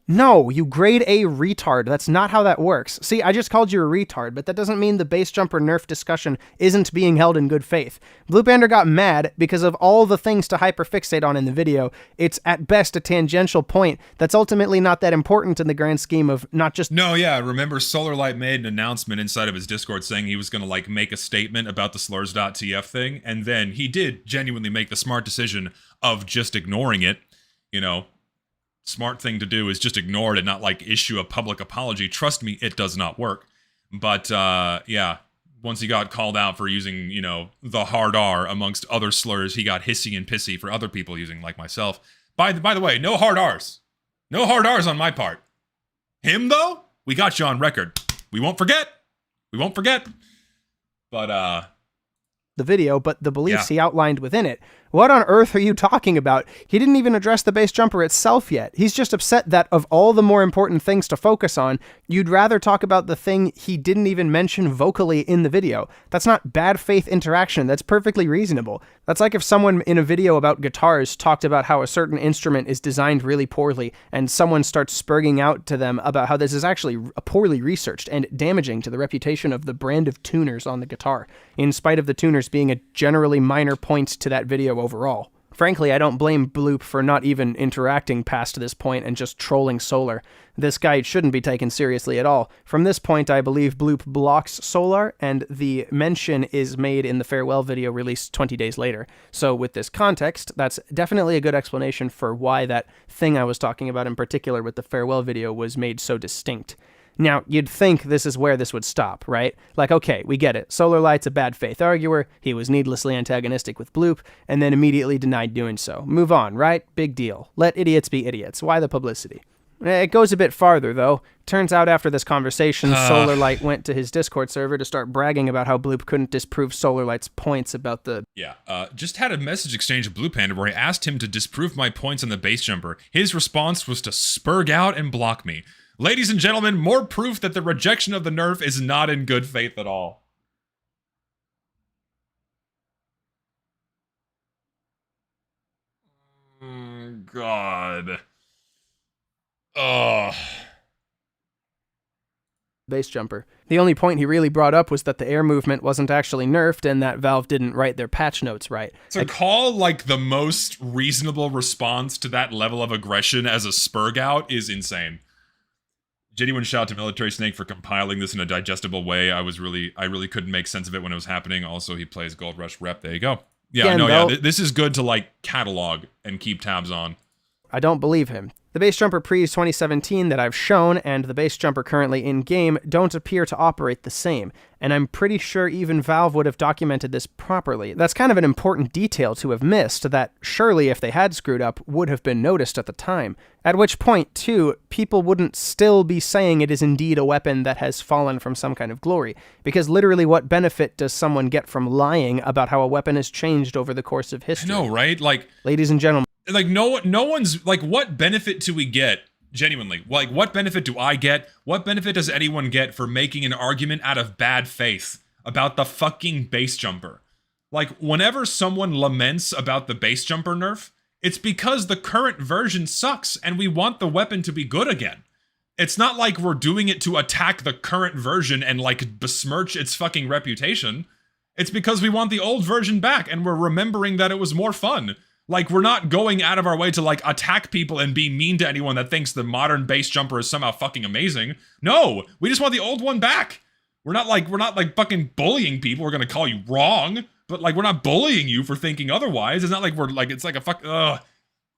No, you grade a retard. That's not how that works. See, I just called you a retard, but that doesn't mean the base jumper nerf discussion isn't being held in good faith. Blue Panda got mad because of all the things to hyperfixate on in the video. It's at best a tangential point that's ultimately not that important in the grand scheme of not just... No, yeah, remember Solarlight made an announcement inside of his Discord saying he was going to, like, make a statement about the slurs.tf thing, and then he did genuinely make the smart decision of just ignoring it, you know. Smart thing to do is just ignore it and not, like, issue a public apology. Trust me, it does not work. But, yeah, once he got called out for using, you know, the hard R amongst other slurs, he got hissy and pissy for other people using, like myself. By the way, no hard Rs. No hard Rs on my part. Him, though, we got you on record. We won't forget. We won't forget. But, the video, but the beliefs he outlined within it. What on earth are you talking about? He didn't even address the base jumper itself yet. He's just upset that of all the more important things to focus on, you'd rather talk about the thing he didn't even mention vocally in the video. That's not bad faith interaction. That's perfectly reasonable. That's like if someone in a video about guitars talked about how a certain instrument is designed really poorly, and someone starts spurging out to them about how this is actually poorly researched and damaging to the reputation of the brand of tuners on the guitar, in spite of the tuners being a generally minor point to that video overall. Frankly, I don't blame Bloop for not even interacting past this point and just trolling Solar. This guy shouldn't be taken seriously at all. From this point, I believe Bloop blocks Solar, and the mention is made in the farewell video released 20 days later. So with this context, that's definitely a good explanation for why that thing I was talking about in particular with the farewell video was made so distinct. Now, you'd think this is where this would stop, right? Like, okay, we get it. Solarlight's a bad faith arguer, he was needlessly antagonistic with Bloop, and then immediately denied doing so. Move on, right? Big deal. Let idiots be idiots. Why the publicity? It goes a bit farther, though. Turns out after this conversation, Solarlight went to his Discord server to start bragging about how Bloop couldn't disprove Solarlight's points about the... Yeah, just had a message exchange with Blue Panda where I asked him to disprove my points on the base jumper. His response was to spurg out and block me. Ladies and gentlemen, more proof that the rejection of the nerf is not in good faith at all. God. Ugh. Base jumper. The only point he really brought up was that the air movement wasn't actually nerfed and that Valve didn't write their patch notes right. To call, like, the most reasonable response to that level of aggression as a spurg out is insane. Genuine shout to Military Snake for compiling this in a digestible way. I really couldn't make sense of it when it was happening. Also, he plays Gold Rush Rep. There you go. Yeah, Again, no, though, yeah. This is good to, like, catalog and keep tabs on. I don't believe him. The base jumper pre-2017 that I've shown and the base jumper currently in-game don't appear to operate the same, and I'm pretty sure even Valve would have documented this properly. That's kind of an important detail to have missed that surely if they had screwed up would have been noticed at the time. At which point, too, people wouldn't still be saying it is indeed a weapon that has fallen from some kind of glory, because literally what benefit does someone get from lying about how a weapon has changed over the course of history? I know, right? Like, ladies and gentlemen, like no one's like, what benefit do we get genuinely? Like, what benefit do I get? What benefit does anyone get for making an argument out of bad faith about the fucking base jumper? Like, whenever someone laments about the base jumper nerf, it's because the current version sucks and we want the weapon to be good again. It's not like we're doing it to attack the current version and, like, besmirch its fucking reputation. It's because we want the old version back and we're remembering that it was more fun. Like, we're not going out of our way to, like, attack people and be mean to anyone that thinks the modern base jumper is somehow fucking amazing. No, we just want the old one back. We're not like fucking bullying people. We're gonna call you wrong, but, like, we're not bullying you for thinking otherwise. It's not like we're, like, it's like a fuck,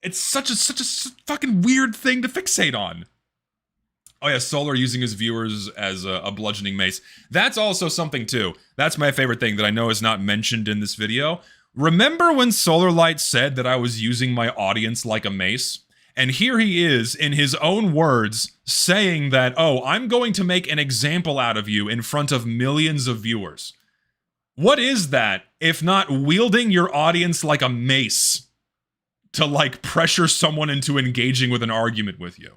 it's such a fucking weird thing to fixate on. Oh yeah, Solar using his viewers as a bludgeoning mace. That's also something too. That's my favorite thing that I know is not mentioned in this video. Remember when Solarlight said that I was using my audience like a mace? And here he is, in his own words, saying that, oh, I'm going to make an example out of you in front of millions of viewers. What is that, if not wielding your audience like a mace to, like, pressure someone into engaging with an argument with you?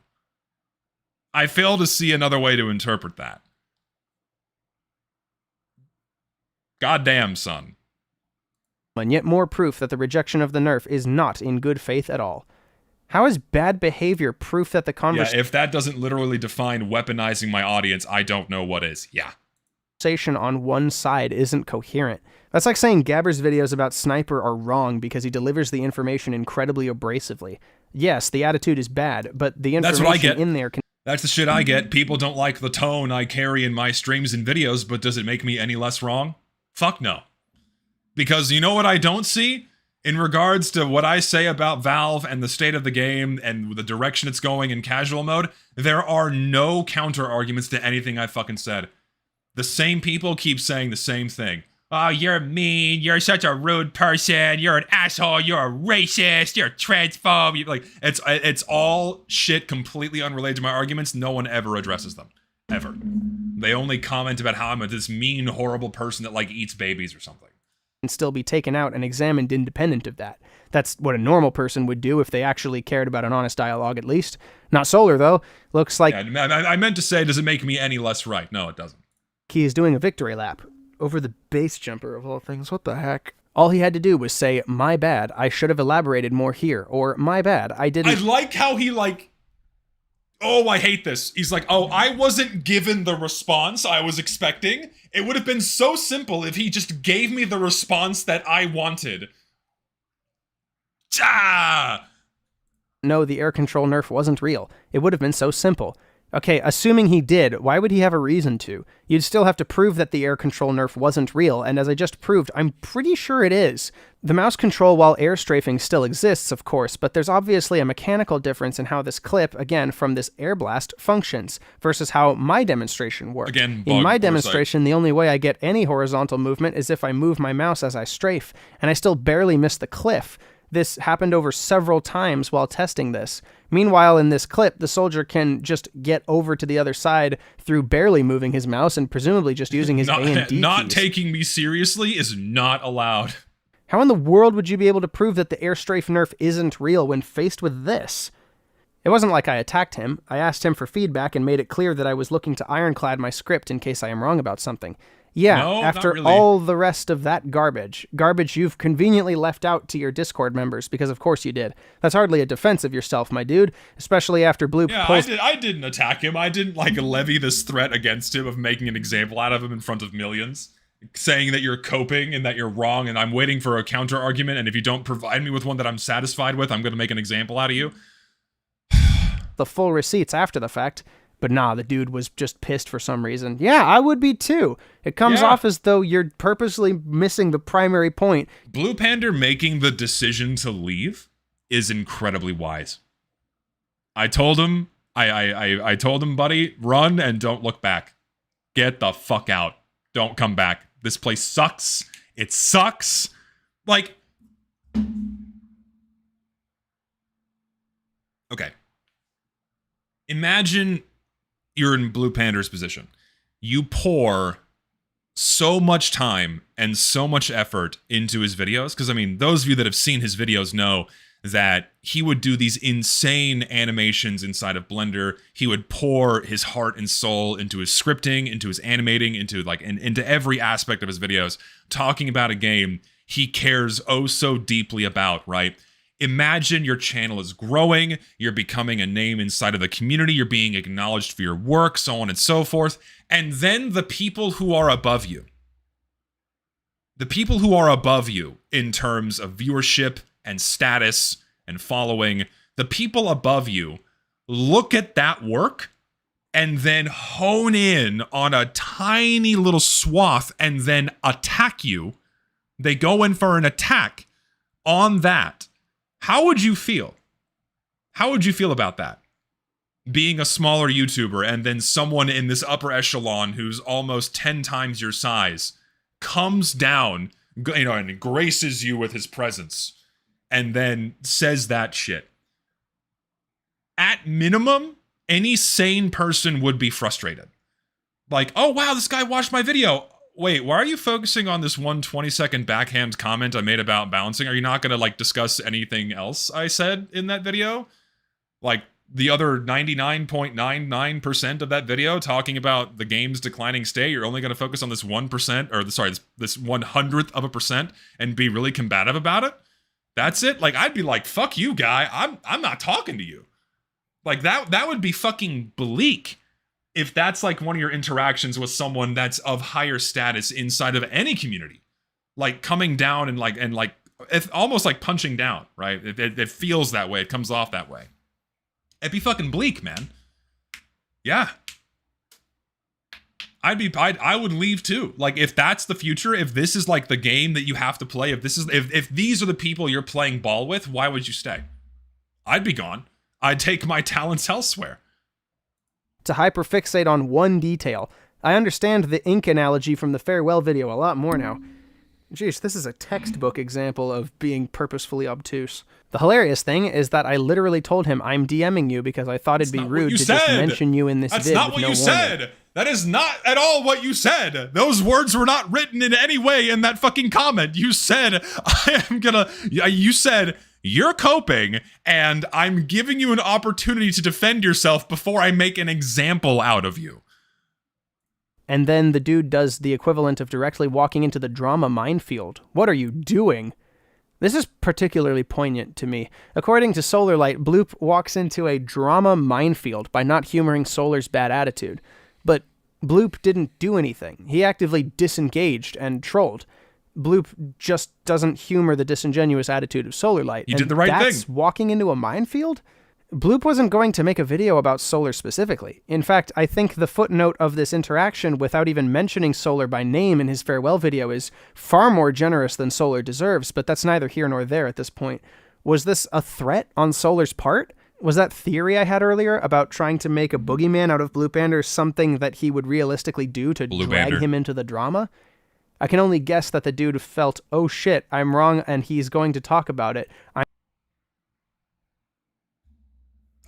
I fail to see another way to interpret that. Goddamn, son. and yet more proof that the rejection of the nerf is not in good faith at all. How is bad behavior proof that the Yeah, conversation if that doesn't literally define weaponizing my audience, I don't know what is. Yeah. on one side isn't coherent? That's like saying Gabber's videos about Sniper are wrong because he delivers the information incredibly abrasively. Yes, the attitude is bad, but the That's what I information get. in there can That's the shit I get. People don't like the tone I carry in my streams and videos, but does it make me any less wrong? Fuck no. Because you know what I don't see? In regards to what I say about Valve and the state of the game and the direction it's going in casual mode, there are no counter arguments to anything I fucking said. The same people keep saying the same thing. Oh, you're mean, you're such a rude person, you're an asshole, you're a racist, you're a transphobe. Like, it's all shit completely unrelated to my arguments. No one ever addresses them. Ever. They only comment about how I'm this mean, horrible person that, like, eats babies or something. still be taken out and examined independent of that. That's what a normal person would do if they actually cared about an honest dialogue, at least. Not Solar, though. Looks like Yeah, I meant to say, does it make me any less right? No, it doesn't. he is doing a victory lap over the base jumper of all things. What the heck? All he had to do was say, "My bad, I should have elaborated more here," or "My bad, I didn't." I like how he, like, oh, I hate this. He's like, oh, I wasn't given the response I was expecting. It would have been so simple if he just gave me the response that I wanted. Ah! No, the air control nerf wasn't real. It would have been so simple. Okay, assuming he did, why would he have a reason to? You'd still have to prove that the air control nerf wasn't real, and as I just proved, I'm pretty sure it is. The mouse control while air strafing still exists, of course, but there's obviously a mechanical difference in how this clip, again, from this air blast, functions, versus how my demonstration worked. Again, in my bug demonstration, the only way I get any horizontal movement is if I move my mouse as I strafe, and I still barely miss the cliff. This happened over several times while testing this. Meanwhile, in this clip, the soldier can just get over to the other side through barely moving his mouse and presumably just using his A and D Not keys. taking me seriously is not allowed. How in the world would you be able to prove that the air strafe nerf isn't real when faced with this? It wasn't like I attacked him. I asked him for feedback and made it clear that I was looking to ironclad my script in case I am wrong about something. Yeah, No, after not really. all the rest of that garbage you've conveniently left out to your Discord members, because of course you did. That's hardly a defense of yourself, my dude, especially after Blue Yeah, I didn't attack him. I didn't, like, levy this threat against him of making an example out of him in front of millions. Saying that you're coping and that you're wrong and I'm waiting for a counter argument, and if you don't provide me with one that I'm satisfied with, I'm going to make an example out of you. the full receipts after the fact. But nah, the dude was just pissed for some reason. Yeah, I would be too. It comes Yeah. off as though you're purposely missing the primary point. Blue Panda making the decision to leave is incredibly wise. I told him, I told him, buddy, run and don't look back. Get the fuck out. Don't come back. This place sucks. It sucks. Like, okay. Imagine you're in Blue Panda's position. You pour so much time and so much effort into his videos, because I mean, those of you that have seen his videos know that he would do these insane animations inside of Blender. He would pour his heart and soul into his scripting, into his animating, into every aspect of his videos, talking about a game he cares oh so deeply about, right? Imagine your channel is growing, you're becoming a name inside of the community, you're being acknowledged for your work, so on and so forth, and then the people who are above you, in terms of viewership and status and following, the people above you look at that work and then hone in on a tiny little swath and then attack you. They go in for an attack on that. How would you feel? How would you feel about that? Being a smaller YouTuber and then someone in this upper echelon who's almost 10 times your size comes down, and graces you with his presence and then says that shit. At minimum, any sane person would be frustrated. Like, oh wow, this guy watched my video. Wait, why are you focusing on this 1 20-second backhand comment I made about balancing? Are you not going to, discuss anything else I said in that video? Like, the other 99.99% of that video talking about the game's declining state, you're only going to focus on this 1%, or this 1/100th of a percent and be really combative about it? That's it? Like, I'd be like, fuck you, guy. I'm not talking to you. Like, that would be fucking bleak if that's like one of your interactions with someone that's of higher status inside of any community. Like, coming down and it's almost like punching down, right? It feels that way. It comes off that way. It'd be fucking bleak, man. Yeah. I would leave too. Like, if that's the future, if this is like the game that you have to play, if these are the people you're playing ball with, why would you stay? I'd be gone. I'd take my talents elsewhere. To hyperfixate on one detail. I understand the ink analogy from the farewell video a lot more now. Jeez, this is a textbook example of being purposefully obtuse. The hilarious thing is that I literally told him I'm DMing you because I thought it'd be rude to just mention you in this vid. That's not what you said! That is not at all what you said! Those words were not written in any way in that fucking comment. You said, you said, you're coping, and I'm giving you an opportunity to defend yourself before I make an example out of you. And then the dude does the equivalent of directly walking into the drama minefield. What are you doing? This is particularly poignant to me. According to Solarlight, Bloop walks into a drama minefield by not humoring Solar's bad attitude. But Bloop didn't do anything. He actively disengaged and trolled. Bloop just doesn't humor the disingenuous attitude of Solarlight. You did the right thing. That's walking into a minefield? Bloop wasn't going to make a video about Solar specifically. In fact, I think the footnote of this interaction without even mentioning Solar by name in his farewell video is far more generous than Solar deserves, but that's neither here nor there at this point. Was this a threat on Solar's part? Was that theory I had earlier about trying to make a boogeyman out of Bloopander something that he would realistically do to drag him into the drama? I can only guess that the dude felt, oh shit, I'm wrong and he's going to talk about it.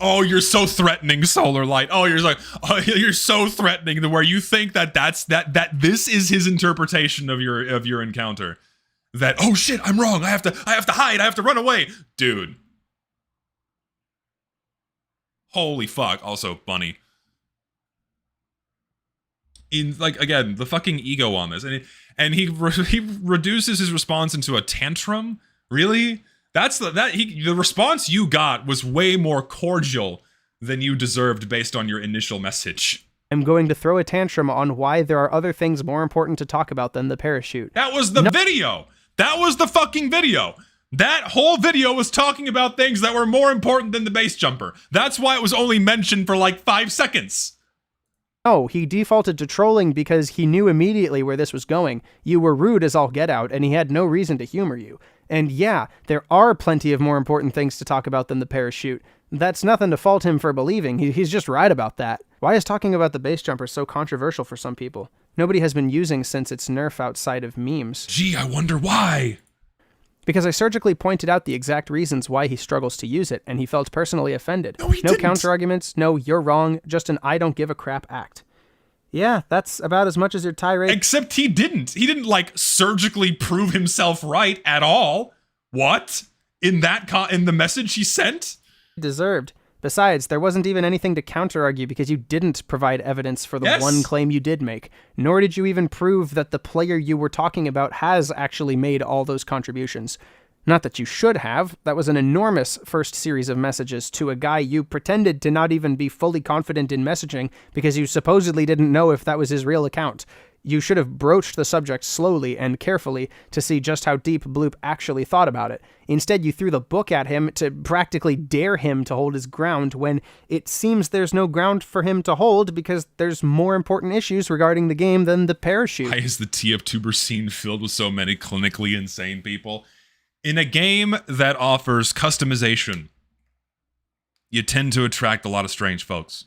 Oh, you're so threatening, Solarlight. Oh, you're so threatening to where you think that this is his interpretation of your encounter. That, oh shit, I'm wrong. I have to hide. I have to run away. Dude. Holy fuck. Also, Bunny. In, like, again, the fucking ego on this. And he reduces his response into a tantrum? Really? The response you got was way more cordial than you deserved based on your initial message. I'm going to throw a tantrum on why there are other things more important to talk about than the parachute. That was the video! That was the fucking video! That whole video was talking about things that were more important than the base jumper. That's why it was only mentioned for like 5 seconds. Oh, he defaulted to trolling because he knew immediately where this was going. You were rude as all get out, and he had no reason to humor you. And yeah, there are plenty of more important things to talk about than the parachute. That's nothing to fault him for believing. He's just right about that. Why is talking about the base jumper so controversial for some people? Nobody has been using since its nerf outside of memes. Gee, I wonder why. Because I surgically pointed out the exact reasons why he struggles to use it, and he felt personally offended. No, he didn't. Counter-arguments, no, you're wrong, just an I don't give a crap act. Yeah, that's about as much as your tirade. Except he didn't. He didn't, like, surgically prove himself right at all. What? In the message he sent? Deserved. Besides, there wasn't even anything to counter-argue because you didn't provide evidence for the one claim you did make, nor did you even prove that the player you were talking about has actually made all those contributions. Not that you should have. That was an enormous first series of messages to a guy you pretended to not even be fully confident in messaging because you supposedly didn't know if that was his real account. You should have broached the subject slowly and carefully to see just how deep Bloop actually thought about it. Instead, you threw the book at him to practically dare him to hold his ground when it seems there's no ground for him to hold because there's more important issues regarding the game than the parachute. Why is the TFTuber scene filled with so many clinically insane people? In a game that offers customization, you tend to attract a lot of strange folks.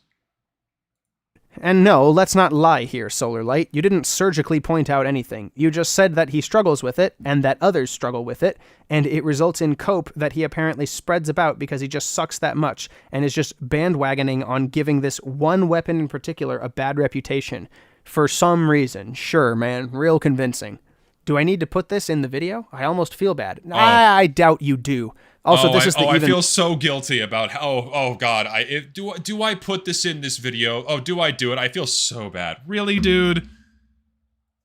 And no, let's not lie here, Solarlight. You didn't surgically point out anything. You just said that he struggles with it, and that others struggle with it, and it results in cope that he apparently spreads about because he just sucks that much, and is just bandwagoning on giving this one weapon in particular a bad reputation. For some reason. Sure, man. Real convincing. Do I need to put this in the video? I almost feel bad. Oh. I doubt you do. Also, I feel so guilty about how. Oh God, do I put this in this video? Oh, do I do it? I feel so bad. Really, dude?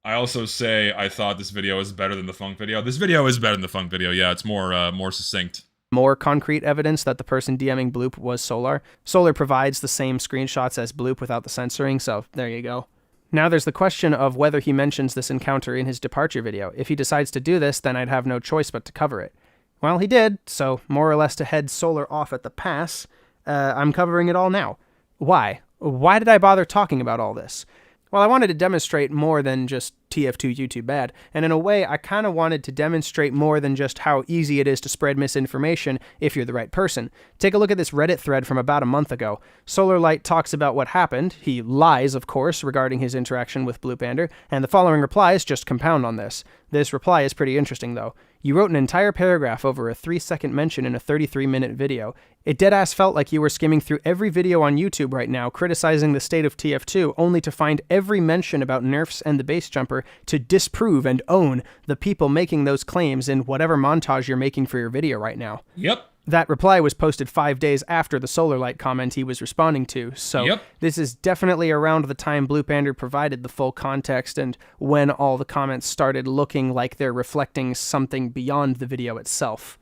I also say I thought this video was better than the Funk video. This video is better than the Funk video. Yeah, it's more succinct. More concrete evidence that the person DMing Bloop was Solar. Solar provides the same screenshots as Bloop without the censoring, so there you go. Now there's the question of whether he mentions this encounter in his departure video. If he decides to do this, then I'd have no choice but to cover it. Well, he did, so more or less to head Solar off at the pass, I'm covering it all now. Why? Why did I bother talking about all this? Well, I wanted to demonstrate more than just TF2 YouTube bad, and in a way, I kind of wanted to demonstrate more than just how easy it is to spread misinformation if you're the right person. Take a look at this Reddit thread from about a month ago. Solarlight talks about what happened. He lies, of course, regarding his interaction with Bluepander, and the following replies just compound on this. This reply is pretty interesting, though. You wrote an entire paragraph over a 3-second mention in a 33-minute video. It deadass felt like you were skimming through every video on YouTube right now, criticizing the state of TF2, only to find every mention about nerfs and the base jumper to disprove and own the people making those claims in whatever montage you're making for your video right now. Yep. That reply was posted 5 days after the Solarlight comment he was responding to, so This is definitely around the time Bluepander provided the full context and when all the comments started looking like they're reflecting something beyond the video itself.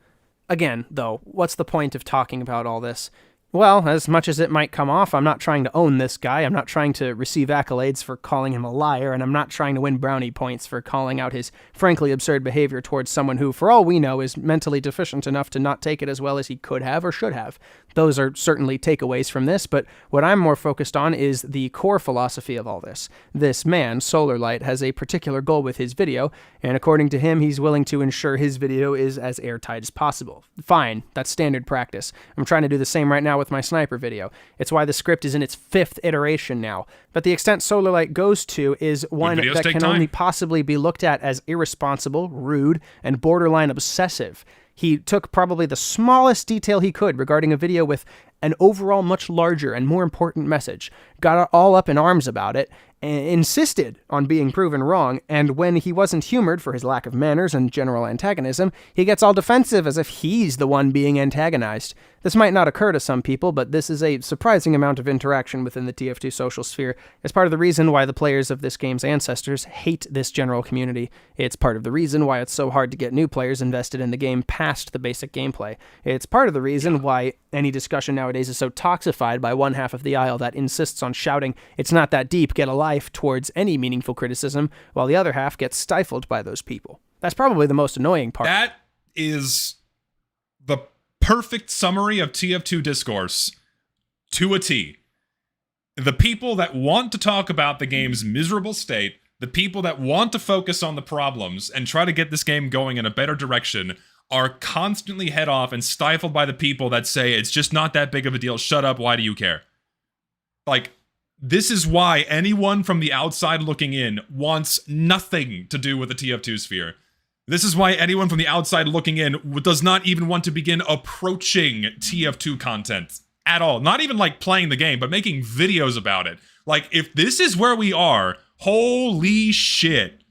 Again, though, what's the point of talking about all this? Well, as much as it might come off, I'm not trying to own this guy, I'm not trying to receive accolades for calling him a liar, and I'm not trying to win brownie points for calling out his frankly absurd behavior towards someone who, for all we know, is mentally deficient enough to not take it as well as he could have or should have. Those are certainly takeaways from this, but what I'm more focused on is the core philosophy of all this. This man, Solarlight, has a particular goal with his video, and according to him, he's willing to ensure his video is as airtight as possible. Fine, that's standard practice. I'm trying to do the same right now with my sniper video. It's why the script is in its 5th iteration now. But the extent Solarlight goes to is one that can only possibly be looked at as irresponsible, rude, and borderline obsessive. He took probably the smallest detail he could regarding a video with an overall much larger and more important message, got all up in arms about it, and insisted on being proven wrong, and when he wasn't humored for his lack of manners and general antagonism, he gets all defensive as if he's the one being antagonized. This might not occur to some people, but this is a surprising amount of interaction within the TF2 social sphere. It's part of the reason why the players of this game's ancestors hate this general community. It's part of the reason why it's so hard to get new players invested in the game past the basic gameplay. It's part of the reason why any discussion nowadays is so toxified by one half of the aisle that insists on shouting, "It's not that deep, get a life," towards any meaningful criticism, while the other half gets stifled by those people. That's probably the most annoying part. That is the perfect summary of TF2 discourse to a T. The people that want to talk about the game's miserable state, the people that want to focus on the problems and try to get this game going in a better direction, are constantly head off and stifled by the people that say, it's just not that big of a deal, shut up, why do you care? Like, this is why anyone from the outside looking in wants nothing to do with the TF2 sphere. This is why anyone from the outside looking in does not even want to begin approaching TF2 content at all. Not even like playing the game, but making videos about it. Like, if this is where we are, holy shit.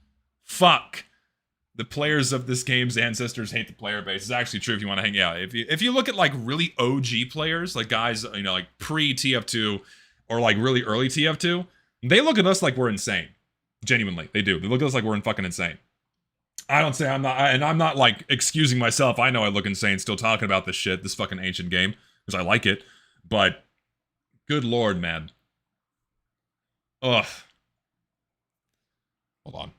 Fuck. The players of this game's ancestors hate the player base. It's actually true if you want to hang out. If you look at like really OG players, like guys, you know, like pre-TF2 or like really early TF2, they look at us like we're insane. Genuinely, they do. They look at us like we're fucking insane. I don't say I'm not, and I'm not like excusing myself. I know I look insane still talking about this shit, this fucking ancient game, because I like it. But good lord, man. Ugh. Hold on.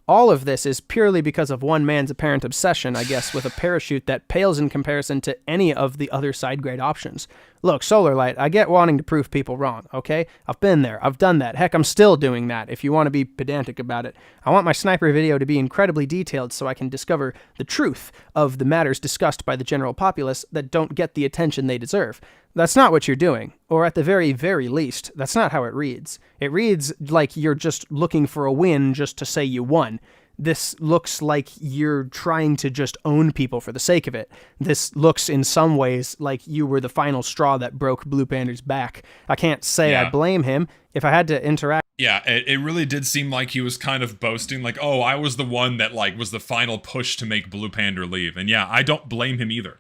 All of this is purely because of one man's apparent obsession, I guess, with a parachute that pales in comparison to any of the other side grade options. Look, Solarlight, I get wanting to prove people wrong, okay? I've been there, I've done that, heck, I'm still doing that, if you want to be pedantic about it. I want my sniper video to be incredibly detailed so I can discover the truth of the matters discussed by the general populace that don't get the attention they deserve. That's not what you're doing, or at the very, very least, that's not how it reads. It reads like you're just looking for a win just to say you won. This looks like you're trying to just own people for the sake of it. This looks in some ways like you were the final straw that broke Bluepander's back. I can't say I blame him. If I had to interact... Yeah, it really did seem like he was kind of boasting, like, oh, I was the one that, like, was the final push to make Bluepander leave. And yeah, I don't blame him either.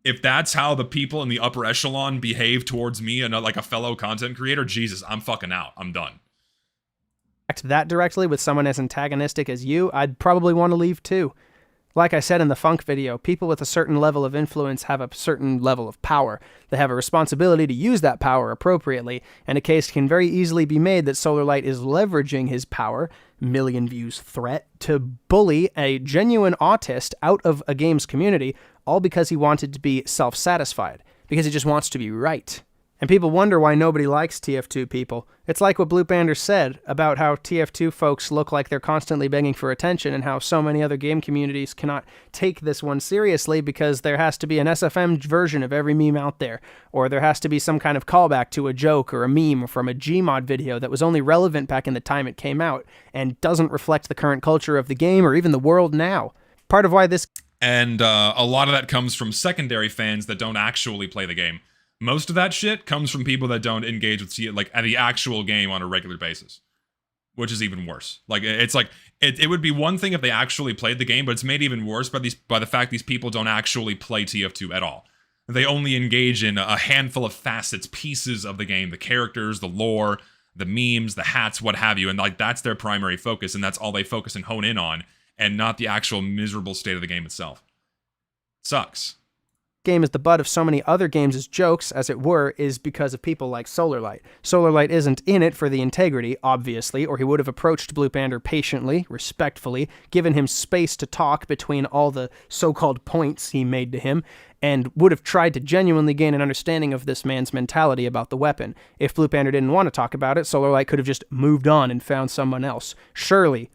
if that's how the people in the upper echelon behave towards me and like a fellow content creator, Jesus, I'm fucking out. I'm done. Act that directly with someone as antagonistic as you, I'd probably want to leave too. Like I said in the Funk video, people with a certain level of influence have a certain level of power. They have a responsibility to use that power appropriately, and a case can very easily be made that Solarlight is leveraging his power, million views threat, to bully a genuine autist out of a game's community, all because he wanted to be self-satisfied, because he just wants to be right. And people wonder why nobody likes TF2 people. It's like what Blue Bander said about how TF2 folks look like they're constantly begging for attention and how so many other game communities cannot take this one seriously because there has to be an SFM version of every meme out there, or there has to be some kind of callback to a joke or a meme from a Gmod video that was only relevant back in the time it came out and doesn't reflect the current culture of the game or even the world now. Part of why this... And a lot of that comes from secondary fans that don't actually play the game. Most of that shit comes from people that don't engage with like the actual game on a regular basis, which is even worse. Like it's like it would be one thing if they actually played the game, but it's made even worse by the fact these people don't actually play TF2 at all. They only engage in a handful of facets, pieces of the game, the characters, the lore, the memes, the hats, what have you, and like that's their primary focus, and that's all they focus and hone in on, and not the actual miserable state of the game itself. Sucks. Game is the butt of so many other games as jokes, as it were, is because of people like Solarlight. Solarlight isn't in it for the integrity, obviously, or he would have approached Blue Bander patiently, respectfully, given him space to talk between all the so-called points he made to him, and would have tried to genuinely gain an understanding of this man's mentality about the weapon. If Blue Bander didn't want to talk about it, Solarlight could have just moved on and found someone else. Surely,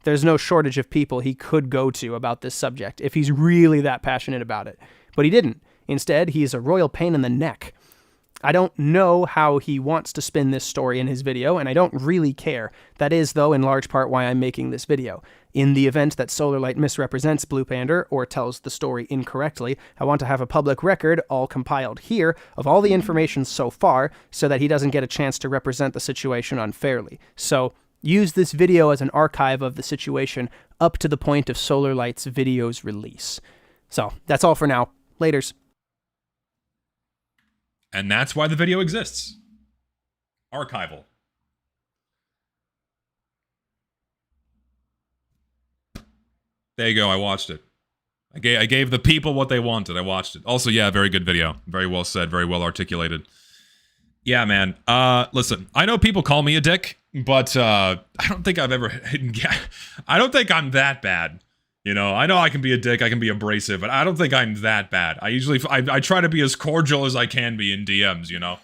there's no shortage of people he could go to about this subject, if he's really that passionate about it. But he didn't. Instead, he's a royal pain in the neck. I don't know how he wants to spin this story in his video, and I don't really care. That is, though, in large part why I'm making this video. In the event that Solarlight misrepresents Blue Bander, or tells the story incorrectly, I want to have a public record, all compiled here, of all the information so far, so that he doesn't get a chance to represent the situation unfairly. So, use this video as an archive of the situation up to the point of Solarlight's video's release. So, that's all for now. Laters. And that's why the video exists. Archival. There you go, I watched it. I gave the people what they wanted, I watched it. Also, yeah, very good video. Very well said, very well articulated. Yeah, man. Listen, I know people call me a dick, but I don't think I've ever... I don't think I'm that bad. You know I can be a dick, I can be abrasive, but I don't think I'm that bad. I try to be as cordial as I can be in DMs, you know?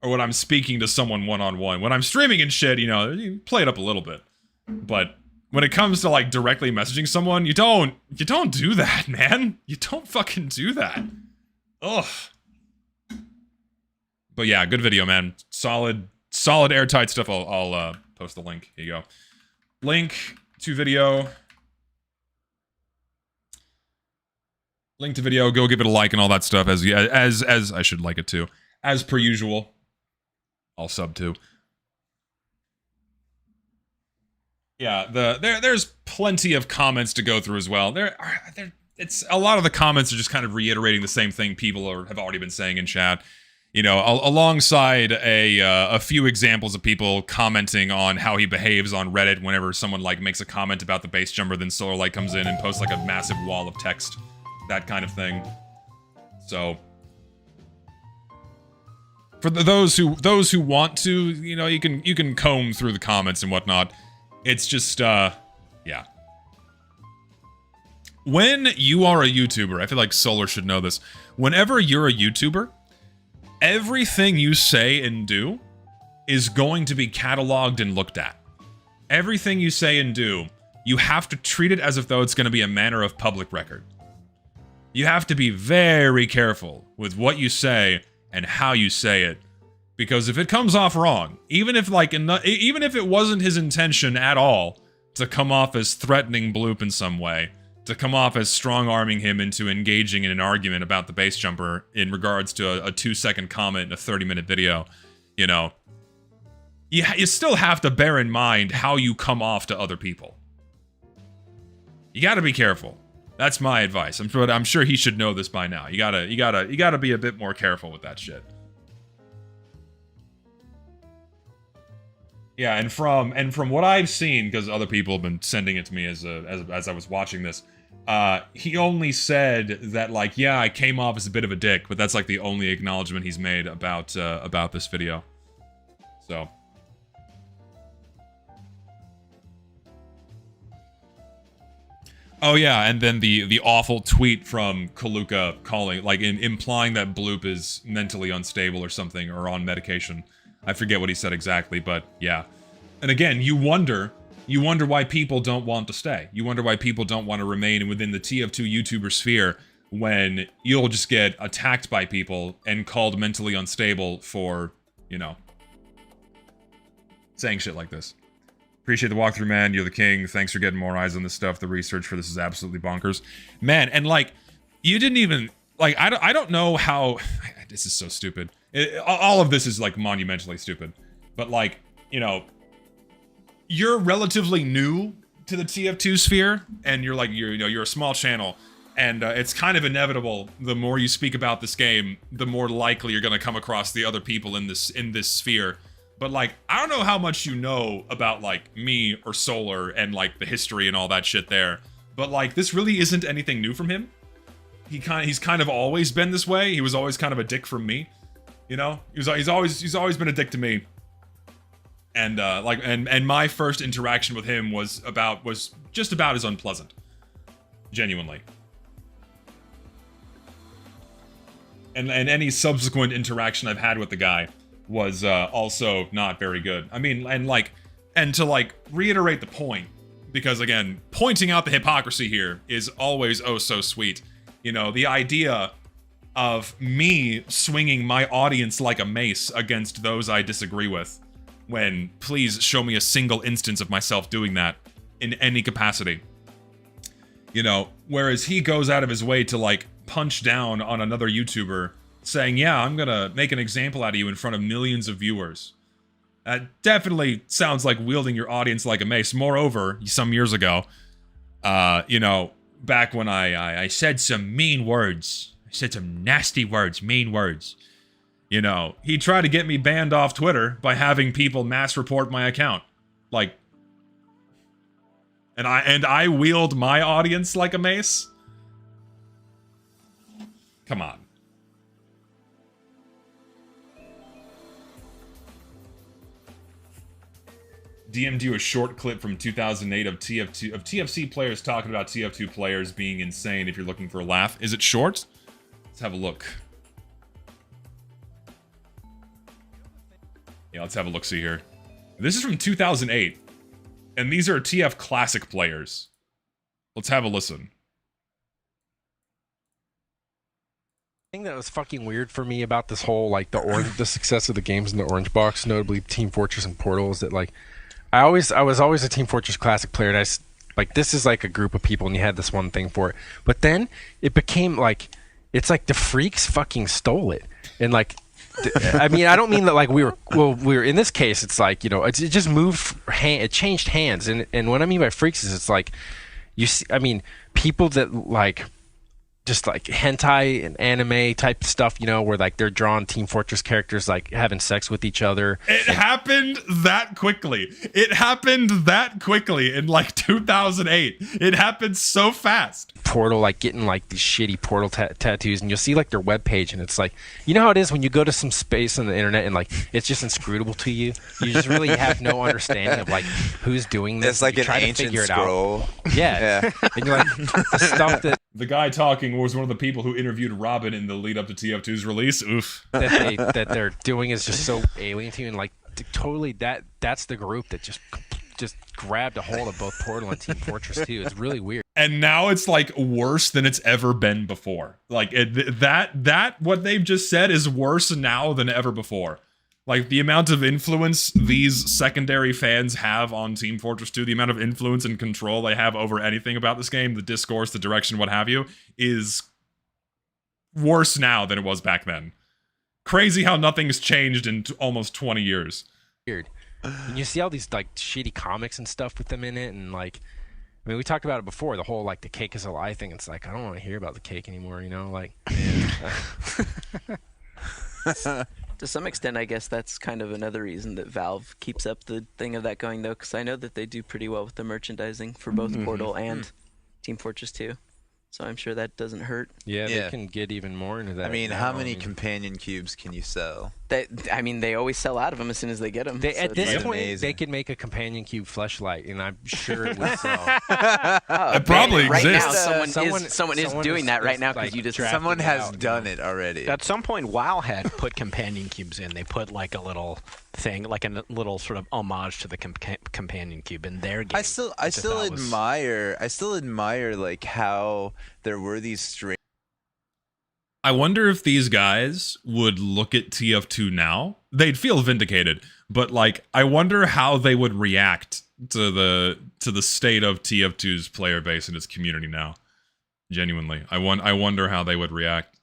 Or when I'm speaking to someone one-on-one. When I'm streaming and shit, you play it up a little bit. But when it comes to, like, directly messaging someone, you don't do that, man. You don't fucking do that. Ugh. But yeah, good video, man. Solid airtight stuff. I'll post the link. Here you go. Link to video... Link to video, go give it a like and all that stuff as I should like it too. As per usual. I'll sub too. Yeah, there's plenty of comments to go through as well. It's a lot of the comments are just kind of reiterating the same thing people have already been saying in chat. You know, alongside a few examples of people commenting on how he behaves on Reddit whenever someone like makes a comment about the base jumper, then Solarlight comes in and posts like a massive wall of text. That kind of thing. So for those who want to, you can comb through the comments and whatnot. It's just yeah. When you are a YouTuber, I feel like Solar should know this. Whenever you're a YouTuber, everything you say and do is going to be cataloged and looked at. Everything you say and do, you have to treat it as if though it's going to be a matter of public record. You have to be very careful with what you say and how you say it, because if it comes off wrong, even if it wasn't his intention at all to come off as threatening Bloop in some way, to come off as strong-arming him into engaging in an argument about the base jumper in regards to a 2-second comment in a 30-minute video, you still have to bear in mind how you come off to other people. You gotta be careful. That's my advice. I'm sure he should know this by now. You gotta be a bit more careful with that shit. Yeah, and from what I've seen, because other people have been sending it to me as I was watching this, he only said that, like, yeah, I came off as a bit of a dick, but that's like the only acknowledgement he's made about this video. So. Oh yeah, and then the awful tweet from Kaluka calling, like, implying that Bloop is mentally unstable or something, or on medication. I forget what he said exactly, but yeah. And again, you wonder why people don't want to stay. You wonder why people don't want to remain within the TF2 YouTuber sphere when you'll just get attacked by people and called mentally unstable for, you know, saying shit like this. Appreciate the walkthrough, man. You're the king. Thanks for getting more eyes on this stuff. The research for this is absolutely bonkers. Man, and, like, you didn't even... Like, I don't know how... This is so stupid. All of this is, like, monumentally stupid. But, like, you know... You're relatively new to the TF2 sphere, and you're, like, you're a small channel, and it's kind of inevitable, the more you speak about this game, the more likely you're gonna come across the other people in this sphere. But, like, I don't know how much you know about, like, me or Solar and, like, the history and all that shit there. But, like, this really isn't anything new from him. He's kind of always been this way. He was always kind of a dick from me. You know? He's always been a dick to me. And, and my first interaction with him was just about as unpleasant. Genuinely. And any subsequent interaction I've had with the guy was also not very good. I mean, and to, like, reiterate the point, because, again, pointing out the hypocrisy here is always oh so sweet. You know, the idea of me swinging my audience like a mace against those I disagree with, when please show me a single instance of myself doing that in any capacity. You know, whereas he goes out of his way to, like, punch down on another YouTuber saying, yeah, I'm gonna make an example out of you in front of millions of viewers. That definitely sounds like wielding your audience like a mace. Moreover, some years ago, you know, back when I said some mean words, I said some nasty words, mean words, you know, he tried to get me banned off Twitter by having people mass report my account. Like, and I wield my audience like a mace? Come on. DM'd you a short clip from 2008 of TFC players talking about TF2 players being insane if you're looking for a laugh. Is it short? Let's have a look. Yeah, let's have a look-see here. This is from 2008. And these are TF Classic players. Let's have a listen. The thing that was fucking weird for me about this whole, like, the success of the games in the Orange Box, notably Team Fortress and Portal, is that, like, I was always a Team Fortress Classic player, and like, this is like a group of people, and you had this one thing for it. But then it became like, it's like the freaks fucking stole it, and, like, I mean, I don't mean that, like, we were in this case, it's like, you know, it just moved, it changed hands, and what I mean by freaks is it's like, you see, I mean, people that, like, just like hentai and anime type stuff, you know, where, like, they're drawing Team Fortress characters, like, having sex with each other. It happened that quickly. It happened that quickly in, like, 2008. It happened so fast. Portal, like, getting, like, these shitty Portal tattoos, and you'll see, like, their webpage, and it's like, you know how it is when you go to some space on the internet and, like, it's just inscrutable to you? You just really have no understanding of, like, who's doing this. It's like an ancient scroll. Yeah. And you're like, the stuff that... The guy talking was one of the people who interviewed Robin in the lead up to TF2's release. Oof. that they're doing is just so alien to you, and, like, totally that's the group that just grabbed a hold of both Portal and Team Fortress 2. It's really weird. And now it's, like, worse than it's ever been before. Like, that what they've just said is worse now than ever before. Like, the amount of influence these secondary fans have on Team Fortress 2, the amount of influence and control they have over anything about this game, the discourse, the direction, what have you, is worse now than it was back then. Crazy how nothing's changed in almost 20 years. Weird. And you see all these, like, shitty comics and stuff with them in it, and, like, I mean, we talked about it before, the whole, like, the cake is a lie thing. It's like, I don't want to hear about the cake anymore, you know? Like, To some extent, I guess that's kind of another reason that Valve keeps up the thing of that going, though, because I know that they do pretty well with the merchandising for both Portal and Team Fortress 2. So I'm sure that doesn't hurt. yeah, they can get even more into that. I mean, now. how many companion cubes can you sell? They always sell out of them as soon as they get them. At this point, amazing. they could make a companion cube fleshlight, and I'm sure it would sell. It probably right exists. now, someone is doing that right now because like, you just drafting Someone it has out, done it already. At some point, WoW had put companion cubes in. They put like a little thing, like a little sort of homage to the companion cube in their game. I still admire like how there were these strange. I wonder if these guys would look at TF2 now. They'd feel vindicated, but like I wonder how they would react to the state of TF2's player base and its community now. Genuinely, I wonder how they would react.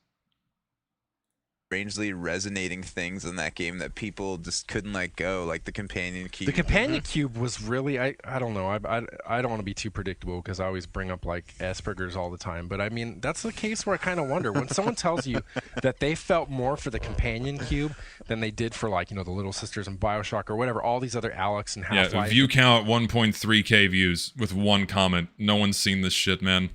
Strangely resonating things in that game that people just couldn't let go, like the companion cube. The companion cube was really, I don't know, I don't want to be too predictable because I always bring up like Asperger's all the time, but I mean that's the case where I kind of wonder when someone tells you that they felt more for the companion cube than they did for, like, you know, the Little Sisters and BioShock or whatever, all these other Alex and Half-Life. Yeah, view count 1.3k views with one comment. No one's seen this shit, man.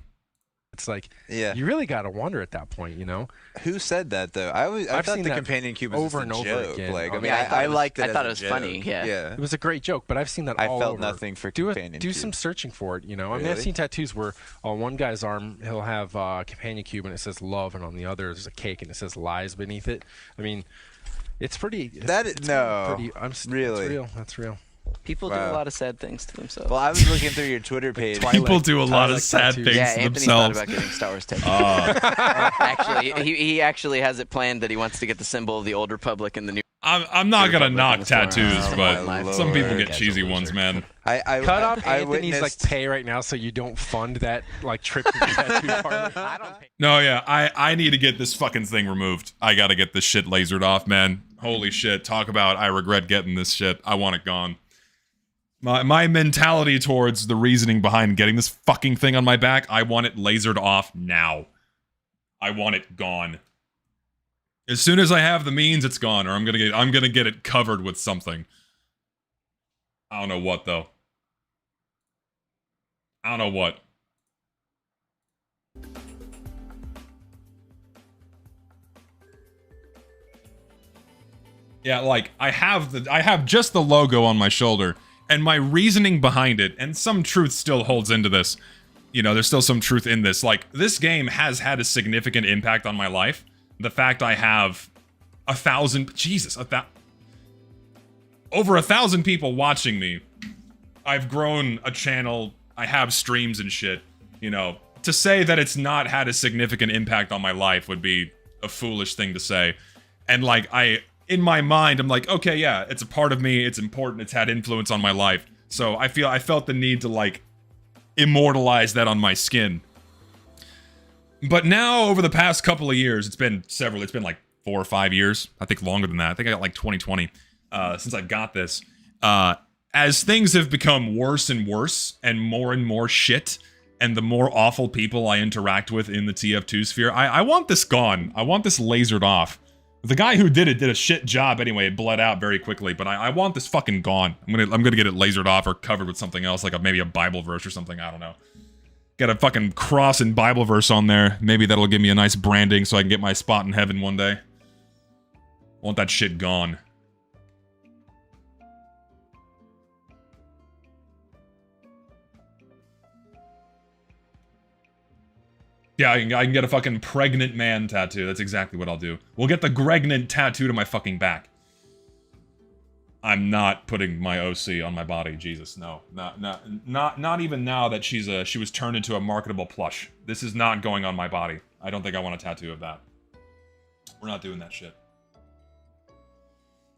It's like, Yeah. you really got to wonder at that point, you know? Who said that though? I I've thought seen the that companion cube was over just and a over joke. again. Like, I mean, Yeah, I liked it. I thought as it a was funny, joke. yeah. It was a great joke, but I've seen that I all felt over. nothing for do companion cube. some searching for it, you know? I mean, I've Really? seen tattoos where on one guy's arm he'll have a companion cube and it says love, and on the other is a cake and it says lies beneath it. I mean, it's pretty. It's no, pretty, really? It's real. That's real. People do a lot of sad things to themselves. Well, I was looking through your Twitter page. People do a lot of sad tattoos. things yeah, to Anthony themselves. thought about getting Star Wars tattooed. Actually, he actually has it planned that he wants to get the symbol of the Old Republic and the New. I'm not gonna knock tattoos, Oh, but my some people Lord. get cheesy ones, man. I Cut off I Anthony's witnessed- like pay right now so you don't fund that like trip to the tattoo parlor. I don't pay. No, yeah, I need to get this fucking thing removed. I gotta get this shit lasered off, man. Holy shit, talk about I regret getting this shit. I want it gone. My mentality towards the reasoning behind getting this fucking thing on my back, I want it lasered off now. I want it gone. As soon as I have the means, it's gone, or I'm gonna get it covered with something. I don't know what though. I don't know what. Yeah, like I have just the logo on my shoulder, and my reasoning behind it, and some truth still holds into this. You know, there's still some truth in this. Like, this game has had a significant impact on my life. The fact I have over 1,000 people watching me. I've grown a channel. I have streams and shit. You know, to say that it's not had a significant impact on my life would be a foolish thing to say. And like, in my mind, I'm like, okay, yeah, it's a part of me. It's important. It's had influence on my life. So I felt the need to like immortalize that on my skin. But now, over the past couple of years, it's been like 4 or 5 years. I think longer than that. I think I got like 2020 since I got this. As things have become worse and worse and more shit, and the more awful people I interact with in the TF2 sphere, I want this gone. I want this lasered off. The guy who did it did a shit job anyway. It bled out very quickly, but I want this fucking gone. I'm gonna get it lasered off or covered with something else, like maybe a Bible verse or something. I don't know. Got a fucking cross and Bible verse on there. Maybe that'll give me a nice branding so I can get my spot in heaven one day. Want that shit gone. Yeah, I can get a fucking pregnant man tattoo. That's exactly what I'll do. We'll get the Gregnant tattoo to my fucking back. I'm not putting my OC on my body. Jesus, no. Not even now that she was turned into a marketable plush. This is not going on my body. I don't think I want a tattoo of that. We're not doing that shit.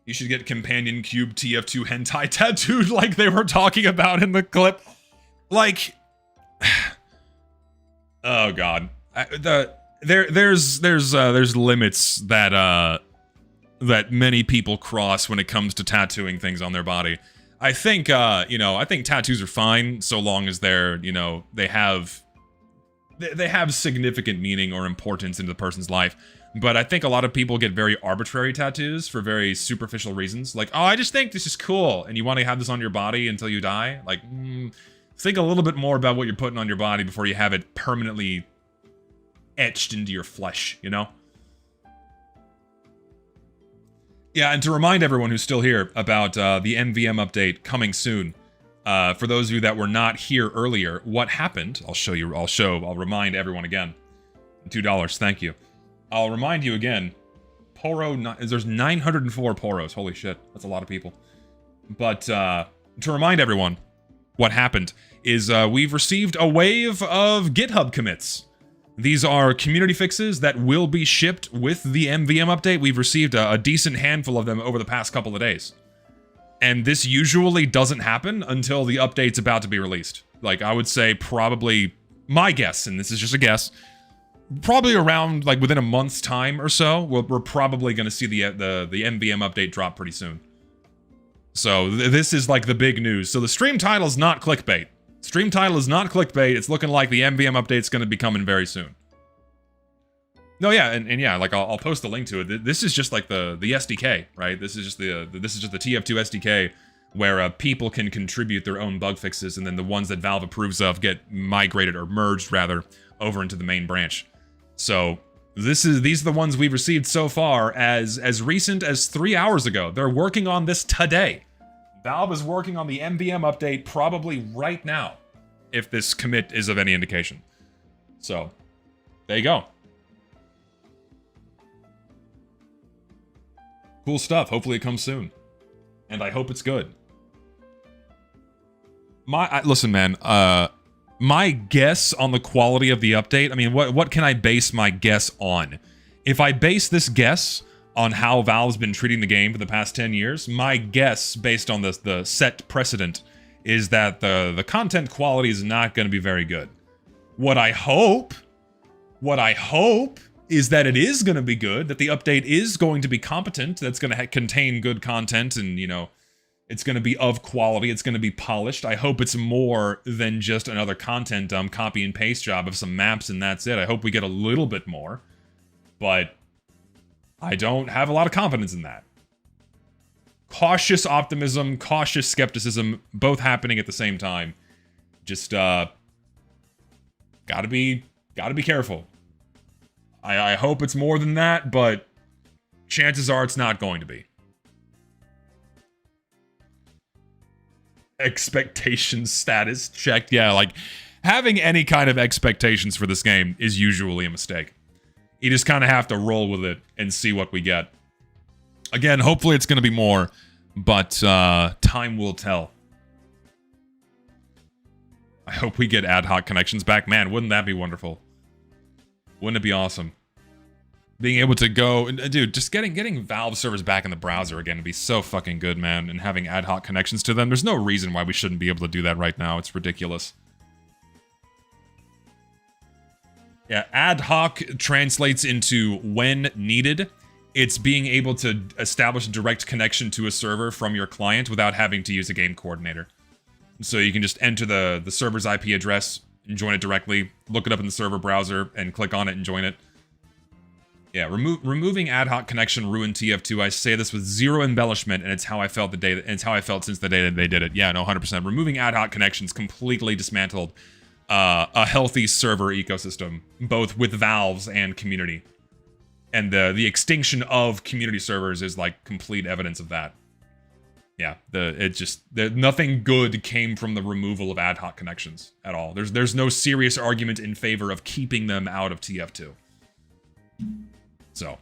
You should get Companion Cube TF2 hentai tattooed like they were talking about in the clip. Like... Oh god, there's limits that that many people cross when it comes to tattooing things on their body. I think, I think tattoos are fine so long as they're, they have significant meaning or importance into the person's life. But I think a lot of people get very arbitrary tattoos for very superficial reasons. Like, oh, I just think this is cool, and you want to have this on your body until you die. Like, think a little bit more about what you're putting on your body before you have it permanently etched into your flesh, Yeah, and to remind everyone who's still here about the MvM update coming soon, for those of you that were not here earlier, what happened, I'll remind everyone again. $2, thank you. I'll remind you again, there's 904 Poros, holy shit, that's a lot of people. But to remind everyone, what happened is we've received a wave of GitHub commits. These are community fixes that will be shipped with the MvM update. We've received a decent handful of them over the past couple of days. And this usually doesn't happen until the update's about to be released. Like, I would say probably, my guess, and this is just a guess, probably around, like, within a month's time or so, we're probably going to see the MvM update drop pretty soon. So, this is, like, the big news. So, the stream title is not clickbait. Stream title is not clickbait. It's looking like the MvM update's going to be coming very soon. No, yeah, and yeah, like I'll post the link to it. This is just like the SDK, right? This is just the TF2 SDK where people can contribute their own bug fixes, and then the ones that Valve approves of get migrated or merged rather over into the main branch. So these are the ones we've received so far as recent as 3 hours ago. They're working on this today. Valve is working on the MvM update probably right now, if this commit is of any indication. So, there you go. Cool stuff. Hopefully it comes soon. And I hope it's good. Listen, man, my guess on the quality of the update, I mean, what can I base my guess on? If I base this guess on how Valve's been treating the game for the past 10 years, my guess, based on the set precedent, is that the content quality is not going to be very good. What I hope is that it is going to be good, that the update is going to be competent, that's going to contain good content, and, it's going to be of quality, it's going to be polished. I hope it's more than just another content copy and paste job of some maps and that's it. I hope we get a little bit more, but I don't have a lot of confidence in that. Cautious optimism, cautious skepticism, both happening at the same time. Just, gotta be careful. I hope it's more than that, but chances are it's not going to be. Expectations status checked. Yeah, like, having any kind of expectations for this game is usually a mistake. You just kind of have to roll with it and see what we get. Again, hopefully it's going to be more, but time will tell. I hope we get ad hoc connections back. Man, wouldn't that be wonderful? Wouldn't it be awesome? Being able to go... Dude, just getting Valve servers back in the browser again would be so fucking good, man. And having ad hoc connections to them. There's no reason why we shouldn't be able to do that right now. It's ridiculous. Yeah, ad hoc translates into when needed. It's being able to establish a direct connection to a server from your client without having to use a game coordinator. So you can just enter the server's IP address and join it directly, look it up in the server browser, and click on it and join it. Yeah, removing ad hoc connection ruined TF2. I say this with zero embellishment, and it's how I felt since the day that they did it. Yeah, no, 100%. Removing ad hoc connections completely dismantled a healthy server ecosystem, both with Valve's and community. And the extinction of community servers is like complete evidence of that. Yeah, nothing good came from the removal of ad hoc connections at all. There's no serious argument in favor of keeping them out of TF2. So,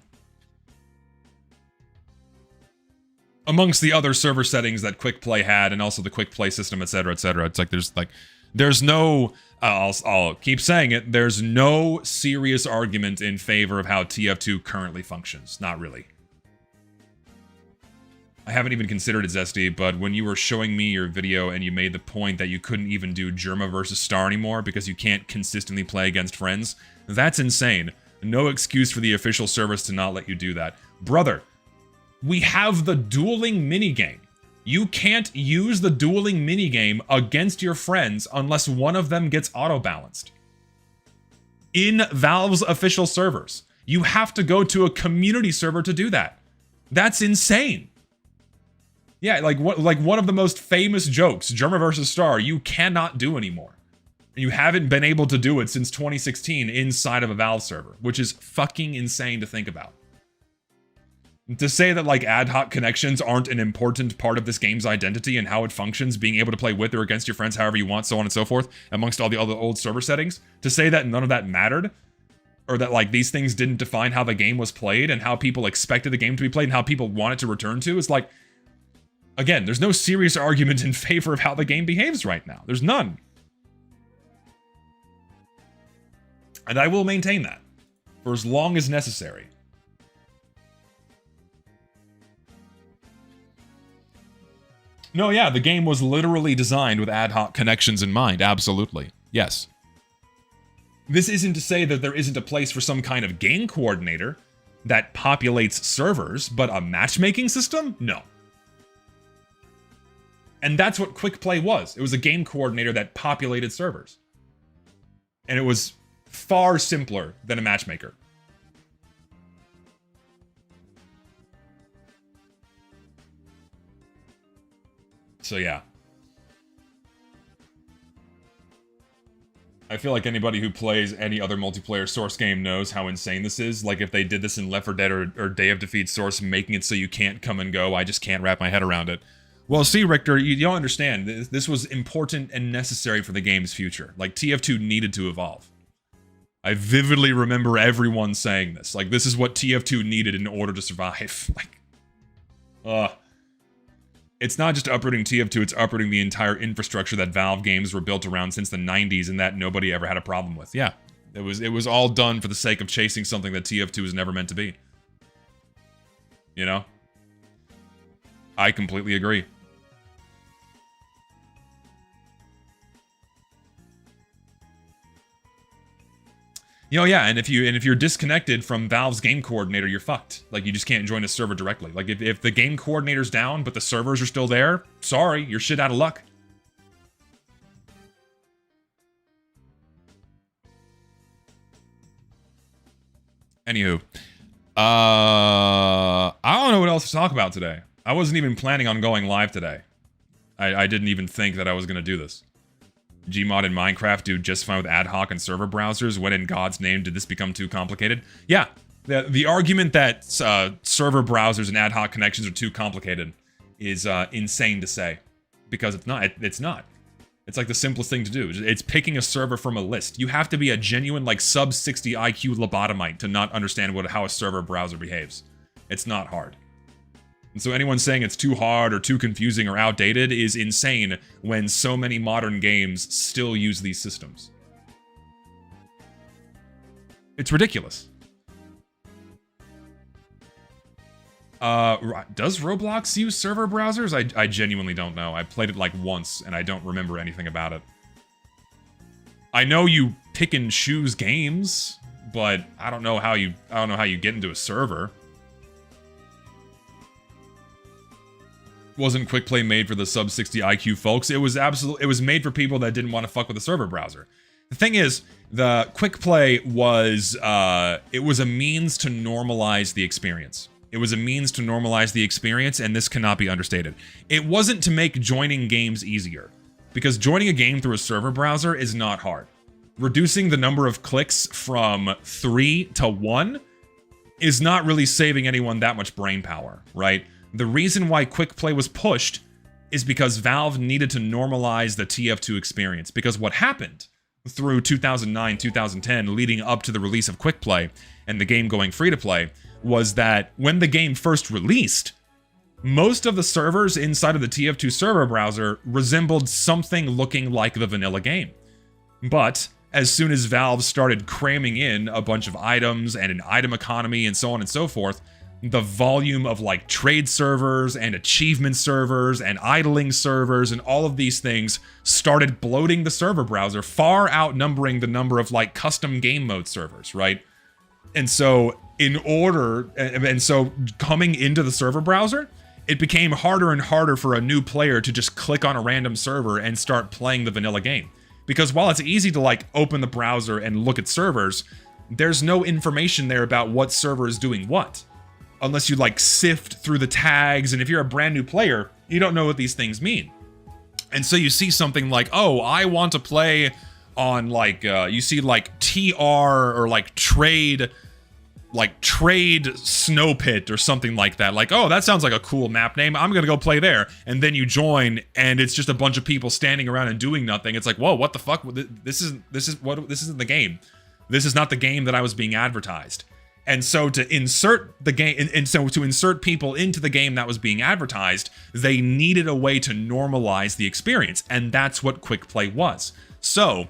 amongst the other server settings that Quick Play had, and also the Quick Play system, etc., it's like there's no, I'll keep saying it, there's no serious argument in favor of how TF2 currently functions. Not really. I haven't even considered it, Zesty, but when you were showing me your video and you made the point that you couldn't even do Germa versus Star anymore because you can't consistently play against friends, that's insane. No excuse for the official service to not let you do that. Brother, we have the dueling minigame. You can't use the dueling minigame against your friends unless one of them gets auto-balanced. In Valve's official servers. You have to go to a community server to do that. That's insane. Yeah, like one of the most famous jokes, Germa versus Star, you cannot do anymore. You haven't been able to do it since 2016 inside of a Valve server, which is fucking insane to think about. To say that like ad hoc connections aren't an important part of this game's identity and how it functions, being able to play with or against your friends however you want, so on and so forth, amongst all the other old server settings, to say that none of that mattered, or that like these things didn't define how the game was played and how people expected the game to be played and how people wanted to return to, is like, again, there's no serious argument in favor of how the game behaves right now. There's none. And I will maintain that for as long as necessary. No, yeah, the game was literally designed with ad hoc connections in mind. Absolutely. Yes. This isn't to say that there isn't a place for some kind of game coordinator that populates servers, but a matchmaking system? No. And that's what Quick Play was. It was a game coordinator that populated servers. And it was far simpler than a matchmaker. So yeah. I feel like anybody who plays any other multiplayer Source game knows how insane this is. Like if they did this in Left 4 Dead or Day of Defeat Source, making it so you can't come and go, I just can't wrap my head around it. Well, see, Richter, you don't understand. This was important and necessary for the game's future. Like TF2 needed to evolve. I vividly remember everyone saying this. Like, this is what TF2 needed in order to survive. Like, it's not just uprooting TF2, it's uprooting the entire infrastructure that Valve games were built around since the 90s and that nobody ever had a problem with. Yeah, it was all done for the sake of chasing something that TF2 was never meant to be. You know? I completely agree. You know, yeah, and if you're disconnected from Valve's game coordinator, you're fucked. Like, you just can't join a server directly. Like, if the game coordinator's down, but the servers are still there, sorry, you're shit out of luck. Anywho, I don't know what else to talk about today. I wasn't even planning on going live today. I didn't even think that I was gonna do this. Gmod and Minecraft do just fine with ad hoc and server browsers. When in God's name did this become too complicated? Yeah, the argument that server browsers and ad hoc connections are too complicated is insane to say. Because it's not. It's not. It's like the simplest thing to do. It's picking a server from a list. You have to be a genuine, like, sub 60 IQ lobotomite to not understand how a server browser behaves. It's not hard. And so anyone saying it's too hard or too confusing or outdated is insane when so many modern games still use these systems. It's ridiculous. Does Roblox use server browsers? I genuinely don't know. I played it like once and I don't remember anything about it. I know you pick and choose games, but I don't know how you get into a server. Wasn't Quick Play made for the sub 60 IQ folks? It was made for people that didn't want to fuck with a server browser. The thing is, the Quick Play was it was a means to normalize the experience. It was a means to normalize the experience, and this cannot be understated. It wasn't to make joining games easier, because joining a game through a server browser is not hard. Reducing the number of clicks from 3 to 1 is not really saving anyone that much brain power, right? The reason why Quick Play was pushed is because Valve needed to normalize the TF2 experience. Because what happened through 2009, 2010, leading up to the release of Quick Play and the game going free to play, was that when the game first released, most of the servers inside of the TF2 server browser resembled something looking like the vanilla game. But as soon as Valve started cramming in a bunch of items and an item economy and so on and so forth, the volume of like trade servers and achievement servers and idling servers and all of these things started bloating the server browser, far outnumbering the number of like custom game mode servers, right? And so coming into the server browser, it became harder and harder for a new player to just click on a random server and start playing the vanilla game. Because while it's easy to like open the browser and look at servers, there's no information there about what server is doing what. Unless you like sift through the tags, and if you're a brand new player, you don't know what these things mean. And so you see something like, oh, I want to play on like, you see like TR or like trade snow pit or something like that. Like, oh, that sounds like a cool map name. I'm gonna go play there. And then you join, and it's just a bunch of people standing around and doing nothing. It's like, whoa, what the fuck? This isn't the game. This is not the game that I was being advertised. And so to insert the game, and so to insert people into the game that was being advertised, they needed a way to normalize the experience, and that's what Quick Play was. So,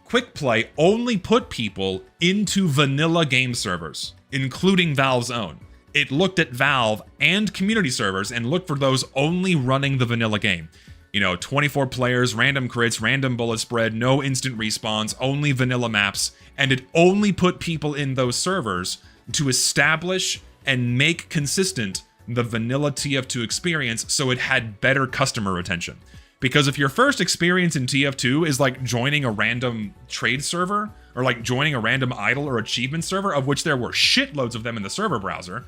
Quick Play only put people into vanilla game servers, including Valve's own. It looked at Valve and community servers and looked for those only running the vanilla game. You know, 24 players, random crits, random bullet spread, no instant respawns, only vanilla maps, and it only put people in those servers to establish and make consistent the vanilla TF2 experience so it had better customer retention. Because if your first experience in TF2 is like joining a random trade server, or like joining a random idle or achievement server, of which there were shitloads of them in the server browser,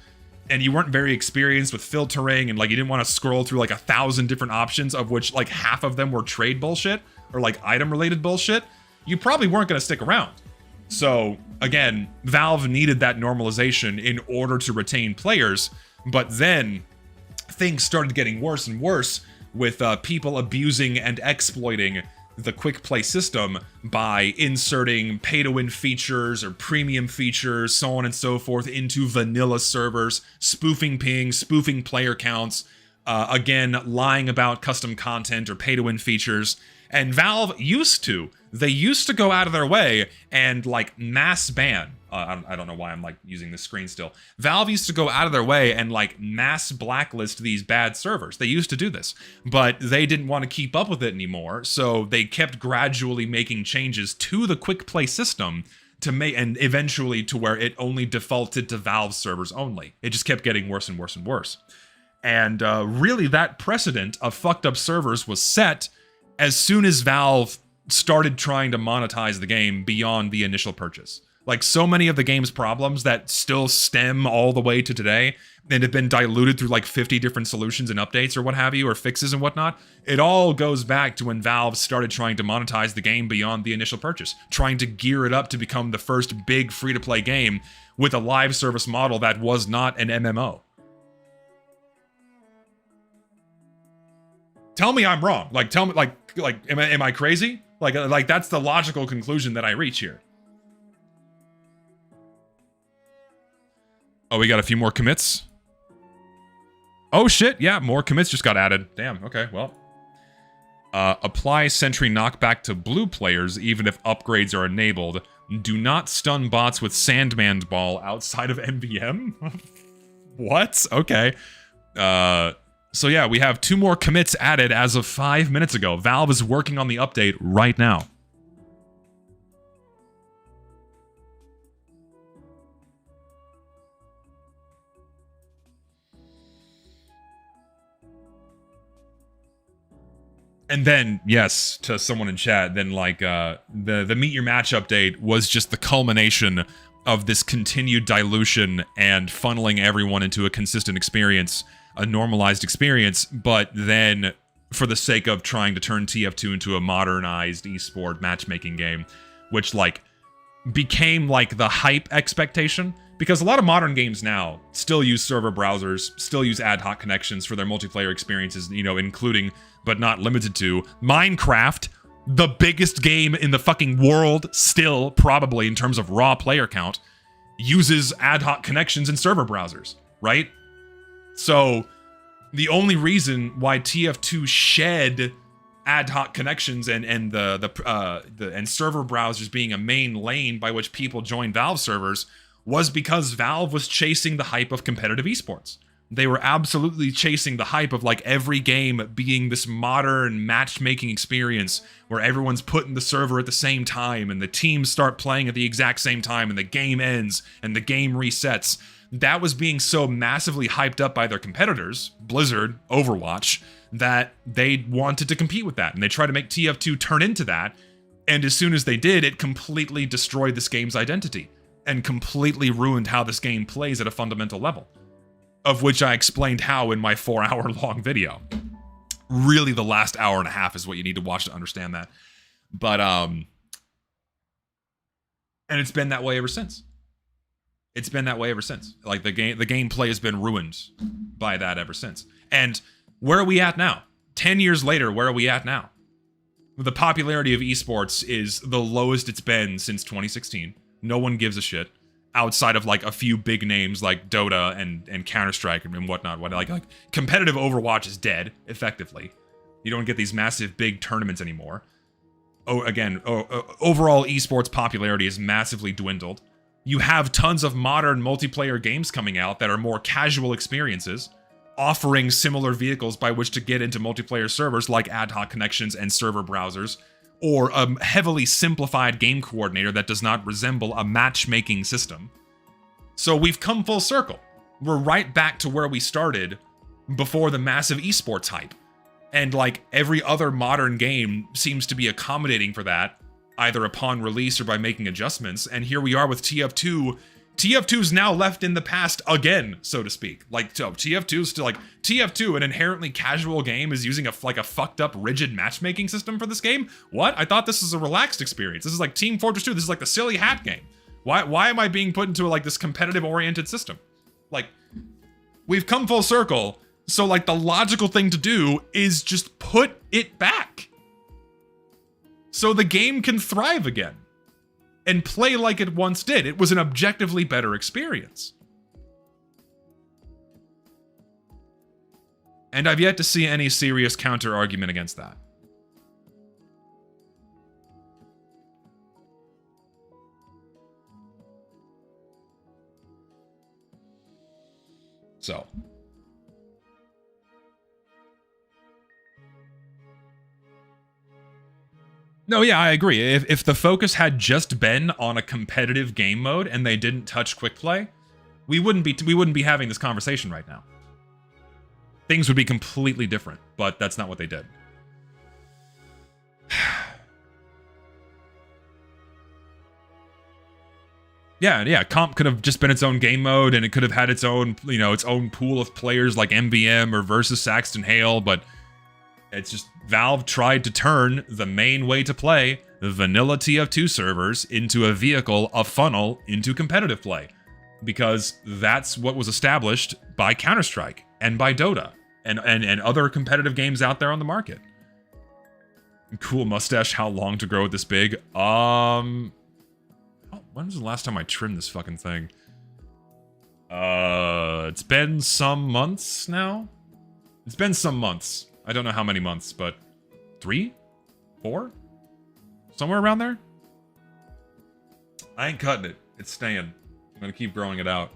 and you weren't very experienced with filtering, and like you didn't want to scroll through like 1,000 different options, of which like half of them were trade bullshit or like item related bullshit, you probably weren't going to stick around. So again, Valve needed that normalization in order to retain players, but then things started getting worse and worse with people abusing and exploiting the Quick Play system by inserting pay-to-win features or premium features, so on and so forth, into vanilla servers, spoofing pings, spoofing player counts, again, lying about custom content or pay-to-win features. And Valve used to go out of their way and like mass ban. I don't know why I'm like using this screen still. Valve used to go out of their way and like mass blacklist these bad servers. They used to do this, but they didn't want to keep up with it anymore. So they kept gradually making changes to the Quick Play system to make, and eventually to where it only defaulted to Valve servers only. It just kept getting worse and worse and worse. And really that precedent of fucked up servers was set as soon as Valve started trying to monetize the game beyond the initial purchase. Like so many of the game's problems that still stem all the way to today and have been diluted through like 50 different solutions and updates or what have you, or fixes and whatnot, it all goes back to when Valve started trying to monetize the game beyond the initial purchase, trying to gear it up to become the first big free-to-play game with a live service model that was not an MMO. Tell me I'm wrong. Like, tell me, am I crazy? Like that's the logical conclusion that I reach here. Oh, we got a few more commits. Oh shit, yeah, more commits just got added. Damn, okay, well. Apply sentry knockback to blue players even if upgrades are enabled. Do not stun bots with Sandman Ball outside of MvM? What? Okay. So yeah, we have 2 more commits added as of 5 minutes ago. Valve is working on the update right now. And then, yes, to someone in chat, then like the Meet Your Match update was just the culmination of this continued dilution and funneling everyone into a consistent experience, a normalized experience, but then for the sake of trying to turn TF2 into a modernized esport matchmaking game, which like became like the hype expectation. Because a lot of modern games now still use server browsers, still use ad hoc connections for their multiplayer experiences, you know, including, but not limited to, Minecraft, the biggest game in the fucking world still, probably in terms of raw player count, uses ad hoc connections in server browsers, right? So the only reason why TF2 shed ad hoc connections and server browsers being a main lane by which people join Valve servers was because Valve was chasing the hype of competitive esports. They were absolutely chasing the hype of like every game being this modern matchmaking experience where everyone's put in the server at the same time and the teams start playing at the exact same time and the game ends and the game resets. that was being so massively hyped up by their competitors, Blizzard, Overwatch, that they wanted to compete with that. And they tried to make TF2 turn into that. And as soon as they did, it completely destroyed this game's identity and completely ruined how this game plays at a fundamental level, of which I explained how in my 4-hour-long video. Really, the last hour and a half is what you need to watch to understand that. But, and it's been that way ever since. It's been that way ever since. Like, the gameplay has been ruined by that ever since. And where are we at now? 10 years later, where are we at now? The popularity of esports is the lowest it's been since 2016. No one gives a shit. Outside of, like, a few big names like Dota and Counter-Strike and whatnot. Like, competitive Overwatch is dead, effectively. You don't get these massive, big tournaments anymore. Overall esports popularity is massively dwindled. You have tons of modern multiplayer games coming out that are more casual experiences, offering similar vehicles by which to get into multiplayer servers like ad hoc connections and server browsers, or a heavily simplified game coordinator that does not resemble a matchmaking system. So we've come full circle. We're right back to where we started before the massive esports hype. And like every other modern game seems to be accommodating for that, either upon release or by making adjustments. And here we are with TF2. TF2's now left in the past again, so to speak. Like, TF2's still like, TF2, an inherently casual game, is using a fucked up rigid matchmaking system for this game? What? I thought this was a relaxed experience. This is like Team Fortress 2. This is like the silly hat game. Why am I being put into like this competitive oriented system? Like, we've come full circle. So like the logical thing to do is just put it back, so the game can thrive again and play like it once did. It was an objectively better experience. And I've yet to see any serious counter argument against that. So. No, yeah, I agree. If the focus had just been on a competitive game mode and they didn't touch quick play, we wouldn't be having this conversation right now. Things would be completely different, but that's not what they did. Yeah, comp could have just been its own game mode, and it could have had its own, its own pool of players like MvM or versus Saxton Hale, but it's just Valve tried to turn the main way to play, the vanilla TF2 servers, into a vehicle, a funnel, into competitive play. Because that's what was established by Counter-Strike and by Dota and other competitive games out there on the market. Cool mustache, how long to grow it this big? When was the last time I trimmed this fucking thing? It's been some months now? It's been some months. I don't know how many months, but 3? 4? Somewhere around there? I ain't cutting it. It's staying. I'm gonna keep growing it out.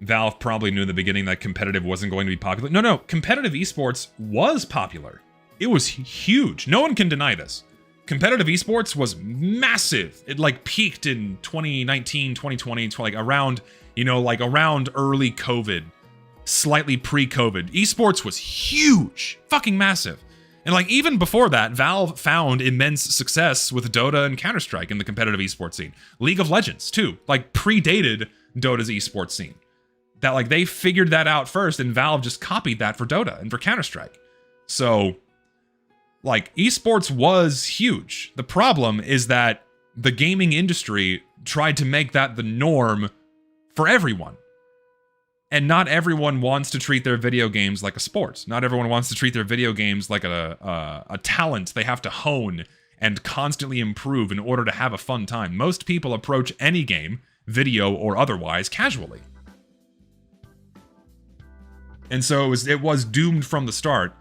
Valve probably knew in the beginning that competitive wasn't going to be popular. No, competitive esports was popular. It was huge. No one can deny this. Competitive esports was massive. It like peaked in 2019, 2020, around early COVID. Slightly pre-COVID. Esports was huge. Fucking massive. And like even before that, Valve found immense success with Dota and Counter-Strike in the competitive esports scene. League of Legends, too. Like predated Dota's esports scene. That like they figured that out first, and Valve just copied that for Dota and for Counter-Strike. So, like, esports was huge. The problem is that the gaming industry tried to make that the norm for everyone. And not everyone wants to treat their video games like a sport. Not everyone wants to treat their video games like a talent they have to hone and constantly improve in order to have a fun time. Most people approach any game, video or otherwise, casually. And so it was doomed from the start,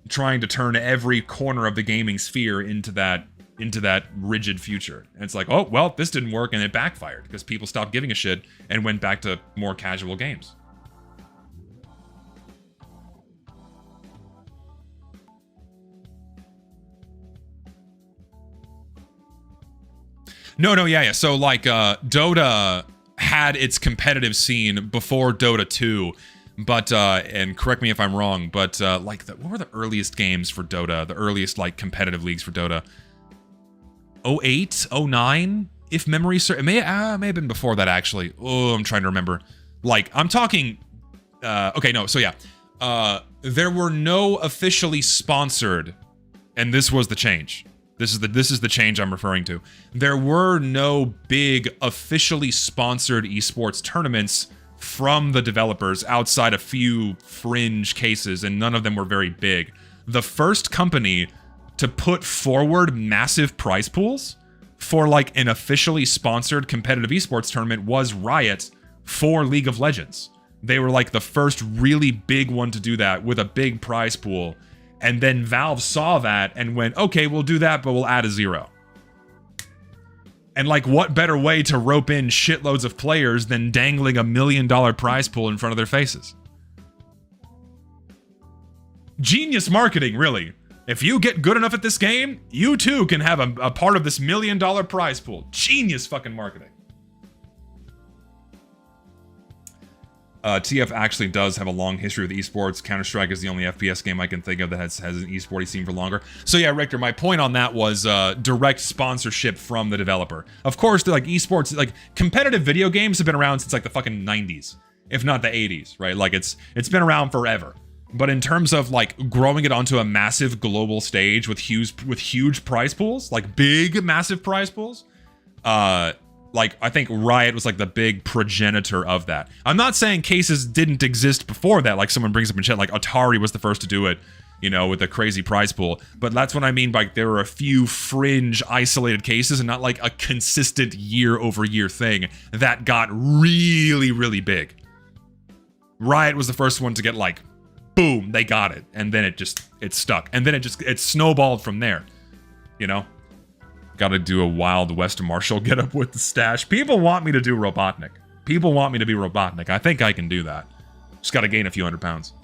trying to turn every corner of the gaming sphere into that rigid future. And it's like, oh, well, this didn't work, and it backfired because people stopped giving a shit and went back to more casual games. No, yeah. So like Dota had its competitive scene before Dota 2, but and correct me if I'm wrong, but like what were the earliest games for Dota? The earliest like competitive leagues for Dota? 08, 09, if memory serves. It may have been before that actually. Oh, I'm trying to remember. Like I'm talking. Okay, no. So yeah, there were no officially sponsored, and this was the change. This is the change I'm referring to. There were no big officially sponsored esports tournaments from the developers outside a few fringe cases, and none of them were very big. The first company to put forward massive prize pools for like an officially sponsored competitive esports tournament was Riot for League of Legends. They were like the first really big one to do that with a big prize pool. And then Valve saw that and went, okay, we'll do that, but we'll add a 0. And like, what better way to rope in shitloads of players than dangling $1 million prize pool in front of their faces? Genius marketing, really. If you get good enough at this game, you too can have a part of this $1 million prize pool. Genius fucking marketing. TF actually does have a long history with esports. Counter-Strike is the only FPS game I can think of that has an esporty scene for longer. So yeah, Richter, my point on that was direct sponsorship from the developer. Of course, like esports, like competitive video games have been around since like the fucking 90s, if not the 80s, right? Like it's been around forever. But in terms of like growing it onto a massive global stage with huge prize pools, like big massive prize pools, like, I think Riot was, like, the big progenitor of that. I'm not saying cases didn't exist before that, like someone brings up in chat, like Atari was the first to do it, you know, with a crazy prize pool. But that's what I mean by there were a few fringe, isolated cases and not, like, a consistent year-over-year thing that got really, really big. Riot was the first one to get, like, boom, they got it. And then it stuck. And then it snowballed from there, you know? Gotta do a Wild West Marshall get up with the stash. People want me to do Robotnik. People want me to be Robotnik. I think I can do that. Just gotta gain a few hundred pounds.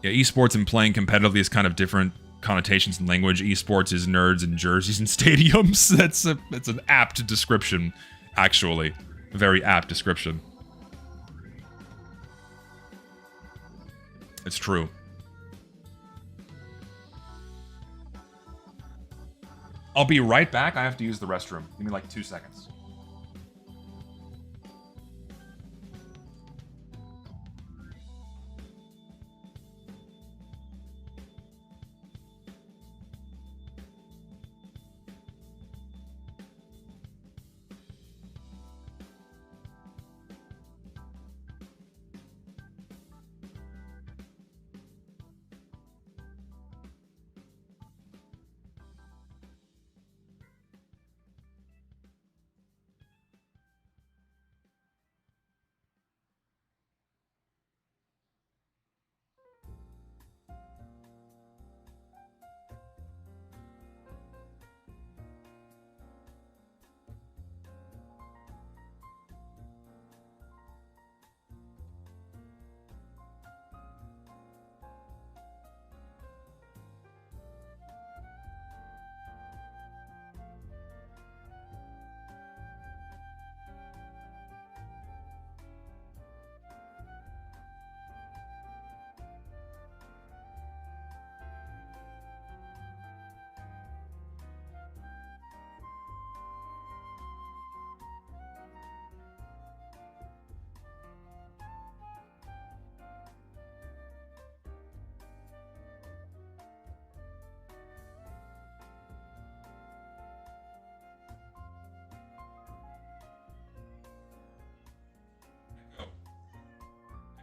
Yeah, esports and playing competitively is kind of different connotations in language. Esports is nerds and jerseys and stadiums. That's an apt description, actually. A very apt description. It's true. I'll be right back. I have to use the restroom. Give me like 2 seconds.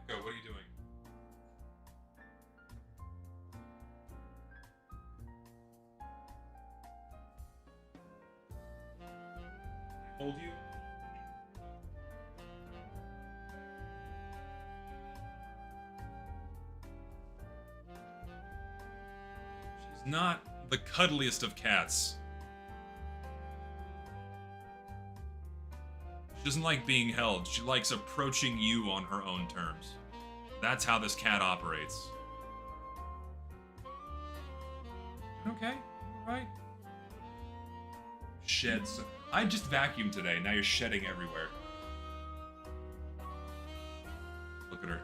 Echo, what are you doing? Hold you? She's not the cuddliest of cats. She doesn't like being held. She likes approaching you on her own terms. That's how this cat operates. Okay, all right. Sheds. I just vacuumed today. Now you're shedding everywhere. Look at her.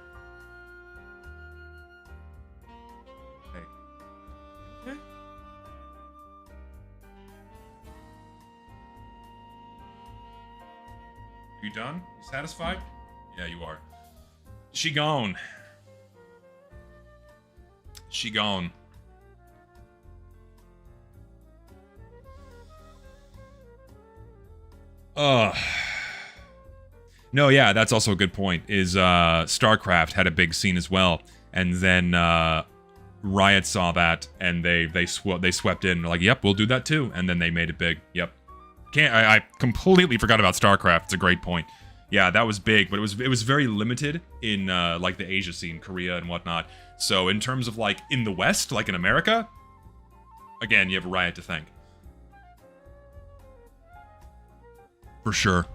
Hey. Okay. Are you done? You satisfied? Yeah, you are. She gone. She gone. No, yeah, that's also a good point. Is StarCraft had a big scene as well, and then Riot saw that and they swept in. They're like, "Yep, we'll do that too," and then they made it big. Yep. I completely forgot about StarCraft. It's a great point. Yeah, that was big, but it was very limited in like the Asia scene, Korea and whatnot. So in terms of like in the West, like in America, again, you have Riot to thank. For sure.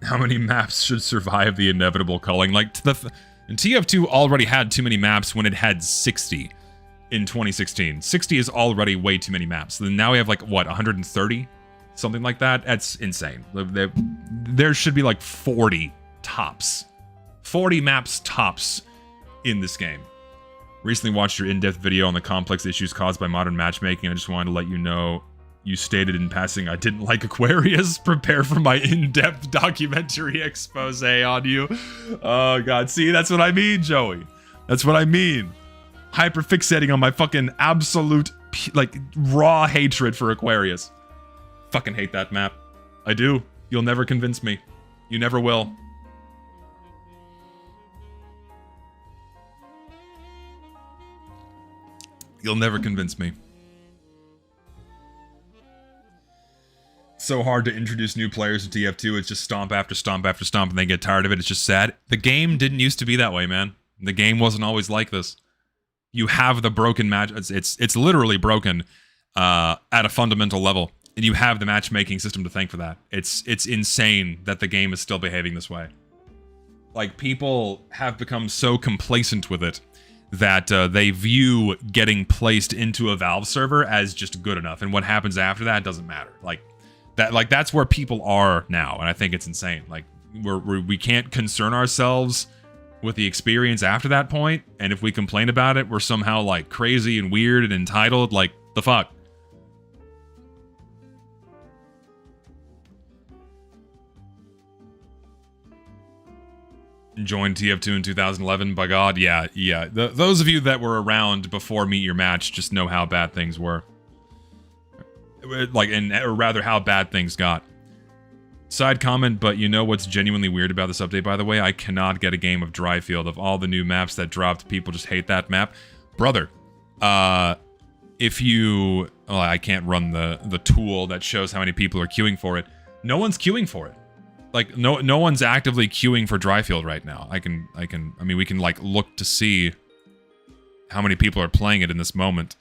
How many maps should survive the inevitable culling? Like, and TF2 already had too many maps when it had 60 in 2016. 60 is already way too many maps. Then now we have like, what, 130? Something like that? That's insane. There should be like 40 tops. 40 maps tops in this game. Recently watched your in-depth video on the complex issues caused by modern matchmaking. I just wanted to let you know you stated in passing I didn't like Aquarius. Prepare for my in-depth documentary expose on you. Oh god, see, that's what I mean, Joey. That's what I mean. Hyperfixating on my fucking absolute, like, raw hatred for Aquarius. Fucking hate that map. I do. You'll never convince me. You never will. You'll never convince me. So hard to introduce new players to TF2. It's just stomp after stomp after stomp and they get tired of it. It's just sad. The game didn't used to be that way, man. The game wasn't always like this. You have the broken match. It's literally broken at a fundamental level. And you have the matchmaking system to thank for that. It's insane that the game is still behaving this way. Like, people have become so complacent with it that they view getting placed into a Valve server as just good enough, and what happens after that doesn't matter. That's where people are now, and I think it's insane. Like, we can't concern ourselves with the experience after that point, and if we complain about it, we're somehow like crazy and weird and entitled. Like, the fuck. Joined TF2 in 2011. By God, yeah. Those of you that were around before Meet Your Match just know how bad things were. Like, or rather, how bad things got. Side comment, but you know what's genuinely weird about this update, by the way? I cannot get a game of Dryfield. Of all the new maps that dropped, people just hate that map. Brother, if you... Well, I can't run the tool that shows how many people are queuing for it. No one's queuing for it. Like, no one's actively queuing for Dryfield right now. I mean, we can, like, look to see how many people are playing it in this moment.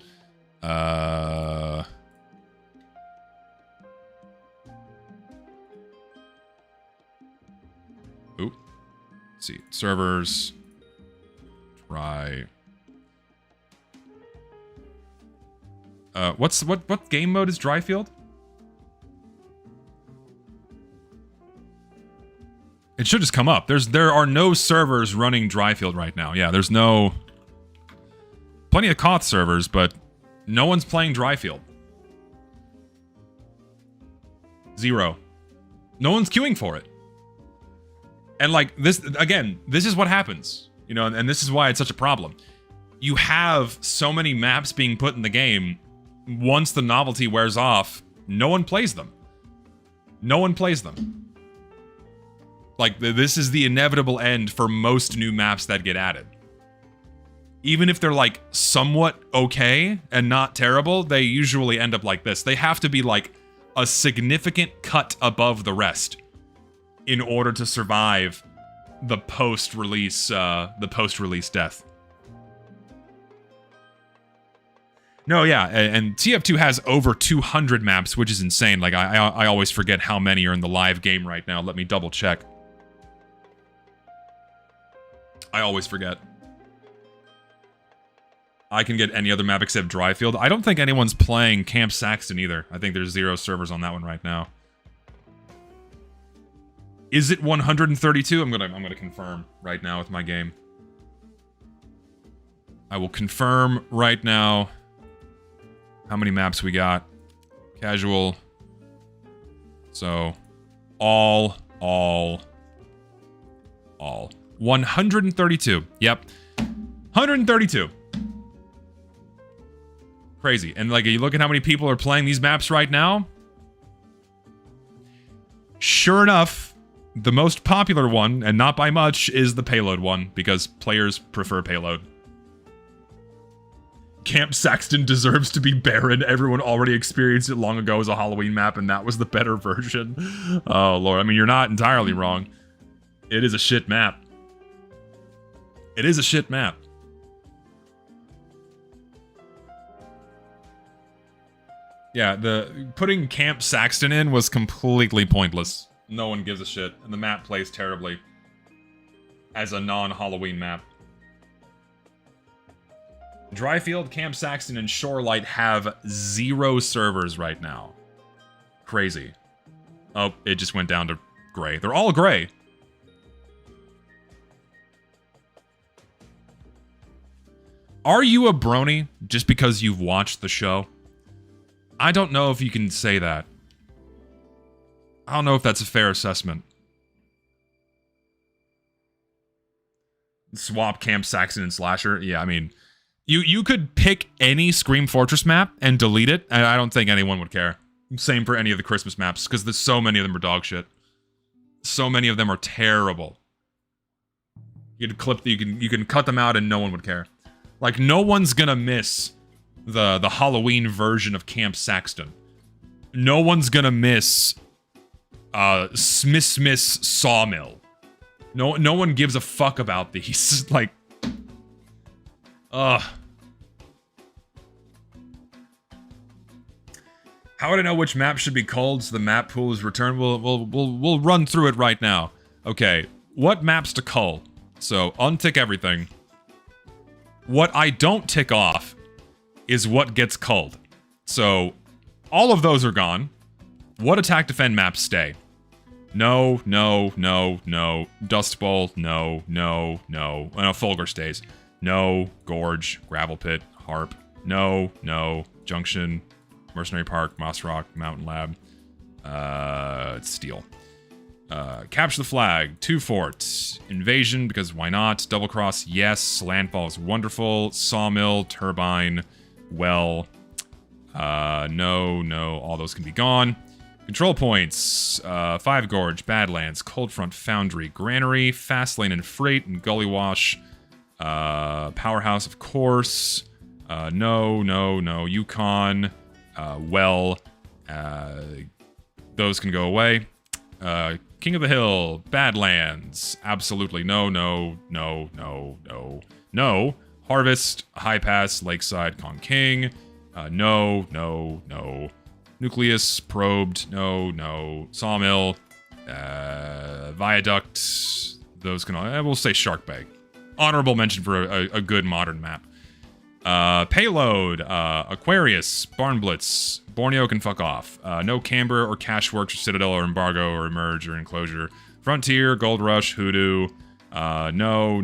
Let's see. Servers. Try. What game mode is Dryfield? It should just come up. There are no servers running Dryfield right now. Yeah, there's no... Plenty of Koth servers, but no one's playing Dryfield. 0. No one's queuing for it. And like, this, again, this is what happens. You know, and this is why it's such a problem. You have so many maps being put in the game, once the novelty wears off, no one plays them. No one plays them. Like, this is the inevitable end for most new maps that get added. Even if they're, like, somewhat okay and not terrible, they usually end up like this. They have to be, like, a significant cut above the rest in order to survive the post-release death. No, yeah, and TF2 has over 200 maps, which is insane. Like, I always forget how many are in the live game right now. Let me double check. I always forget. I can get any other map except Dryfield. I don't think anyone's playing Camp Saxton either. I think there's 0 servers on that one right now. Is it 132? I'm gonna confirm right now with my game. I will confirm right now how many maps we got. Casual. So, all. 132. Yep. 132. Crazy. And like, you look at how many people are playing these maps right now. Sure enough, the most popular one, and not by much, is the payload one, because players prefer payload. Camp Saxton deserves to be barren. Everyone already experienced it long ago as a Halloween map, and that was the better version. Oh, Lord. I mean, you're not entirely wrong. It is a shit map. It is a shit map. Yeah, putting Camp Saxton in was completely pointless. No one gives a shit, and the map plays terribly as a non-Halloween map. Dryfield, Camp Saxton, and Shorelight have 0 servers right now. Crazy. Oh, it just went down to gray. They're all gray. Are you a brony just because you've watched the show? I don't know if you can say that. I don't know if that's a fair assessment. Swap Camp Saxton and Slasher? Yeah, I mean, you could pick any Scream Fortress map and delete it, and I don't think anyone would care. Same for any of the Christmas maps, because there's so many of them are dog shit. So many of them are terrible. You can cut them out and no one would care. Like, no one's gonna miss the Halloween version of Camp Saxton. No one's gonna miss Smith's Sawmill. No one gives a fuck about these. Like, ugh. How would I know which map should be culled so the map pool is returned? We'll run through it right now. Okay, what maps to cull? So, untick everything. What I don't tick off is what gets culled. So, all of those are gone. What attack defend maps stay? No. Dust Bowl, no. Fulgur stays. No. Gorge, Gravel Pit, Harp. No. Junction, Mercenary Park, Moss Rock, Mountain Lab. Steel. Capture the Flag, 2 forts. Invasion, because why not? Double Cross, yes. Landfall is wonderful. Sawmill, Turbine, Well. No. All those can be gone. Control points, 5 Gorge, Badlands, Cold Front, Foundry, Granary, Fastlane and Freight, and Gully Wash. Powerhouse, of course. No. Yukon, Well. Those can go away. King of the Hill, Badlands, absolutely no. Harvest, High Pass, Lakeside, Kong King, no. Nucleus, Probed, no. Sawmill, Viaduct, those can all, we'll say Shark Bay. Honorable mention for a good modern map. Payload, Aquarius, Barn Blitz, Borneo can fuck off. No Camber or Cashworks or Citadel or Embargo or Emerge or Enclosure. Frontier, Gold Rush, Hoodoo. No.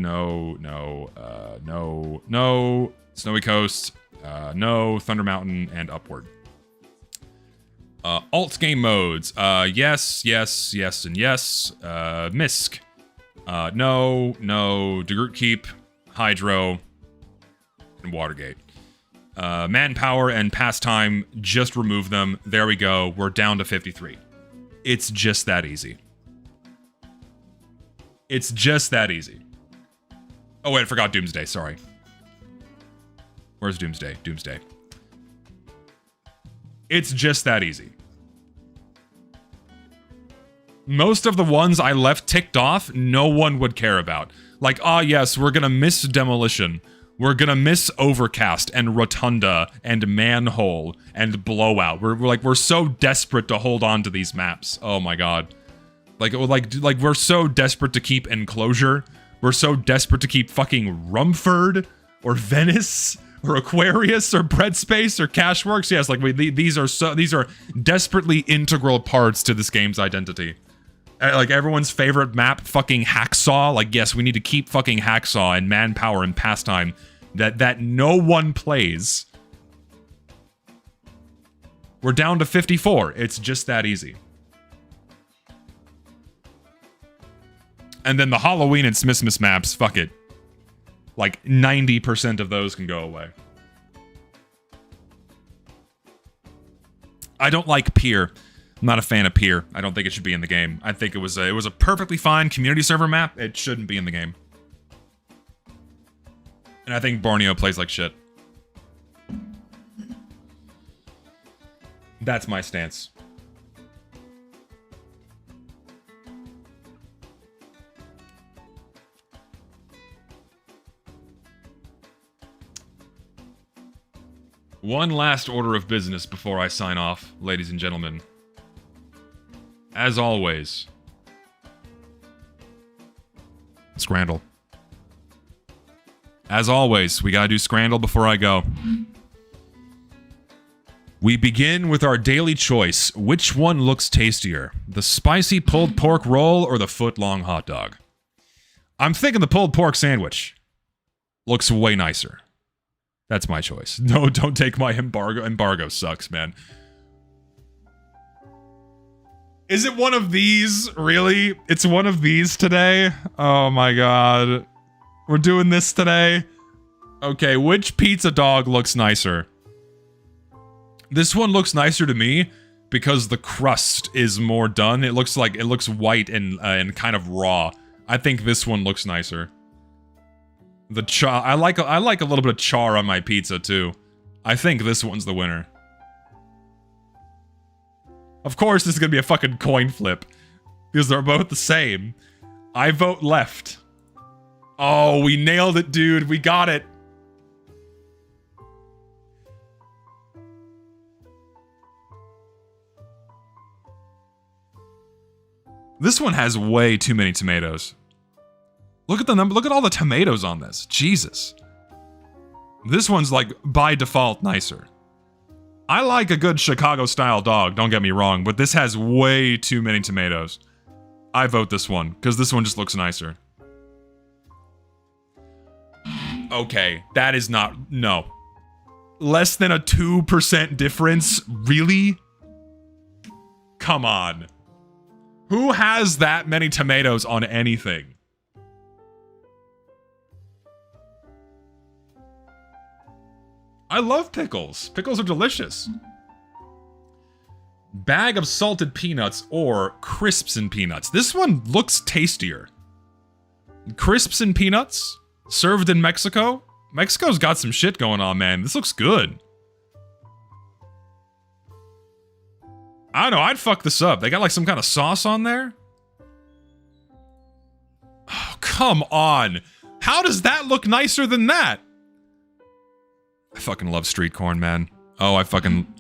Snowy Coast. No. Thunder Mountain and Upward. Alt game modes. Yes, and yes. Misk. No. DeGroot Keep. Hydro. And Watergate. Manpower and Pastime, just remove them. There we go. We're down to 53. It's just that easy. It's just that easy. Oh, wait, I forgot Doomsday. Sorry. Where's Doomsday? Doomsday. It's just that easy. Most of the ones I left ticked off, no one would care about. Like, yes, we're gonna miss Demolition. We're gonna miss Overcast and Rotunda and Manhole and Blowout. We're so desperate to hold on to these maps. Oh my god. Like we're so desperate to keep Enclosure. We're so desperate to keep fucking Rumford or Venice or Aquarius or Breadspace or Cashworks. Yes, like these are desperately integral parts to this game's identity. Like everyone's favorite map, fucking Hacksaw. Like, yes, we need to keep fucking Hacksaw and Manpower and Pastime that no one plays. We're down to 54. It's just that easy. And then the Halloween and Smithmas maps, fuck it. Like 90% of those can go away. I don't like Pier. I'm not a fan of Pier. I don't think it should be in the game. I think it was a perfectly fine community server map. It shouldn't be in the game. And I think Borneo plays like shit. That's my stance. One last order of business before I sign off, ladies and gentlemen. As always, Scrandle. As always, we gotta do Scrandle before I go. We begin with our daily choice. Which one looks tastier? The spicy pulled pork roll or the foot-long hot dog? I'm thinking the pulled pork sandwich. Looks way nicer. That's my choice. No, don't take my embargo. Embargo sucks, man. Is it one of these? Really? It's one of these today? Oh my god. We're doing this today? Okay, which pizza dog looks nicer? This one looks nicer to me because the crust is more done. It looks white and kind of raw. I think this one looks nicer. The char, I like a little bit of char on my pizza too. I think this one's the winner. Of course, this is gonna be a fucking coin flip because they're both the same. I vote left. Oh, we nailed it, dude. We got it. This one has way too many tomatoes. Look at the number. Look at all the tomatoes on this. Jesus. This one's like by default nicer. I like a good Chicago-style dog, don't get me wrong, but this has way too many tomatoes. I vote this one, because this one just looks nicer. Okay, that is not... No. Less than a 2% difference? Really? Come on. Who has that many tomatoes on anything? I love pickles. Pickles are delicious. Bag of salted peanuts or crisps and peanuts. This one looks tastier. Crisps and peanuts served in Mexico. Mexico's got some shit going on, man. This looks good. I don't know, I'd fuck this up. They got like some kind of sauce on there? Oh, come on. How does that look nicer than that? I fucking love street corn, man. Oh, I fucking...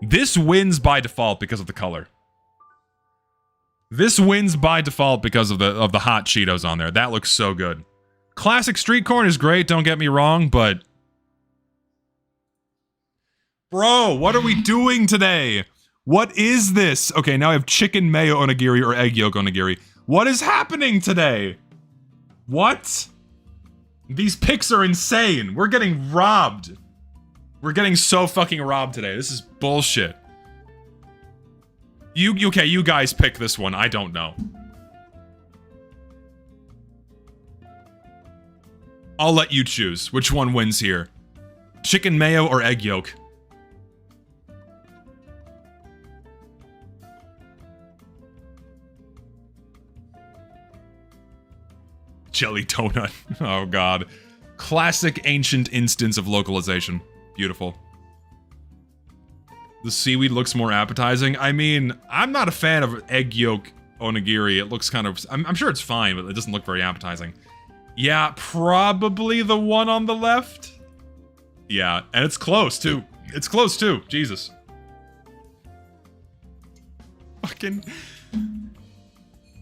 This wins by default because of the color. This wins by default because of the hot Cheetos on there. That looks so good. Classic street corn is great, don't get me wrong, but... Bro, what are we doing today? What is this? Okay, now I have chicken mayo onigiri or egg yolk onigiri. What is happening today? What? These picks are insane. We're getting robbed. We're getting so fucking robbed today. This is bullshit. Okay, you guys pick this one. I don't know. I'll let you choose. Which one wins here? Chicken mayo or egg yolk? Jelly donut. Oh god. Classic ancient instance of localization. Beautiful. The seaweed looks more appetizing. I mean, I'm not a fan of egg yolk onigiri. It looks kind of... I'm sure it's fine, but it doesn't look very appetizing. Yeah, probably the one on the left. Yeah, and it's close, too. It's close, too. Jesus. Fucking...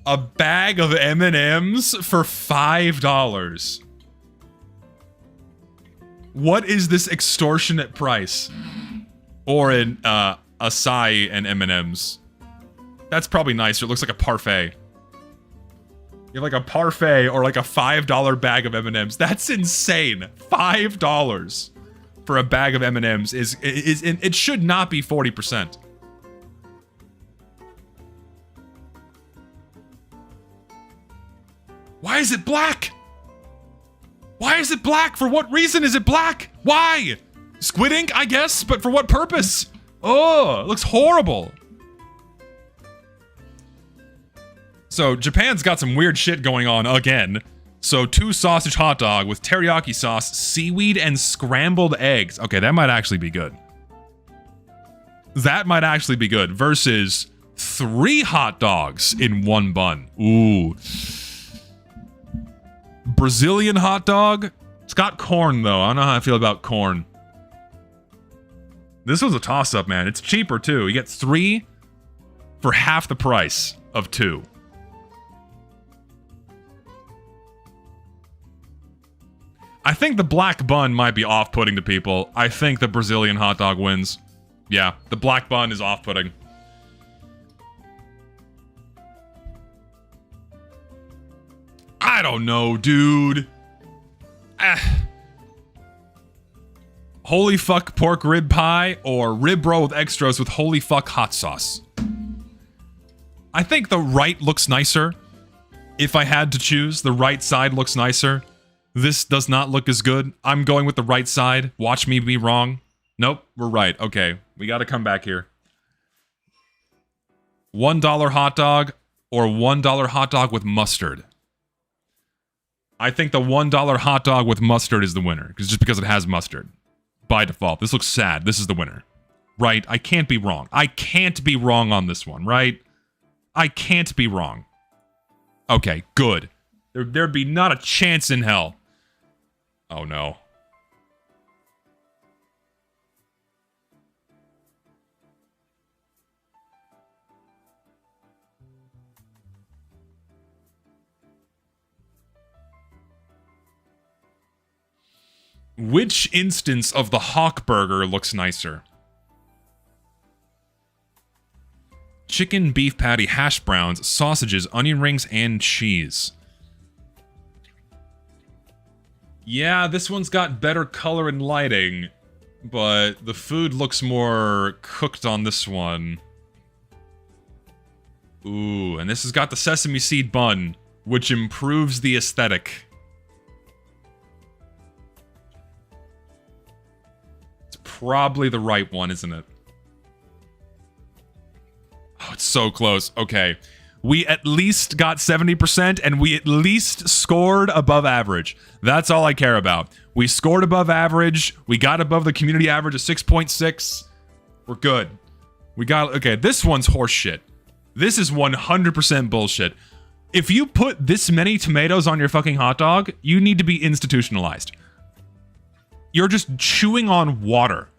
A bag of M&Ms for $5. What is this extortionate price? Or an acai and M&Ms. That's probably nicer. It looks like a parfait. You have like a parfait or like a $5 bag of M&Ms. That's insane. $5 for a bag of M&Ms is it should not be 40%. Why is it black? Why is it black? For what reason is it black? Why? Squid ink, I guess, but for what purpose? Oh, it looks horrible. So Japan's got some weird shit going on again. So 2 sausage hot dog with teriyaki sauce, seaweed, and scrambled eggs. Okay, that might actually be good. That might actually be good. Versus 3 hot dogs in 1 bun. Ooh. Brazilian hot dog. It's got corn, though. I don't know how I feel about corn. This was a toss-up, man. It's cheaper, too. You get 3 for half the price of 2. I think the black bun might be off-putting to people. I think the Brazilian hot dog wins. Yeah, the black bun is off-putting. I don't know, dude. Holy fuck pork rib pie or rib roll with extras with holy fuck hot sauce. I think the right looks nicer. If I had to choose, the right side looks nicer. This does not look as good. I'm going with the right side. Watch me be wrong. Nope, we're right. Okay, we gotta come back here. $1 hot dog or $1 hot dog with mustard. I think the $1 hot dog with mustard is the winner, just because it has mustard. By default. This looks sad. This is the winner. Right? I can't be wrong. I can't be wrong on this one, right? I can't be wrong. Okay, good. There'd be not a chance in hell. Oh no. Which instance of the Hawk Burger looks nicer? Chicken, beef patty, hash browns, sausages, onion rings, and cheese. Yeah, this one's got better color and lighting, but the food looks more cooked on this one. Ooh, and this has got the sesame seed bun, which improves the aesthetic. It's probably the right one, isn't it? Oh, it's so close. Okay. We at least got 70%, and we at least scored above average. That's all I care about. We scored above average. We got above the community average of 6.6. We're good. We got... Okay, this one's horseshit. This is 100% bullshit. If you put this many tomatoes on your fucking hot dog, you need to be institutionalized. You're just chewing on water.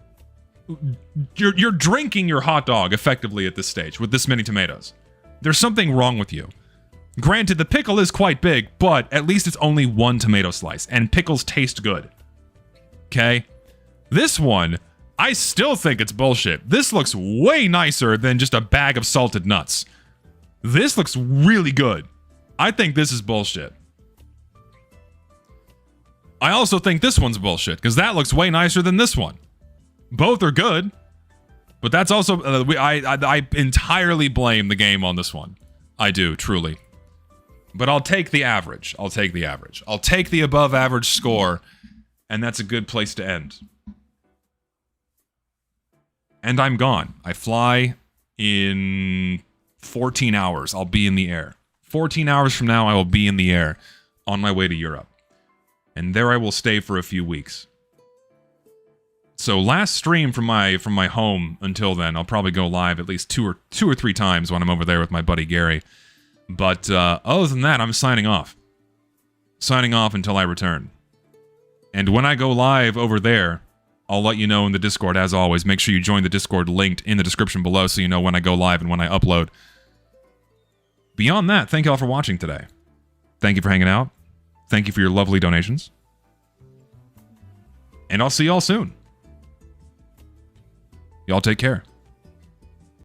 You're drinking your hot dog, effectively, at this stage, with this many tomatoes. There's something wrong with you. Granted, the pickle is quite big, but at least it's only 1 tomato slice, and pickles taste good. Okay? This one, I still think it's bullshit. This looks way nicer than just a bag of salted nuts. This looks really good. I think this is bullshit. I also think this one's bullshit, because that looks way nicer than this one. Both are good. But that's also, I entirely blame the game on this one. I do, truly. But I'll take the average. I'll take the average. I'll take the above average score, and that's a good place to end. And I'm gone. I fly in 14 hours. I'll be in the air. 14 hours from now, I will be in the air on my way to Europe. And there I will stay for a few weeks. So last stream from my home until then, I'll probably go live at least two or three times when I'm over there with my buddy Gary. But other than that, I'm signing off. Signing off until I return. And when I go live over there, I'll let you know in the Discord, as always. Make sure you join the Discord linked in the description below so you know when I go live and when I upload. Beyond that, thank you all for watching today. Thank you for hanging out. Thank you for your lovely donations. And I'll see y'all soon. Y'all take care.